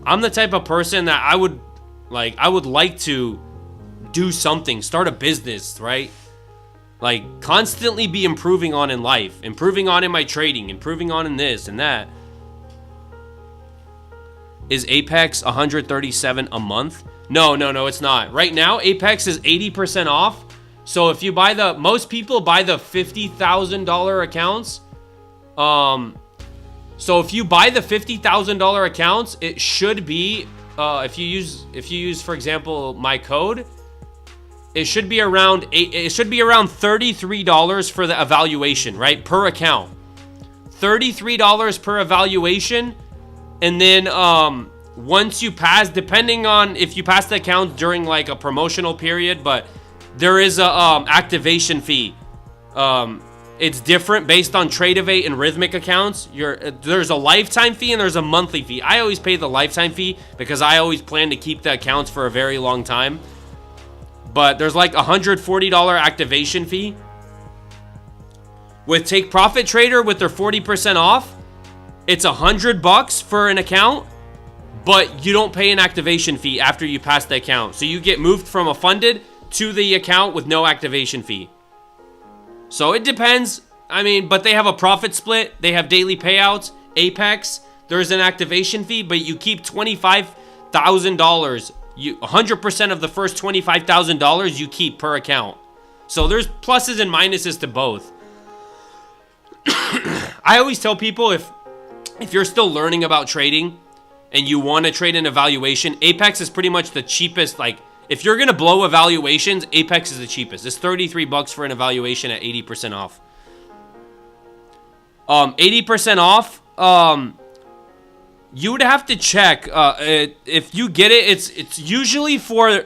I'm the type of person that I would like to do something, start a business, right? Like, constantly be improving on in life, improving on in my trading, improving on in this and that. Is Apex 137 a month? No, it's not. Right now, Apex is 80% off. So if you buy most people buy the $50,000 accounts. So if you buy the $50,000 accounts, it should be, if you use, for example, my code, it should be around $33 for the evaluation, right? Per account. $33 per evaluation. And then once you pass, depending on if you pass the account during like a promotional period, but there is a activation fee. It's different based on Tradeovate and Rhythmic accounts. There's a lifetime fee and there's a monthly fee. I always pay the lifetime fee because I always plan to keep the accounts for a very long time. But there's like $140 activation fee. With Take Profit Trader, with their 40% off, it's $100 for an account, but you don't pay an activation fee after you pass the account. So you get moved from a funded to the account with no activation fee. So it depends. I mean, but they have a profit split. They have daily payouts. Apex, there's an activation fee, but you keep $25,000. 100% of the first $25,000 you keep per account. So there's pluses and minuses to both. I always tell people if you're still learning about trading and you want to trade an evaluation, Apex is pretty much the cheapest. Like, if you're going to blow evaluations, Apex is the cheapest. It's $33 for an evaluation at 80% off. 80% off, you would have to check. If you get it, it's usually for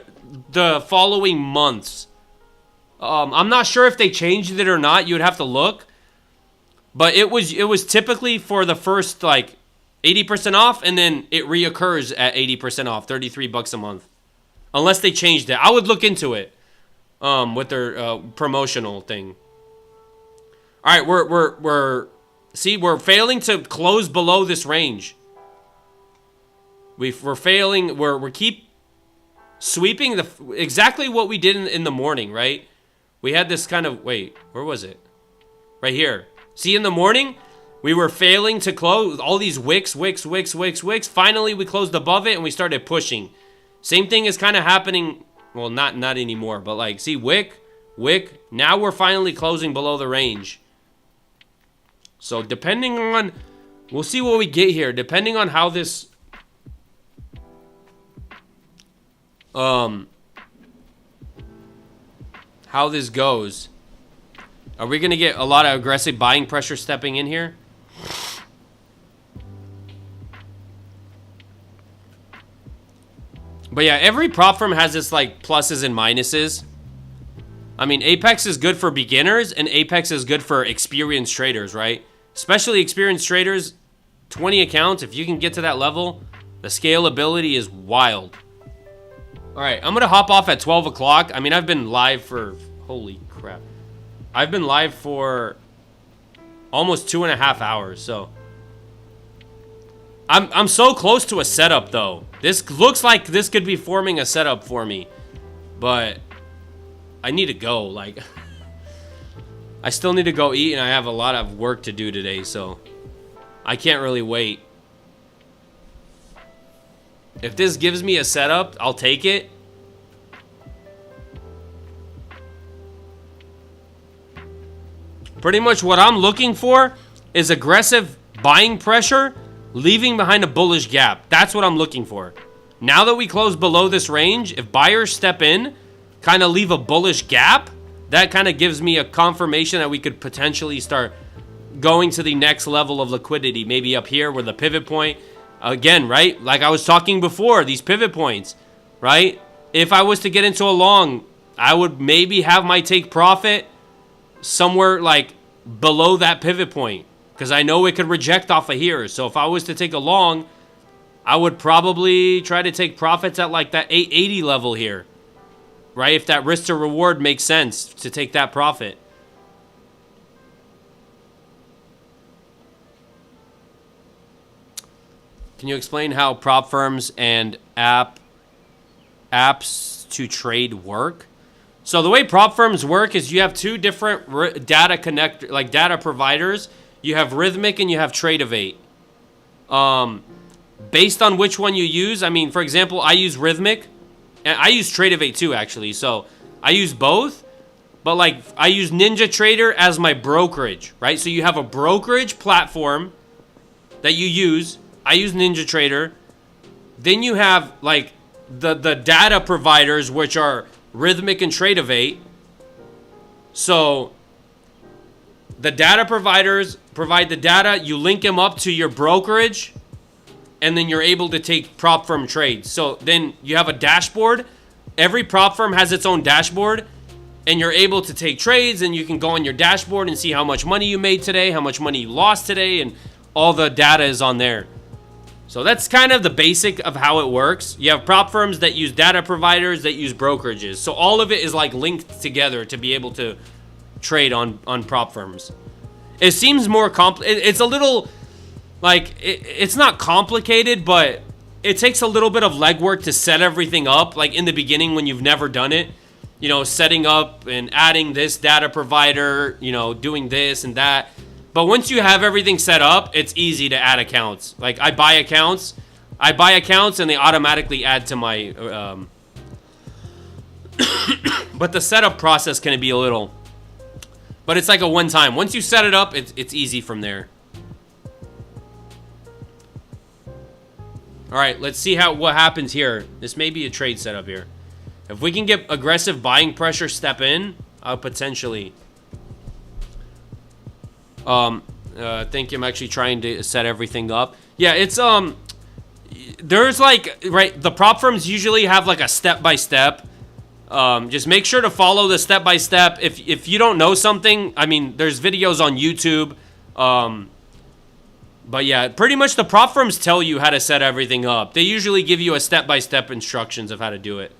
the following months. I'm not sure if they changed it or not. You would have to look. But it was typically for the first, like, 80% off, and then it reoccurs at 80% off, $33 a month. Unless they changed it. I would look into it with their promotional thing. All right, we're failing to close below this range. We're failing. We keep sweeping exactly what we did in the morning, right? We had this kind of, wait, where was it? Right here. See, in the morning, we were failing to close all these wicks. Finally, we closed above it and we started pushing. Same thing is kind of happening. Well, not anymore, but like, see, wick. Now we're finally closing below the range. So depending on, we'll see what we get here. Depending on how this, how this goes. Are we going to get a lot of aggressive buying pressure stepping in here? But yeah, every prop firm has its like pluses and minuses. I mean, Apex is good for beginners and Apex is good for experienced traders, right? especially experienced traders, 20 accounts, if you can get to that level, the scalability is wild. All right, I'm going to hop off at 12 o'clock. I mean, I've been live for, holy crap. I've been live for almost 2.5 hours, so. I'm so close to a setup, though. This looks like this could be forming a setup for me, but I need to go, like. I still need to go eat, and I have a lot of work to do today, so I can't really wait. If this gives me a setup, I'll take it. Pretty much what I'm looking for is aggressive buying pressure, leaving behind a bullish gap. That's what I'm looking for. Now that we close below this range, if buyers step in, kind of leave a bullish gap, that kind of gives me a confirmation that we could potentially start going to the next level of liquidity. Maybe up here with a pivot point. Again, right? Like I was talking before, these pivot points, right? If I was to get into a long, I would maybe have my take profit somewhere like below that pivot point, because I know it could reject off of here. So if I was to take a long, I would probably try to take profits at like that 880 level here, right? If that risk to reward makes sense to take that profit. Can you explain how prop firms and apps to trade work? So the way prop firms work is you have two different data providers. You have Rhythmic and you have Tradeovate. Based on which one you use, I mean, for example, I use Rhythmic, and I use Tradeovate too, actually. So I use both, but like I use Ninja Trader as my brokerage, right? So you have a brokerage platform that you use. I use Ninja Trader. Then you have like the data providers, which are Rhythmic and Tradeovate. So the data providers provide the data, you link them up to your brokerage, and then you're able to take prop firm trades. So then you have a dashboard. Every prop firm has its own dashboard, and you're able to take trades, and you can go on your dashboard and see how much money you made today, how much money you lost today, and all the data is on there. So that's kind of the basic of how it works. You have prop firms that use data providers that use brokerages. So all of it is like linked together to be able to trade on prop firms. It seems more it's a little like it's not complicated, but it takes a little bit of legwork to set everything up. Like in the beginning when you've never done it, you know, setting up and adding this data provider, you know, doing this and that. But once you have everything set up, it's easy to add accounts. Like I buy accounts and they automatically add to my, but the setup process can be a little, but it's like a one time. Once you set it up, it's easy from there. All right, let's see what happens here. This may be a trade setup here. If we can get aggressive buying pressure step in, I'll potentially. I think I'm actually trying to set everything up. Yeah, it's there's like, right, the prop firms usually have like a step-by-step. Just make sure to follow the step-by-step. If you don't know something, I mean, there's videos on YouTube. But yeah, pretty much the prop firms tell you how to set everything up. They usually give you a step-by-step instructions of how to do it.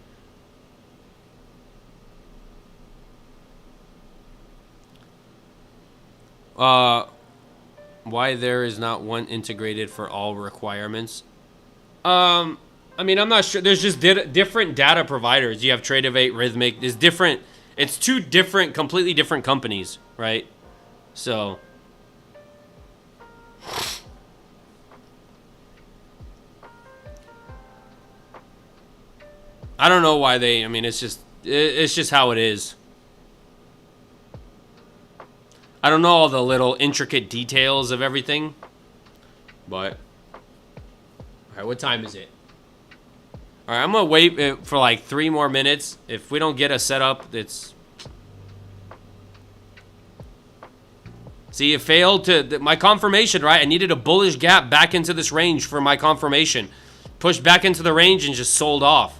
Why there is not one integrated for all requirements? I mean, I'm not sure. There's just different data providers. You have Tradeovate, Rhythmic. There's different. It's two different, completely different companies, right? So. I don't know why I mean, it's just how it is. I don't know all the little intricate details of everything, but all right, what time is it? All right, I'm gonna wait for like 3 more minutes. If we don't get a setup, it's see, it failed to my confirmation, right? I needed a bullish gap back into this range for my confirmation. Pushed back into the range and just sold off.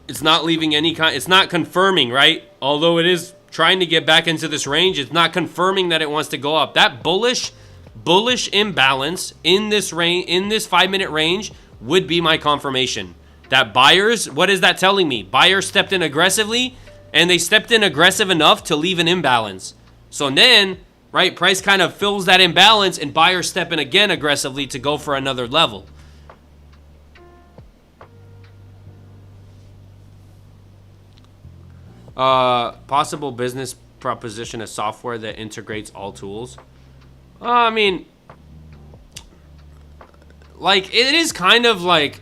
It's not leaving any it's not confirming, right? Although it is trying to get back into this range. It's not confirming that it wants to go up. That bullish imbalance in this range, in this 5-minute range, would be my confirmation that buyers, what is that telling me? Buyers stepped in aggressively, and they stepped in aggressive enough to leave an imbalance. So then, right, price kind of fills that imbalance, and buyers step in again aggressively to go for another level. Possible business proposition, a software that integrates all tools. I mean, like, it is kind of like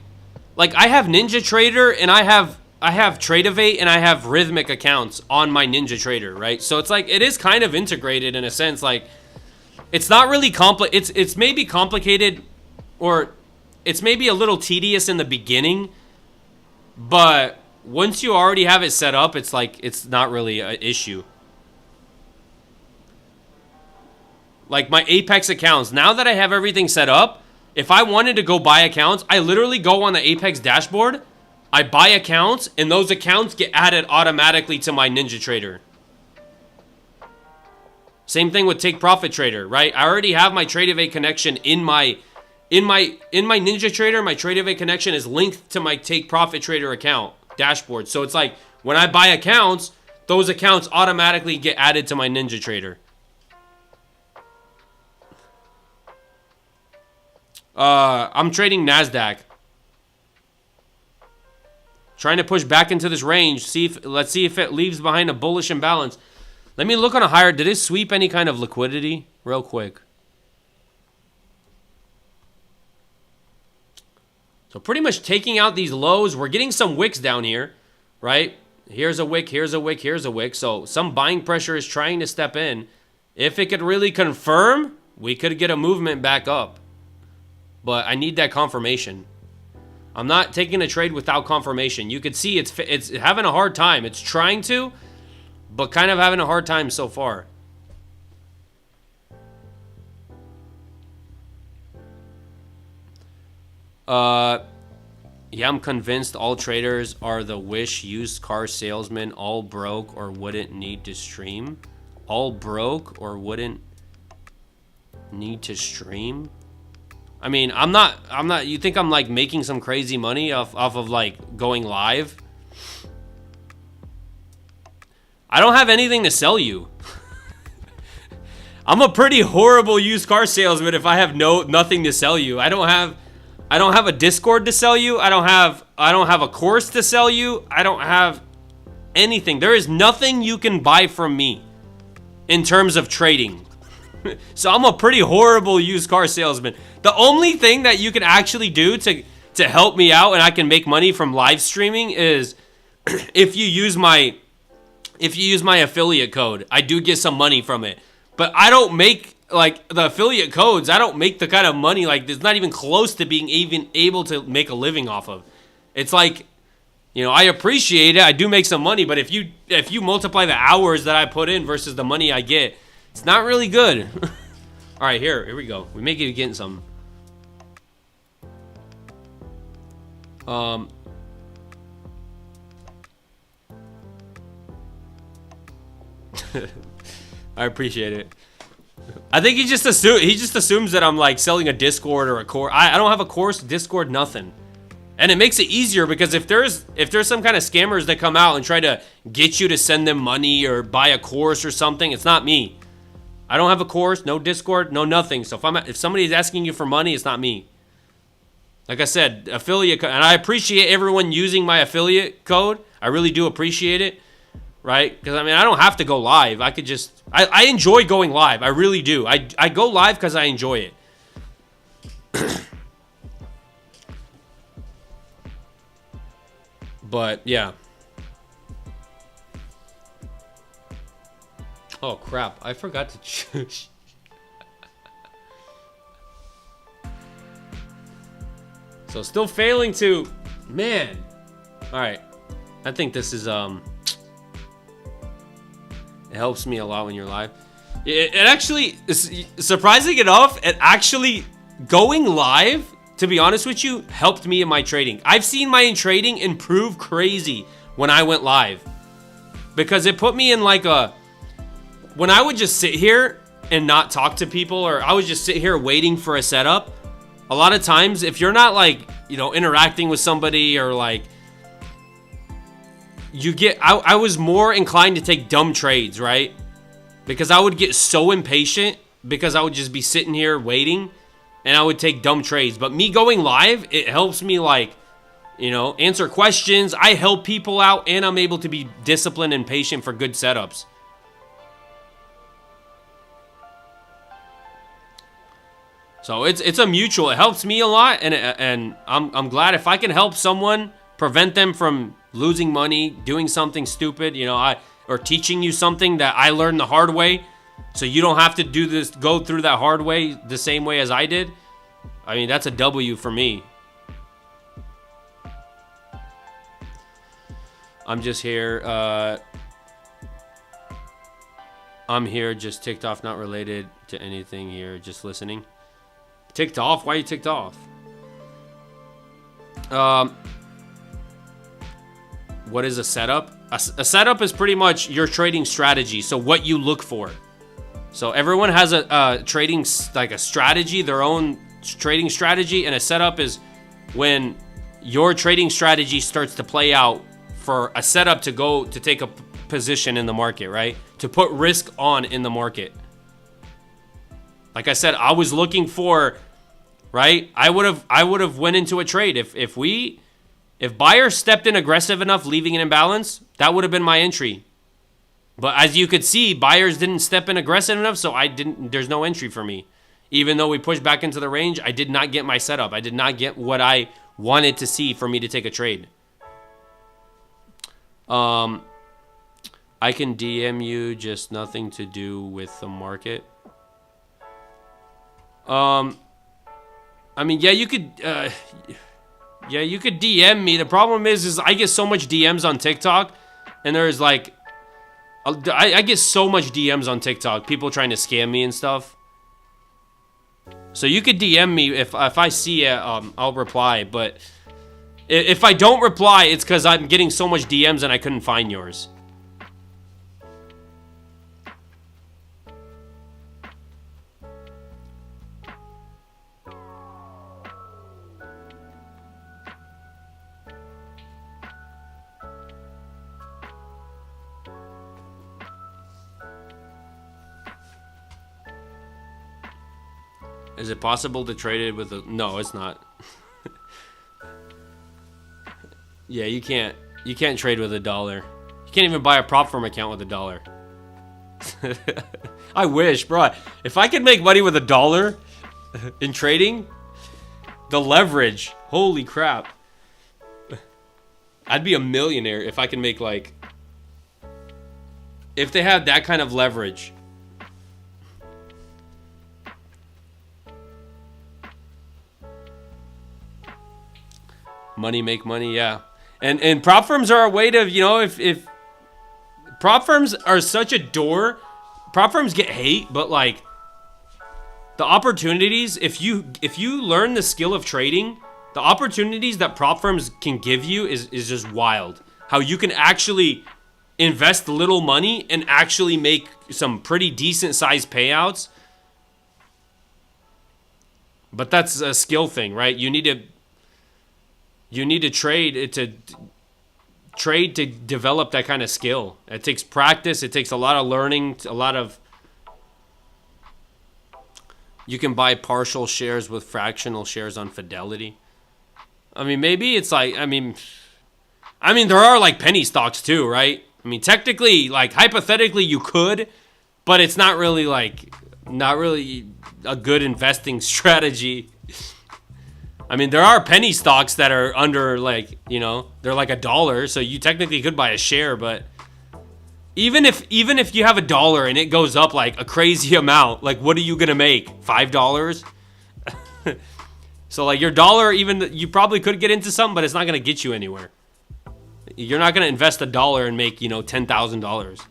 I have NinjaTrader, and I have Tradeovate, and I have Rhythmic accounts on my NinjaTrader, right? So it's like, it is kind of integrated in a sense. Like, it's not really it's maybe complicated, or it's maybe a little tedious in the beginning, but once you already have it set up, it's like, it's not really an issue. Like my Apex accounts, now that I have everything set up, if I wanted to go buy accounts, I literally go on the Apex dashboard, I buy accounts, and those accounts get added automatically to my NinjaTrader. Same thing with Take Profit Trader, right? I already have my Tradeovate connection in my NinjaTrader. My Tradeovate connection is linked to my Take Profit Trader account dashboard. So it's like, when I buy accounts, those accounts automatically get added to my NinjaTrader. I'm trading NASDAQ. Trying to push back into this range. Let's see if it leaves behind a bullish imbalance. Let me look on a higher. Did it sweep any kind of liquidity? Real quick. So pretty much taking out these lows. We're getting some wicks down here, right? Here's a wick, here's a wick, here's a wick. So some buying pressure is trying to step in. If it could really confirm, we could get a movement back up. But I need that confirmation. I'm not taking a trade without confirmation. You could see it's having a hard time. It's trying to, but kind of having a hard time so far. Yeah, I'm convinced all traders are the Wish used car salesman, all broke or wouldn't need to stream. All broke or wouldn't need to stream. I mean, I'm not, you think I'm like making some crazy money off of like going live? I don't have anything to sell you. I'm a pretty horrible used car salesman if I have nothing to sell you. I don't have a Discord to sell you. I don't have a course to sell you. I don't have anything. There is nothing you can buy from me in terms of trading. So I'm a pretty horrible used car salesman. The only thing that you can actually do to help me out and I can make money from live streaming is if you use my affiliate code. I do get some money from it. But I don't make, like, the affiliate codes, I don't make the kind of money, like, it's not even close to being even able to make a living off of. It's like, you know, I appreciate it. I do make some money, but if you multiply the hours that I put in versus the money I get, it's not really good. All right, here we go. We may be getting some. I appreciate it. I think he just assumes that I'm like selling a Discord or a course. I don't have a course, Discord, nothing. And it makes it easier because if there's some kind of scammers that come out and try to get you to send them money or buy a course or something, it's not me. I don't have a course, no Discord, no nothing. So if somebody's asking you for money, it's not me. Like I said, affiliate code, and I appreciate everyone using my affiliate code. I really do appreciate it, right? Because I mean, I don't have to go live. I could just, I enjoy going live. I really do. I go live because I enjoy it. But yeah. Oh crap, I forgot to choose. So still failing to, man. All right, I think this is it helps me a lot when you're live. It actually, surprising enough, it actually going live, to be honest with you, helped me in my trading. I've seen my trading improve crazy when I went live. because it put me in like when I would just sit here and not talk to people, or I would just sit here waiting for a setup. A lot of times, if you're not like, you know, interacting with somebody, or like I was more inclined to take dumb trades, right? Because I would get so impatient because I would just be sitting here waiting and I would take dumb trades. But me going live, it helps me, like, you know, answer questions. I help people out, and I'm able to be disciplined and patient for good setups. So it's a mutual. It helps me a lot, and I'm glad if I can help someone, prevent them from losing money, doing something stupid, you know, or teaching you something that I learned the hard way, so you don't have to go through that hard way the same way as I did. I mean, that's a W for me. I'm just here. I'm here, just ticked off, not related to anything here, just listening. Ticked off? Why are you ticked off? What is a setup? A setup is pretty much your trading strategy. So what you look for. So everyone has a trading, like a strategy, their own trading strategy, and a setup is when your trading strategy starts to play out for a setup to take a position in the market, right? To put risk on in the market. Like I said, I was looking for, right? I would have went into a trade if buyers stepped in aggressive enough, leaving an imbalance, that would have been my entry. But as you could see, buyers didn't step in aggressive enough, so there's no entry for me. Even though we pushed back into the range, I did not get my setup. I did not get what I wanted to see for me to take a trade. I can DM you, just nothing to do with the market. I mean, yeah, you could DM me. The problem is I get so much DMs on TikTok, and there's like, I get so much DMs on TikTok, people trying to scam me and stuff. So you could DM me if I see it, I'll reply. But if I don't reply, it's because I'm getting so much DMs and I couldn't find yours. Is it possible to trade it with a... No, it's not. Yeah, you can't trade with $1. You can't even buy a PropFirm account with $1. I wish, bro. If I could make money with $1 in trading, the leverage, holy crap. I'd be a millionaire if I can make, like... If they had that kind of leverage. Money make money, yeah. And prop firms are a way to, you know, if prop firms are such a door, prop firms get hate, but like the opportunities, if you learn the skill of trading, the opportunities that prop firms can give you is just wild. How you can actually invest little money and actually make some pretty decent sized payouts. But that's a skill thing, right? You need to trade to develop that kind of skill. It takes practice. It takes a lot of learning, you can buy partial shares with fractional shares on Fidelity. I mean, maybe it's like, I mean, there are like penny stocks too, right? I mean, technically, like hypothetically you could, but it's not really a good investing strategy. I mean, there are penny stocks that are under, like, you know, they're like $1, so you technically could buy a share, but even if you have $1 and it goes up like a crazy amount, like what are you gonna make? $5? So like your dollar, even you probably could get into something, but it's not gonna get you anywhere. You're not gonna invest $1 and make, you know, $10,000.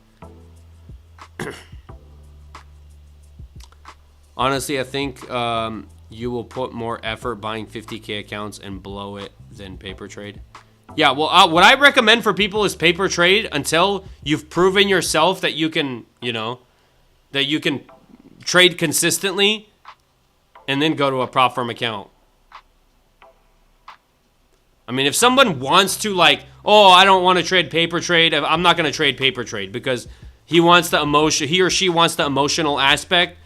Honestly, I think you will put more effort buying 50K accounts and blow it than paper trade. Yeah, well, what I recommend for people is paper trade until you've proven yourself that you can, that you can trade consistently, and then go to a prop firm account. I mean, if someone wants to oh, I don't want to trade paper trade, I'm not going to trade paper trade because he or she wants the emotional aspect,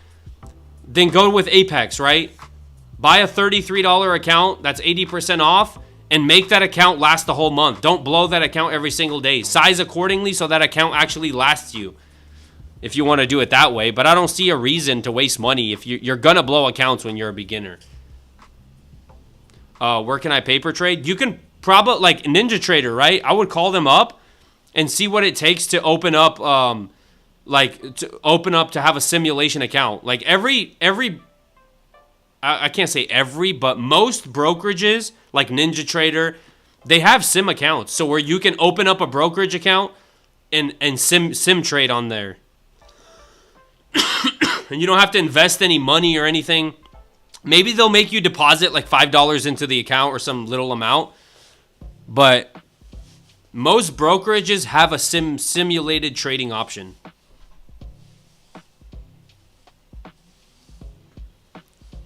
then go with Apex, right? Buy a $33 account that's 80% off and make that account last the whole month. Don't blow that account every single day. Size accordingly so that account actually lasts you if you want to do it that way. But I don't see a reason to waste money if you're going to blow accounts when you're a beginner. Where can I paper trade? You can probably, like Ninja Trader, right? I would call them up and see what it takes to open up, to have a simulation account. Like I can't say every, but most brokerages, like Ninja Trader, they have sim accounts. So where you can open up a brokerage account and sim trade on there. And you don't have to invest any money or anything. Maybe they'll make you deposit like $5 into the account or some little amount. But most brokerages have a simulated trading option.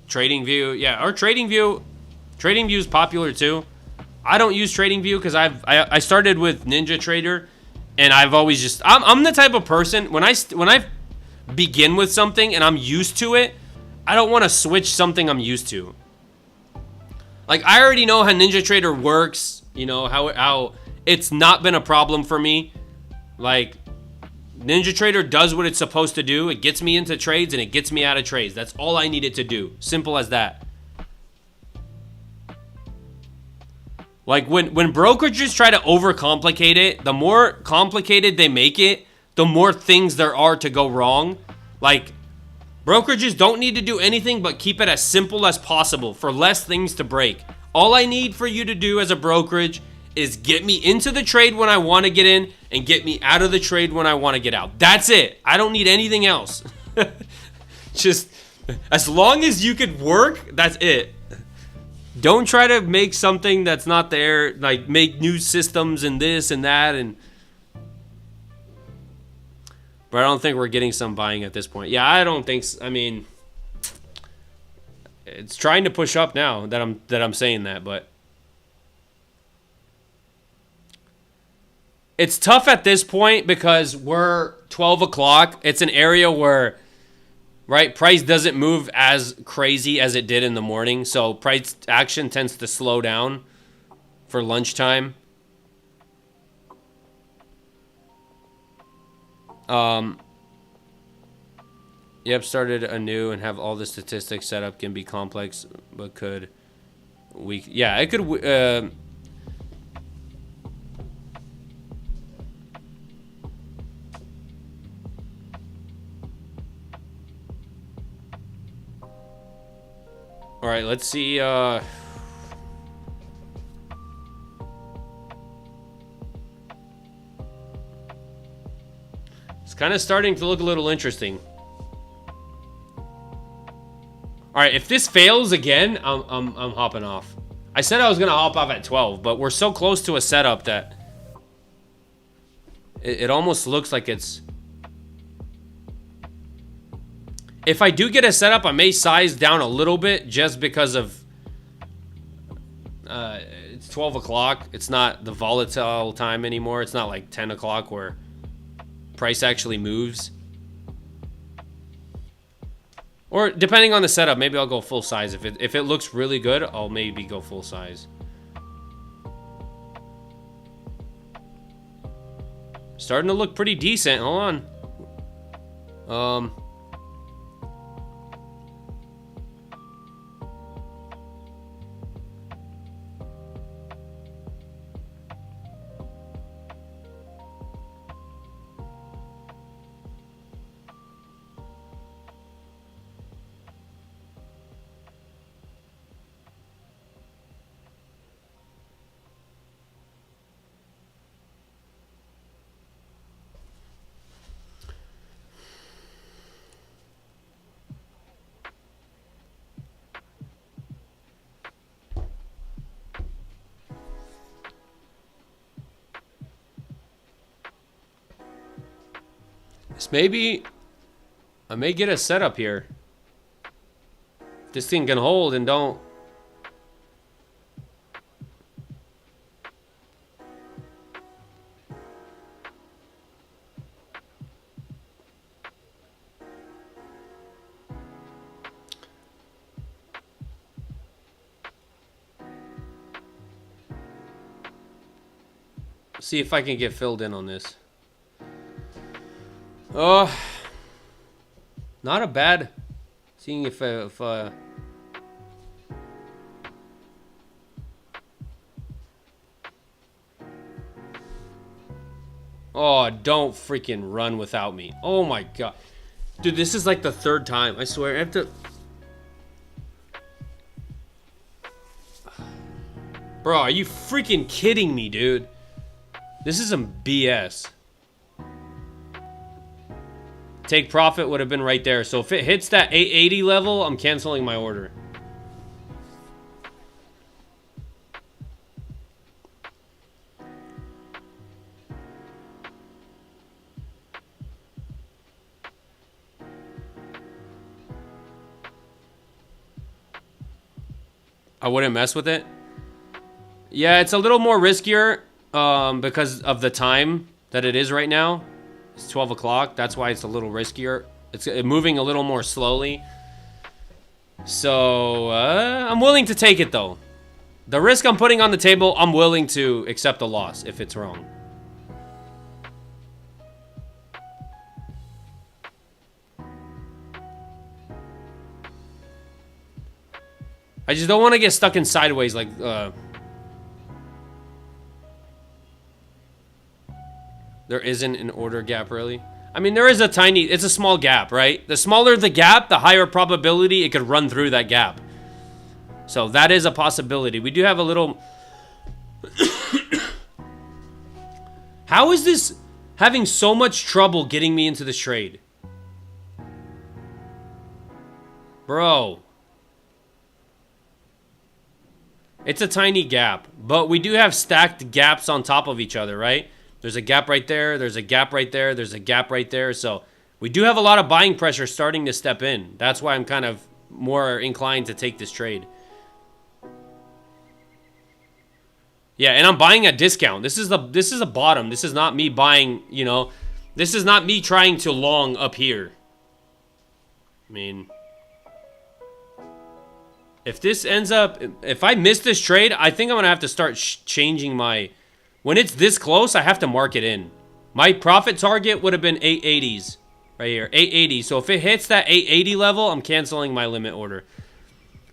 TradingView, yeah, or TradingView is popular too. I don't use TradingView because I started with Ninja Trader, and I've always I'm the type of person when I begin with something and I'm used to it, I don't want to switch something I'm used to. Like I already know how Ninja Trader works, how it's not been a problem for me. Like Ninja Trader does what it's supposed to do. It gets me into trades and it gets me out of trades. That's all I need it to do. Simple as that. Like when brokerages try to overcomplicate it, the more complicated they make it, the more things there are to go wrong. Like brokerages don't need to do anything but keep it as simple as possible for less things to break. All I need for you to do as a brokerage is get me into the trade when I want to get in and get me out of the trade when I want to get out. That's it. I don't need anything else. Just as long as you could work, that's it. Don't try to make something that's not there, like make new systems and this and that. But I don't think we're getting some buying at this point. Yeah, I don't think so. I mean, it's trying to push up now that I'm saying that, but it's tough at this point because we're 12 o'clock. It's an area where, right, price doesn't move as crazy as it did in the morning. So price action tends to slow down for lunchtime. Yep, started anew and have all the statistics set up can be complex, but could we? Yeah, it could. All right, let's see. It's kind of starting to look a little interesting. All right, if this fails again, I'm hopping off. I said I was gonna hop off at 12, but we're so close to a setup that it almost looks like it's. If I do get a setup, I may size down a little bit just because of it's 12 o'clock. It's not the volatile time anymore. It's not like 10 o'clock where price actually moves. Or depending on the setup, maybe I'll go full size. If it looks really good, I'll maybe go full size. Starting to look pretty decent. Hold on. Maybe I may get a setup here. This thing can hold and don't. See if I can get filled in on this. Oh, not a bad. Seeing if oh, don't freaking run without me. Oh my god. Dude, this is like the third time. I swear, I have to. Bro, are you freaking kidding me, dude? This is some BS. Take profit would have been right there. So if it hits that 880 level, I'm canceling my order. I wouldn't mess with it. Yeah, it's a little more riskier because of the time that it is right now. It's 12 o'clock. That's why it's a little riskier. It's moving a little more slowly. So, I'm willing to take it, though. The risk I'm putting on the table, I'm willing to accept a loss if it's wrong. I just don't want to get stuck in sideways like... There isn't an order gap, really. I mean, there is a tiny... It's a small gap, right? The smaller the gap, the higher probability it could run through that gap. So that is a possibility. We do have a little... How is this having so much trouble getting me into this trade? Bro. It's a tiny gap. But we do have stacked gaps on top of each other, right? There's a gap right there. There's a gap right there. There's a gap right there. So we do have a lot of buying pressure starting to step in. That's why I'm kind of more inclined to take this trade. Yeah, and I'm buying at discount. This is a bottom. This is not me buying, you know. This is not me trying to long up here. I mean, if this ends up, if I miss this trade, I think I'm going to have to start changing my... When it's this close, I have to mark it in. My profit target would have been 880s. Right here, 880. So if it hits that 880 level, I'm canceling my limit order.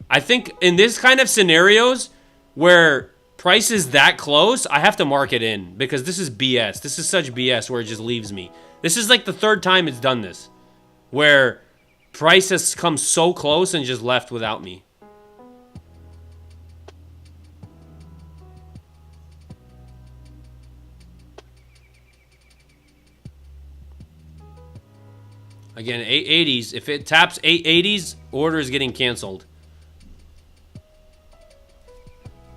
I think in this kind of scenarios where price is that close, I have to mark it in. Because this is BS. This is such BS where it just leaves me. This is like the third time it's done this. Where price has come so close and just left without me. Again, 880s. If it taps 880s, order is getting canceled.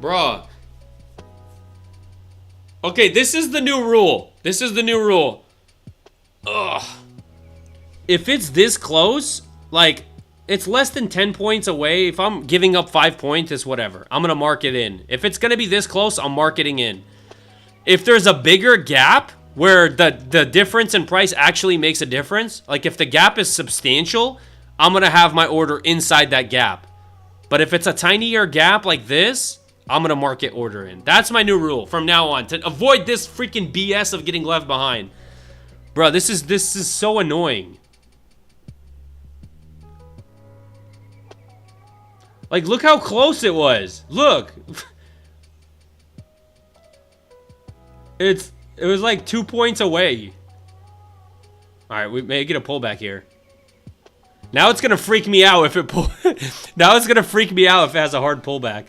Bruh. Okay, this is the new rule. This is the new rule. Ugh. If it's this close, like, it's less than 10 points away. If I'm giving up 5 points, it's whatever. I'm going to mark it in. If it's going to be this close, I'm marketing in. If there's a bigger gap... where the difference in price actually makes a difference. Like if the gap is substantial, I'm going to have my order inside that gap. But if it's a tinier gap like this, I'm going to market order in. That's my new rule from now on to avoid this freaking BS of getting left behind. Bro, this is so annoying. Like look how close it was. Look. It was like 2 points away. Alright, we may get a pullback here. Now it's gonna freak me out if it now it's gonna freak me out if it has a hard pullback.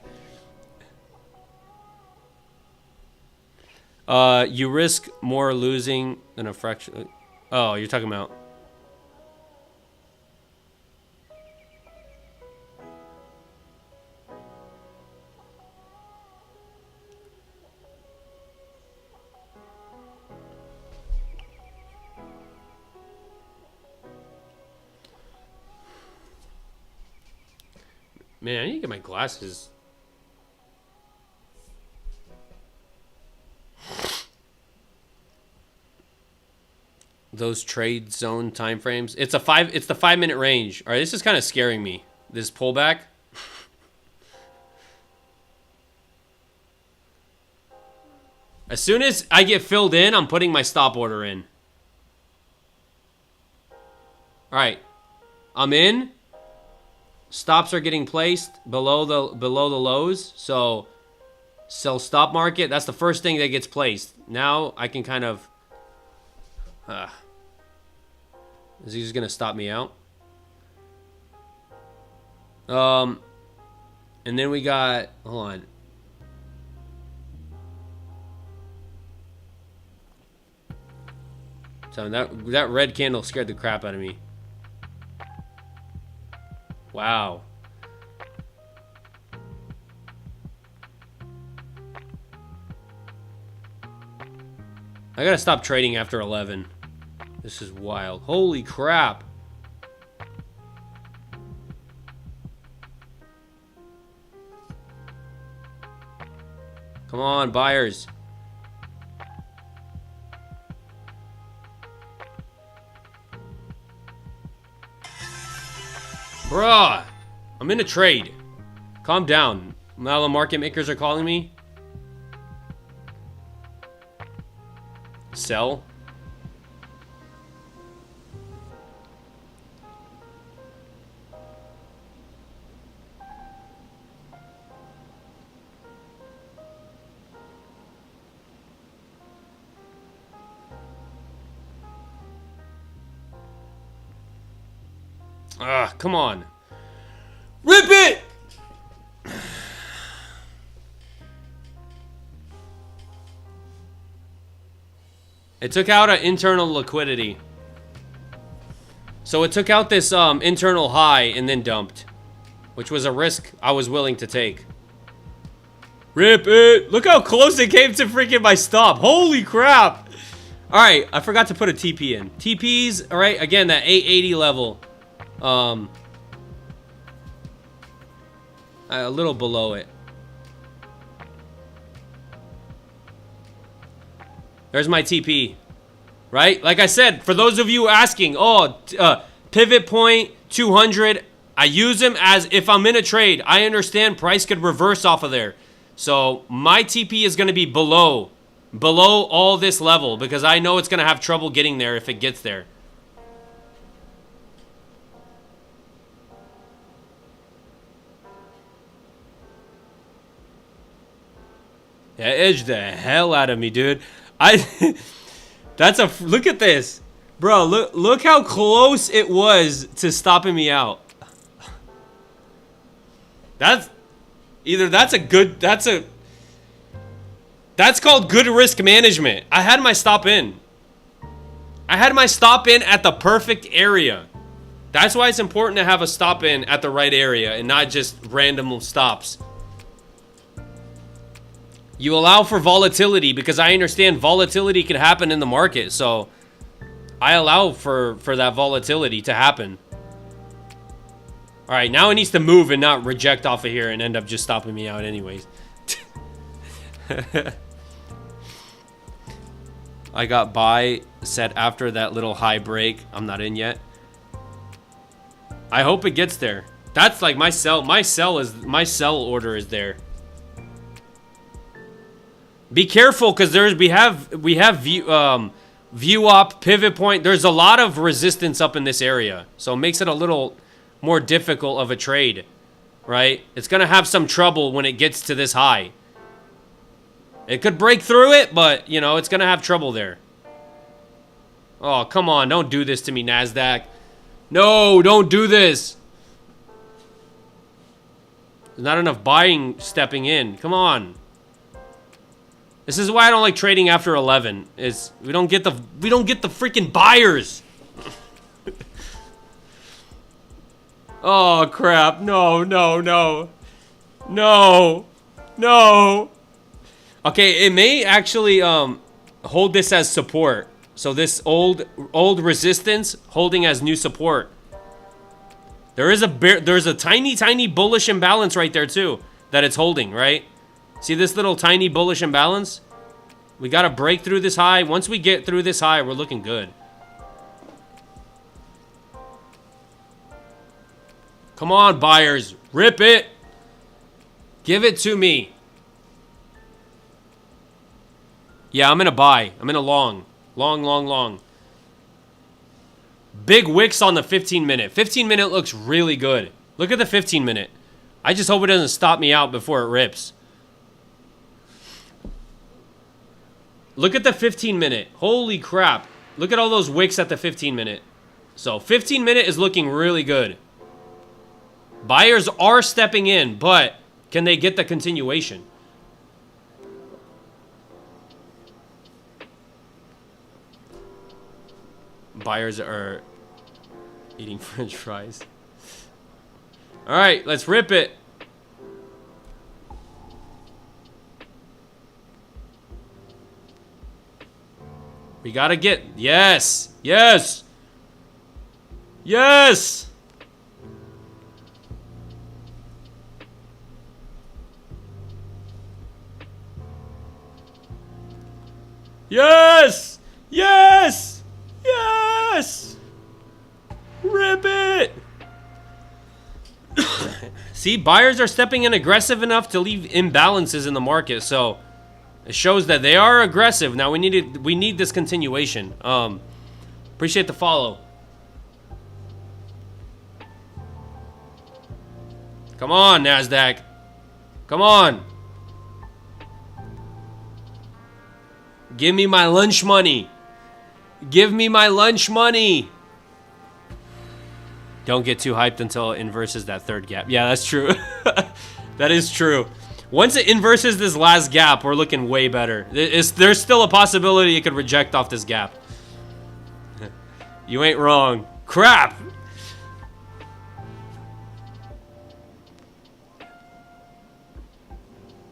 You risk more losing than a fraction. Oh, you're talking about. Man, I need to get my glasses. Those trade zone time frames. It's the 5-minute range. All right, this is kind of scaring me. This pullback. As soon as I get filled in, I'm putting my stop order in. All right, I'm in. Stops are getting placed below the lows. So sell stop market. That's the first thing that gets placed. Now I can kind of. Is he just gonna stop me out? And then we got. Hold on. So that red candle scared the crap out of me. Wow. I gotta stop trading after 11. This is wild. Holy crap. Come on, buyers. Bruh, I'm in a trade. Calm down. Now the market makers are calling me. Sell. Come on. Rip it! It took out an internal liquidity. So it took out this internal high and then dumped, which was a risk I was willing to take. Rip it! Look how close it came to freaking my stop. Holy crap! Alright, I forgot to put a TP in. TPs, alright, again, that 880 level. A little below it. There's my TP. Right? Like I said, for those of you asking, pivot point 200, I use them as if I'm in a trade. I understand price could reverse off of there. So my TP is going to be below all this level because I know it's going to have trouble getting there if it gets there. Yeah, edged the hell out of me, dude. Look at this. Bro, look how close it was to stopping me out. That's called good risk management. I had my stop in. I had my stop in at the perfect area. That's why it's important to have a stop in at the right area and not just random stops. You allow for volatility because I understand volatility can happen in the market. So I allow for that volatility to happen. All right, now it needs to move and not reject off of here and end up just stopping me out anyways. I got buy set after that little high break. I'm not in yet. I hope it gets there. That's like my sell. My sell order is there. Be careful because we have view up, pivot point. There's a lot of resistance up in this area, so it makes it a little more difficult of a trade, right? It's gonna have some trouble when it gets to this high. It could break through it, but you know it's gonna have trouble there. Oh, come on, don't do this to me, NASDAQ. No, don't do this. There's not enough buying stepping in. Come on. This is why I don't like trading after 11. Is we don't get the freaking buyers. Oh crap. No. Okay, it may actually hold this as support. So this old resistance holding as new support. There's a tiny bullish imbalance right there too that it's holding, right? See this little tiny bullish imbalance? We got to break through this high. Once we get through this high, we're looking good. Come on, buyers. Rip it. Give it to me. Yeah, I'm in a buy. I'm in a long. Long. Big wicks on the 15-minute. 15-minute looks really good. Look at the 15-minute. I just hope it doesn't stop me out before it rips. Look at the 15-minute. Holy crap. Look at all those wicks at the 15-minute. So 15-minute is looking really good. Buyers are stepping in, but can they get the continuation? Buyers are eating French fries. All right, let's rip it. We gotta get, yes. Yes. Yes. Yes. Yes. Yes. Rip it. See, buyers are stepping in aggressive enough to leave imbalances in the market, so it shows that they are aggressive. Now we need this continuation. Appreciate the follow. Come on, NASDAQ. Come on. Give me my lunch money. Give me my lunch money. Don't get too hyped until it inverses that third gap. Yeah, that's true. That is true. Once it inverses this last gap, we're looking way better. There's still a possibility it could reject off this gap. You ain't wrong. Crap!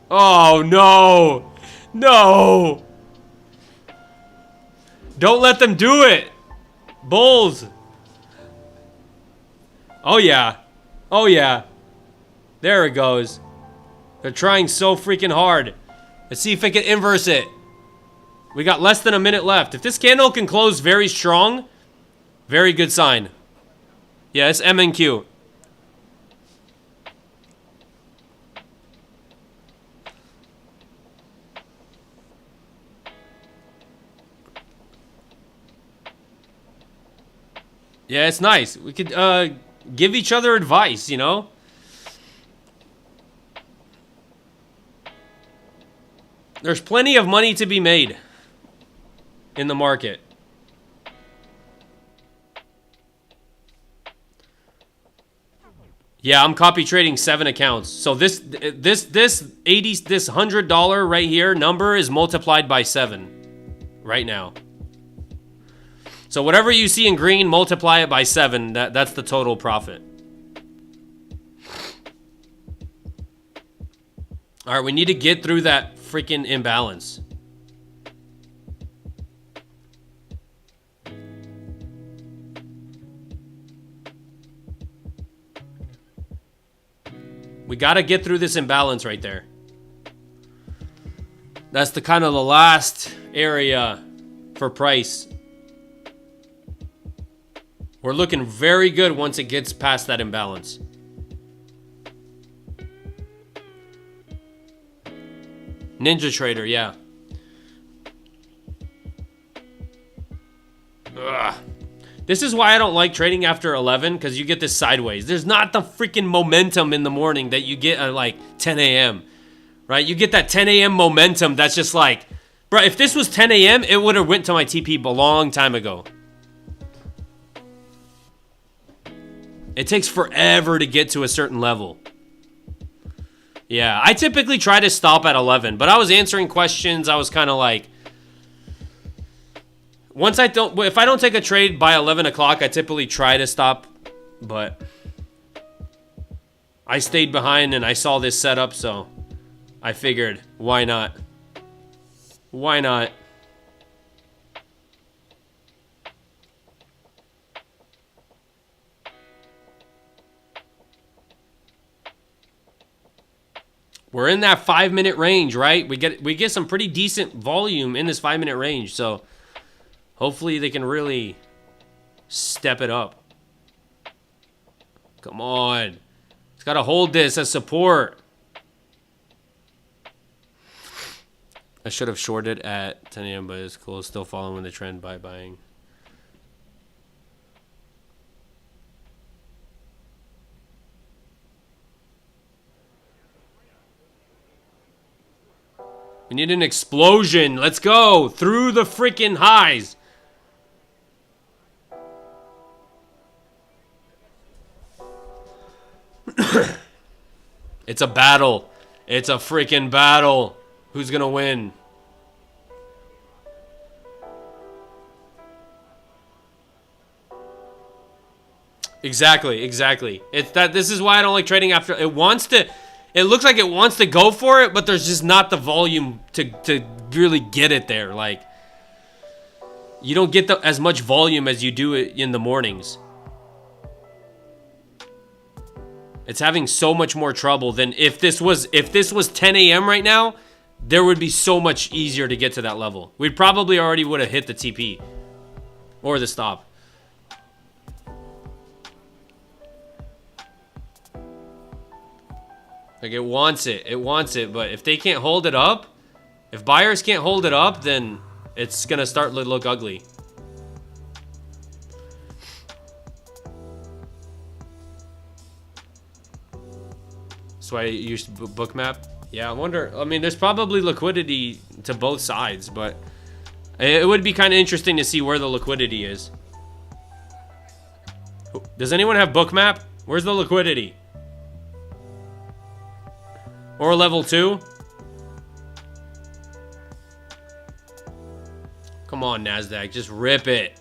Oh, no! No! Don't let them do it! Bulls! Oh, yeah. Oh, yeah. There it goes. They're trying so freaking hard. Let's see if it can inverse it. We got less than a minute left. If this candle can close very strong, very good sign. Yeah, it's M and Q. Yeah, it's nice. We could give each other advice, you know? There's plenty of money to be made in the market. Yeah, I'm copy trading 7 accounts. So this $100 right here number is multiplied by 7 right now. So whatever you see in green, multiply it by 7. That's the total profit. All right, we need to get through that freaking imbalance. We got to get through this imbalance right there. That's the kind of the last area for price. We're looking very good once it gets past that imbalance. Ninja Trader, yeah. Ugh. This is why I don't like trading after 11, because you get this sideways. There's not the freaking momentum in the morning that you get at like 10 a.m. Right? You get that 10 a.m. momentum that's just like, bro, if this was 10 a.m., it would have went to my TP a long time ago. It takes forever to get to a certain level. Yeah, I typically try to stop at 11, but I was answering questions. I was kind of like, if I don't take a trade by 11 o'clock, I typically try to stop, but I stayed behind and I saw this setup, so I figured, why not? Why not? We're in that 5-minute range, right? We get some pretty decent volume in this 5-minute range, so hopefully they can really step it up. Come on. It's got to hold this as support. I should have shorted at 10 a.m., but it's cool. Still following the trend by buying. We need an explosion. Let's go. Through the freaking highs. It's a battle. It's a freaking battle. Who's going to win? Exactly. It's that. This is why I don't like trading after. It wants to. It looks like it wants to go for it, but there's just not the volume to really get it there. Like, you don't get as much volume as you do it in the mornings. It's having so much more trouble than if this was 10 a.m. right now, there would be so much easier to get to that level. We probably already would have hit the TP or the stop. Like, it wants it, but if they can't hold it up, if buyers can't hold it up, then it's gonna start to look ugly. That's why I used Bookmap. Yeah, I wonder. I mean, there's probably liquidity to both sides, but it would be kind of interesting to see where the liquidity is. Does anyone have Bookmap? Where's the liquidity? Or level 2? Come on, NASDAQ. Just rip it.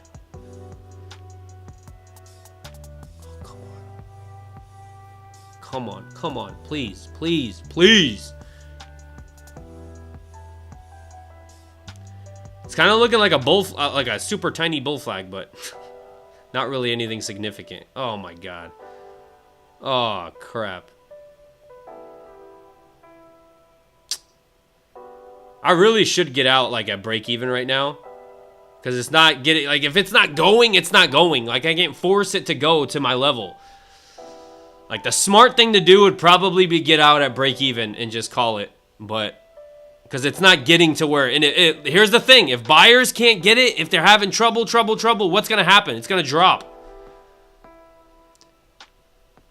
Come on. Please. It's kind of looking like a bull, like a super tiny bull flag, but not really anything significant. Oh my god. Oh crap. I really should get out like at break even right now, because it's not getting, like, if it's not going, it's not going. Like, I can't force it to go to my level. Like, the smart thing to do would probably be get out at break even and just call it, but because it's not getting to where, and here's the thing, if buyers can't get it, if they're having trouble, what's gonna happen? It's gonna drop.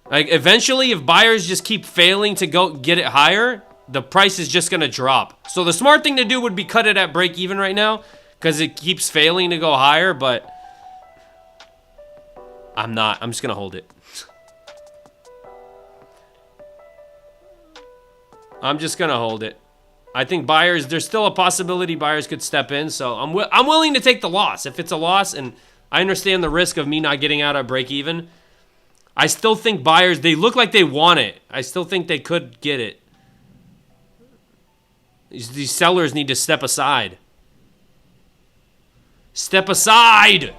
Like, eventually, if buyers just keep failing to go get it higher, the price is just gonna drop. So the smart thing to do would be cut it at break even right now, because it keeps failing to go higher, but I'm just gonna hold it. I'm just gonna hold it. I think buyers, there's still a possibility buyers could step in, so I'm willing to take the loss. If it's a loss, and I understand the risk of me not getting out at break even, I still think buyers, they look like they want it. I still think they could get it. These sellers need to step aside. Step aside!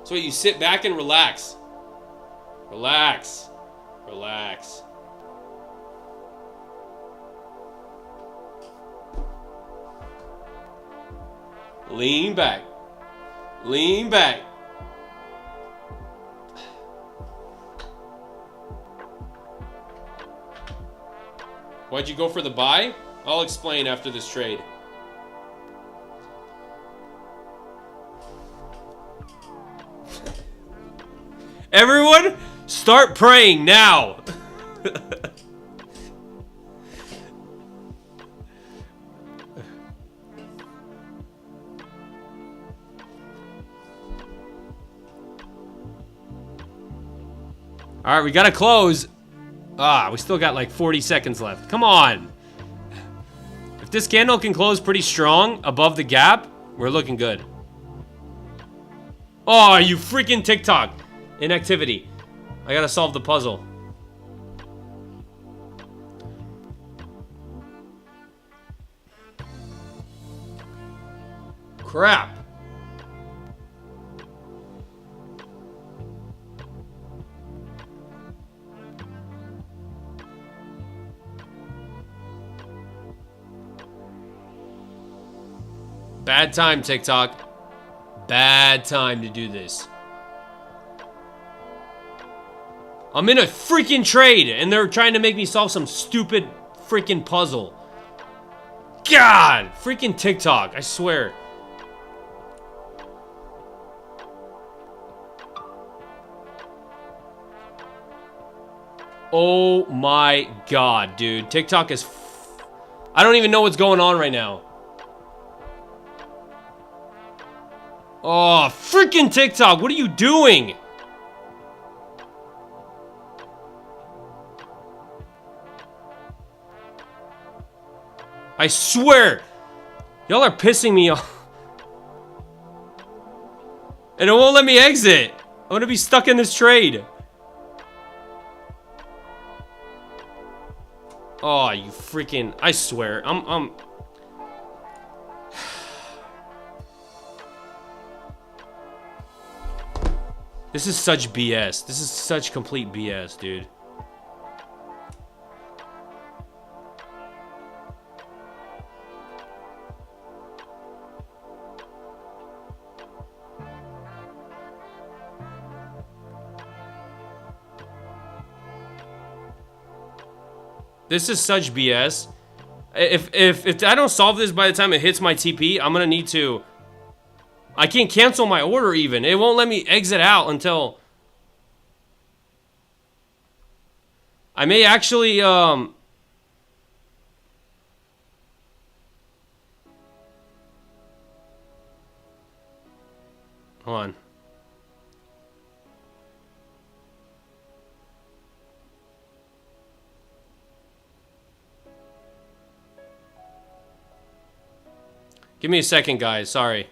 So you sit back and relax. Relax. Lean back. Why'd you go for the buy? I'll explain after this trade. Everyone, start praying now. All right, we gotta close. We still got like 40 seconds left. Come on. If this candle can close pretty strong above the gap, we're looking good. Oh, you freaking TikTok. Inactivity. I gotta solve the puzzle. Crap. Bad time, TikTok. Bad time to do this. I'm in a freaking trade, and they're trying to make me solve some stupid freaking puzzle. God! Freaking TikTok, I swear. Oh my god, dude. TikTok is... I don't even know what's going on right now. Oh, freaking TikTok, what are you doing? I swear, y'all are pissing me off. And it won't let me exit. I'm gonna be stuck in this trade. Oh, you freaking, I swear, I'm... This is such BS. This is such complete BS, dude. This is such BS. If I don't solve this by the time it hits my TP, I'm gonna need to... I can't cancel my order even. It won't let me exit out until... I may actually, Hold on. Give me a second, guys. Sorry.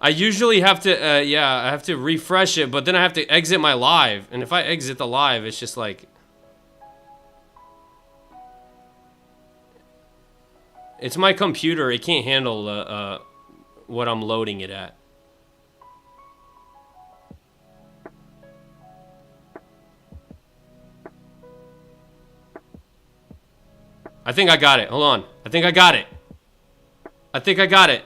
I usually have to, yeah, I have to refresh it, but then I have to exit my live. And if I exit the live, it's just like... It's my computer. It can't handle what I'm loading it at. I think I got it. Hold on. I think I got it. I think I got it.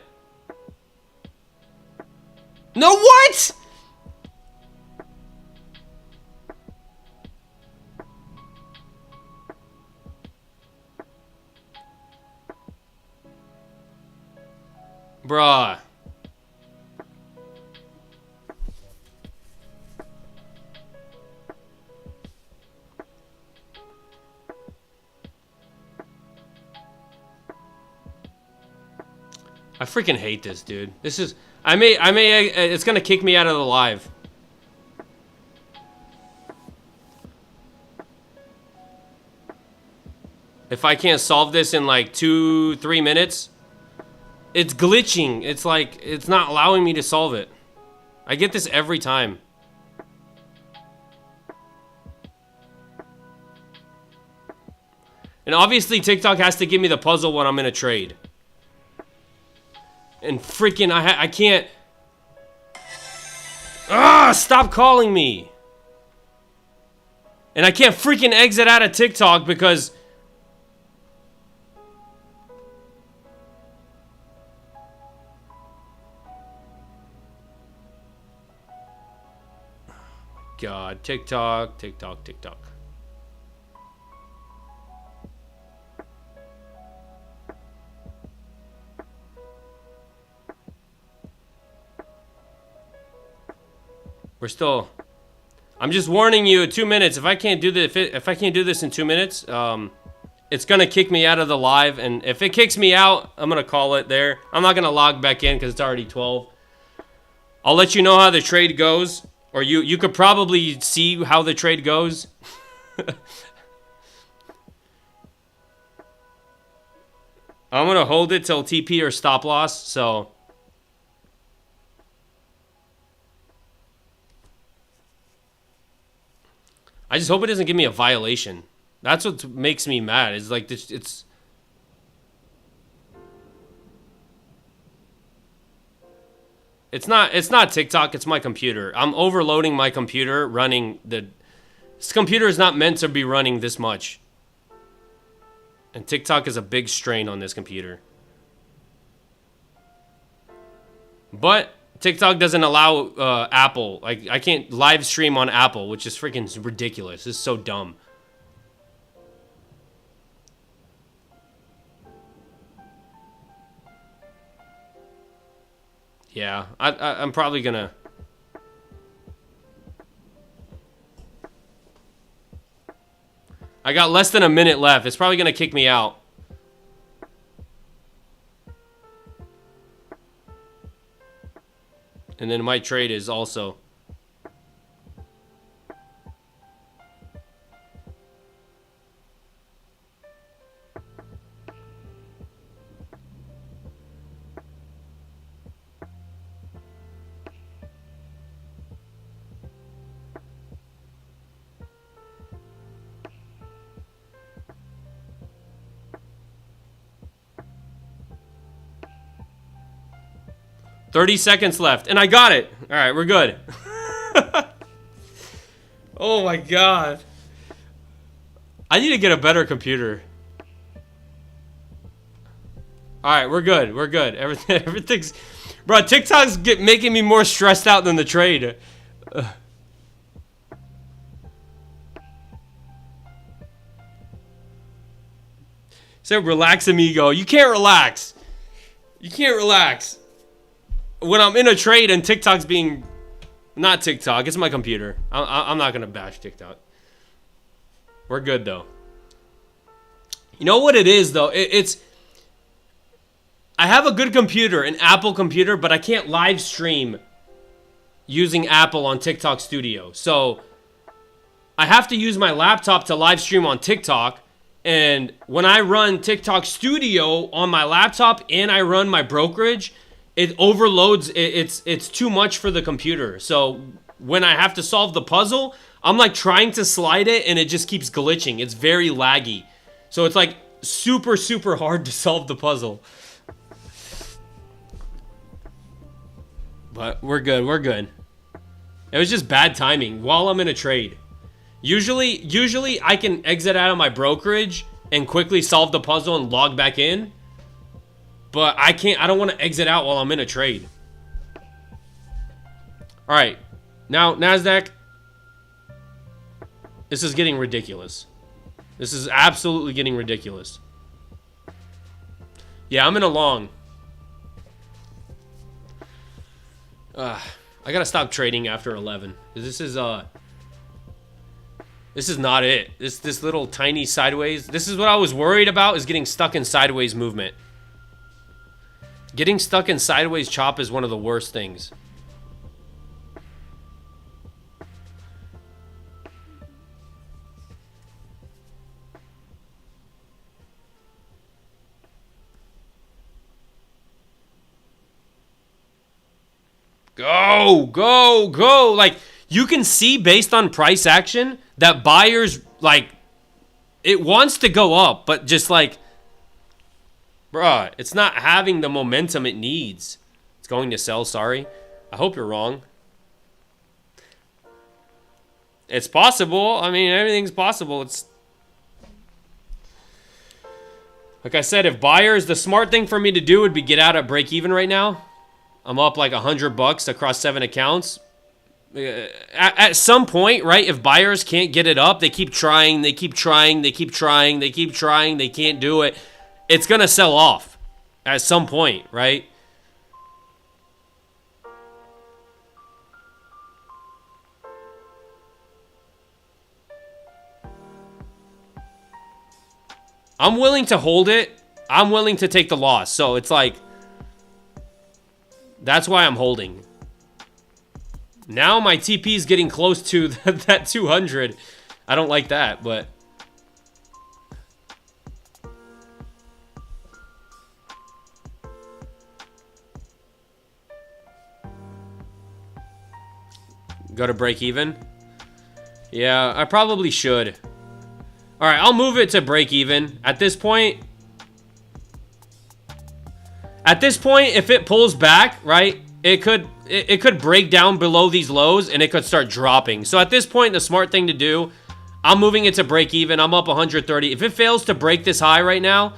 No, what? Bruh. I freaking hate this, dude. This is... it's gonna kick me out of the live. If I can't solve this in like 2-3 minutes, it's glitching. It's like, it's not allowing me to solve it. I get this every time. And obviously TikTok has to give me the puzzle when I'm in a trade. And freaking, I can't... Ah, stop calling me. And I can't freaking exit out of TikTok because... God, TikTok, TikTok, TikTok. We're still... I'm just warning you, 2 minutes. If I can't do this, if I can't do this in 2 minutes, it's gonna kick me out of the live. And if it kicks me out, I'm gonna call it there. I'm not gonna log back in because it's already 12. I'll let you know how the trade goes, or you could probably see how the trade goes. I'm gonna hold it till TP or stop loss. So. I just hope it doesn't give me a violation. That's what makes me mad. It's like this, it's not TikTok, it's my computer. I'm overloading my computer running the... This computer is not meant to be running this much. And TikTok is a big strain on this computer. But TikTok doesn't allow Apple. Like, I can't live stream on Apple, which is freaking ridiculous. This is so dumb. Yeah, I'm probably gonna... I got less than a minute left. It's probably gonna kick me out. And then my trade is also... 30 seconds left, and I got it. All right, we're good. Oh my god. I need to get a better computer. All right, we're good. We're good. Everything's... Bro, TikTok's making me more stressed out than the trade. So relax, amigo. You can't relax. You can't relax. When I'm in a trade and TikTok's being... Not TikTok, it's my computer. I'm not going to bash TikTok. We're good, though. You know what it is, though? It's... I have a good computer, an Apple computer, but I can't live stream using Apple on TikTok Studio. So, I have to use my laptop to live stream on TikTok. And when I run TikTok Studio on my laptop and I run my brokerage... It overloads, it's too much for the computer. So when I have to solve the puzzle, I'm like trying to slide it and it just keeps glitching. It's very laggy. So it's like super, super hard to solve the puzzle. But we're good, we're good. It was just bad timing while I'm in a trade. Usually I can exit out of my brokerage and quickly solve the puzzle and log back in. But I don't want to exit out while I'm in a trade. All right. Now, NASDAQ. This is getting ridiculous. This is absolutely getting ridiculous. Yeah, I'm in a long. I got to stop trading after 11. This is not it. This little tiny sideways. This is what I was worried about, is getting stuck in sideways movement. Getting stuck in sideways chop is one of the worst things. Go, go, go. Like, you can see based on price action that buyers, like, it wants to go up, but just like, bruh, it's not having the momentum it needs. It's going to sell, sorry. I hope you're wrong. It's possible. I mean, everything's possible. It's... Like I said, if buyers... The smart thing for me to do would be get out at break even right now. I'm up like $100 across 7 accounts. At some point, right, if buyers can't get it up, they keep trying, they keep trying, they keep trying, they keep trying, they can't do it. It's going to sell off at some point, right? I'm willing to hold it. I'm willing to take the loss. So it's like, that's why I'm holding. Now my TP is getting close to that 200. I don't like that, but... Go to break even? Yeah, I probably should. Alright, I'll move it to break even. At this point, if it pulls back, right, it could break down below these lows and it could start dropping. So at this point, the smart thing to do, I'm moving it to break even. I'm up 130. If it fails to break this high right now,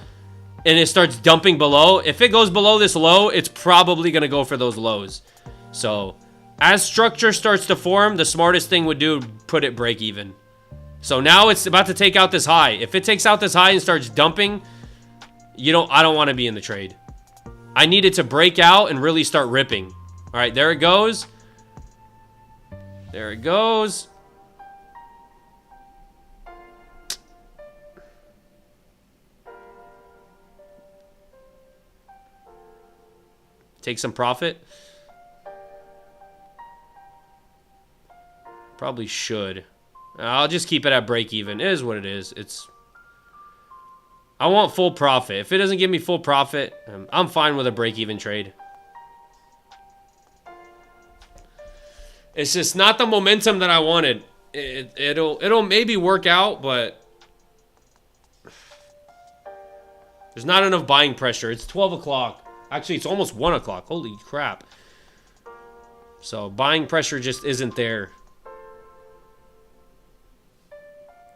and it starts dumping below, if it goes below this low, it's probably going to go for those lows. So as structure starts to form, the smartest thing would do, put it break even. So now it's about to take out this high. If it takes out this high and starts dumping, I don't want to be in the trade. I need it to break out and really start ripping. All right, there it goes. There it goes. Take some profit. Probably should. I'll just keep it at break even. It is what it is. I want full profit. If it doesn't give me full profit, I'm fine with a break even trade. It's just not the momentum that I wanted. It'll maybe work out, but there's not enough buying pressure. It's 12 o'clock. Actually, it's almost 1 o'clock. Holy crap. So buying pressure just isn't there.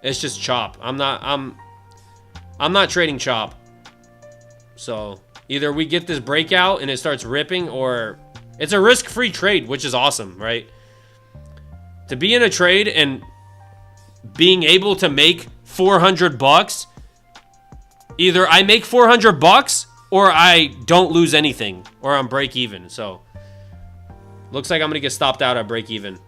It's just chop. I'm not trading chop. So either we get this breakout and it starts ripping, or it's a risk-free trade, which is awesome, right? To be in a trade and being able to make 400 bucks, either I make 400 bucks or I don't lose anything, or I'm break even. So looks like I'm gonna get stopped out at break even.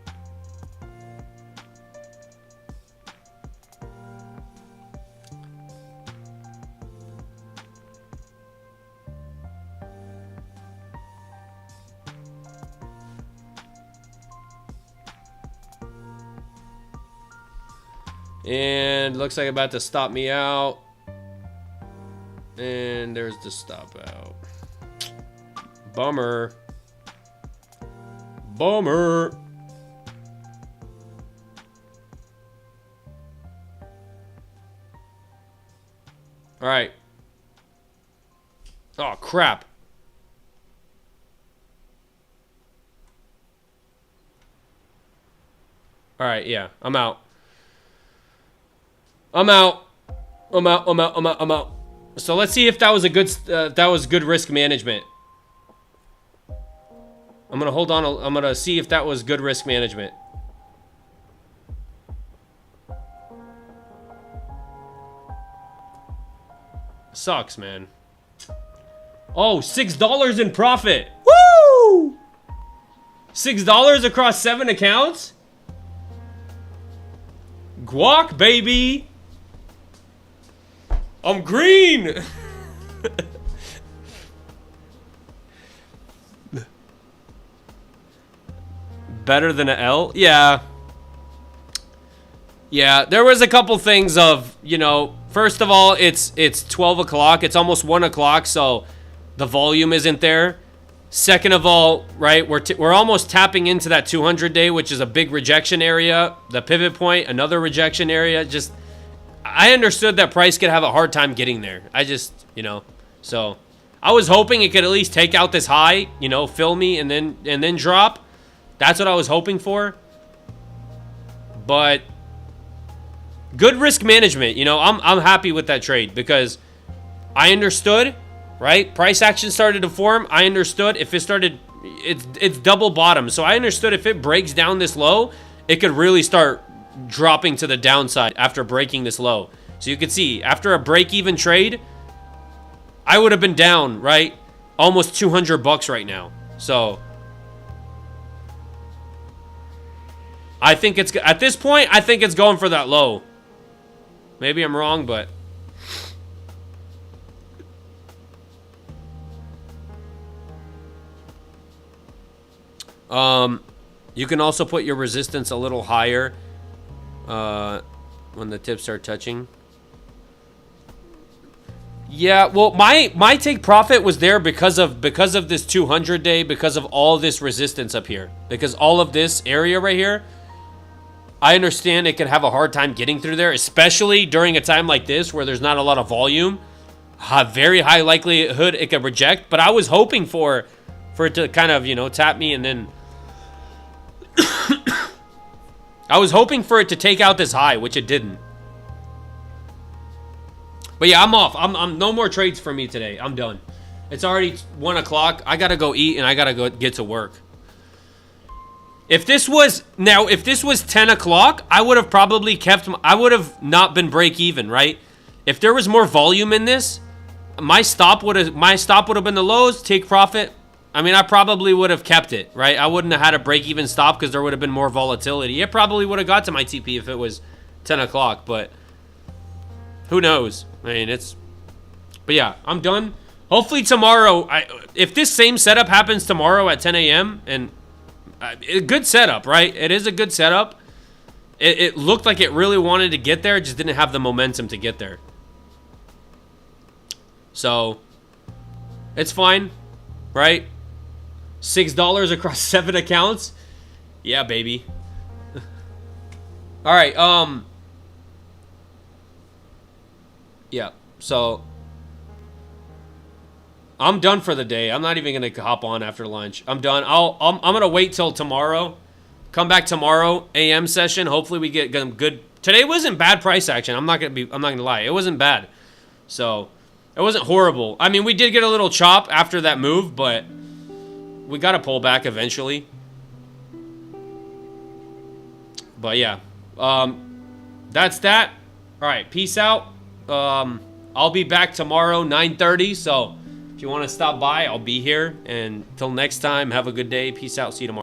And looks like about to stop me out. And there's the stop out. Bummer. Bummer. All right. Oh, crap. All right, yeah, I'm out. I'm out. So let's see if that was a good risk management. I'm gonna hold on. I'm gonna see if that was good risk management. Sucks, man. Oh, $6 in profit. Woo! $6 across 7 accounts. Guac, baby. I'm green. Better than an L? Yeah. Yeah, there was a couple things of, first of all, it's 12 o'clock. It's almost 1 o'clock, so the volume isn't there. Second of all, right, we're almost tapping into that 200-day, which is a big rejection area. The pivot point, another rejection area. Just, I understood that price could have a hard time getting there. I just, so I was hoping it could at least take out this high, fill me and then drop. That's what I was hoping for. But good risk management, I'm happy with that trade because I understood, right? Price action started to form. I understood if it started, it's double bottom. So I understood if it breaks down this low, it could really start dropping to the downside after breaking this low. So you can see after a break-even trade, I would have been down, right? Almost 200 bucks right now. So I think it's, at this point, I think it's going for that low. Maybe I'm wrong, but you can also put your resistance a little higher when the tips start touching. Yeah, well, my take profit was there because of this 200 day, because of all this resistance up here, because all of this area right here. I understand it can have a hard time getting through there, especially during a time like this where there's not a lot of volume. Very high likelihood it could reject, but I was hoping for it to kind of, tap me and then I was hoping for it to take out this high, which it didn't. But yeah, I'm off. I'm no more trades for me today. I'm done. It's already 1 o'clock. I gotta go eat and I gotta go get to work. If this was 10 o'clock, I would have probably I would have not been break even, right? If there was more volume in this, my stop would have been the lows, take profit. I mean, I probably would have kept it, right? I wouldn't have had a break even stop because there would have been more volatility. It probably would have got to my TP if it was 10 o'clock, but who knows? I mean, but yeah, I'm done. Hopefully tomorrow, if this same setup happens tomorrow at 10 a.m. and a good setup, right? It is a good setup. It looked like it really wanted to get there, just didn't have the momentum to get there. So, it's fine, right? $6 across 7 accounts. Yeah, baby. All right, yeah, so I'm done for the day. I'm not even gonna hop on after lunch. I'm done. I'm gonna wait till tomorrow. Come back tomorrow, AM session. Hopefully we get good. Today wasn't bad price action. I'm not gonna lie. It wasn't bad. So it wasn't horrible. I mean, we did get a little chop after that move, but we got to pull back eventually. But yeah, that's that. All right, peace out. I'll be back tomorrow, 9:30. So if you want to stop by, I'll be here. And till next time, have a good day. Peace out. See you tomorrow.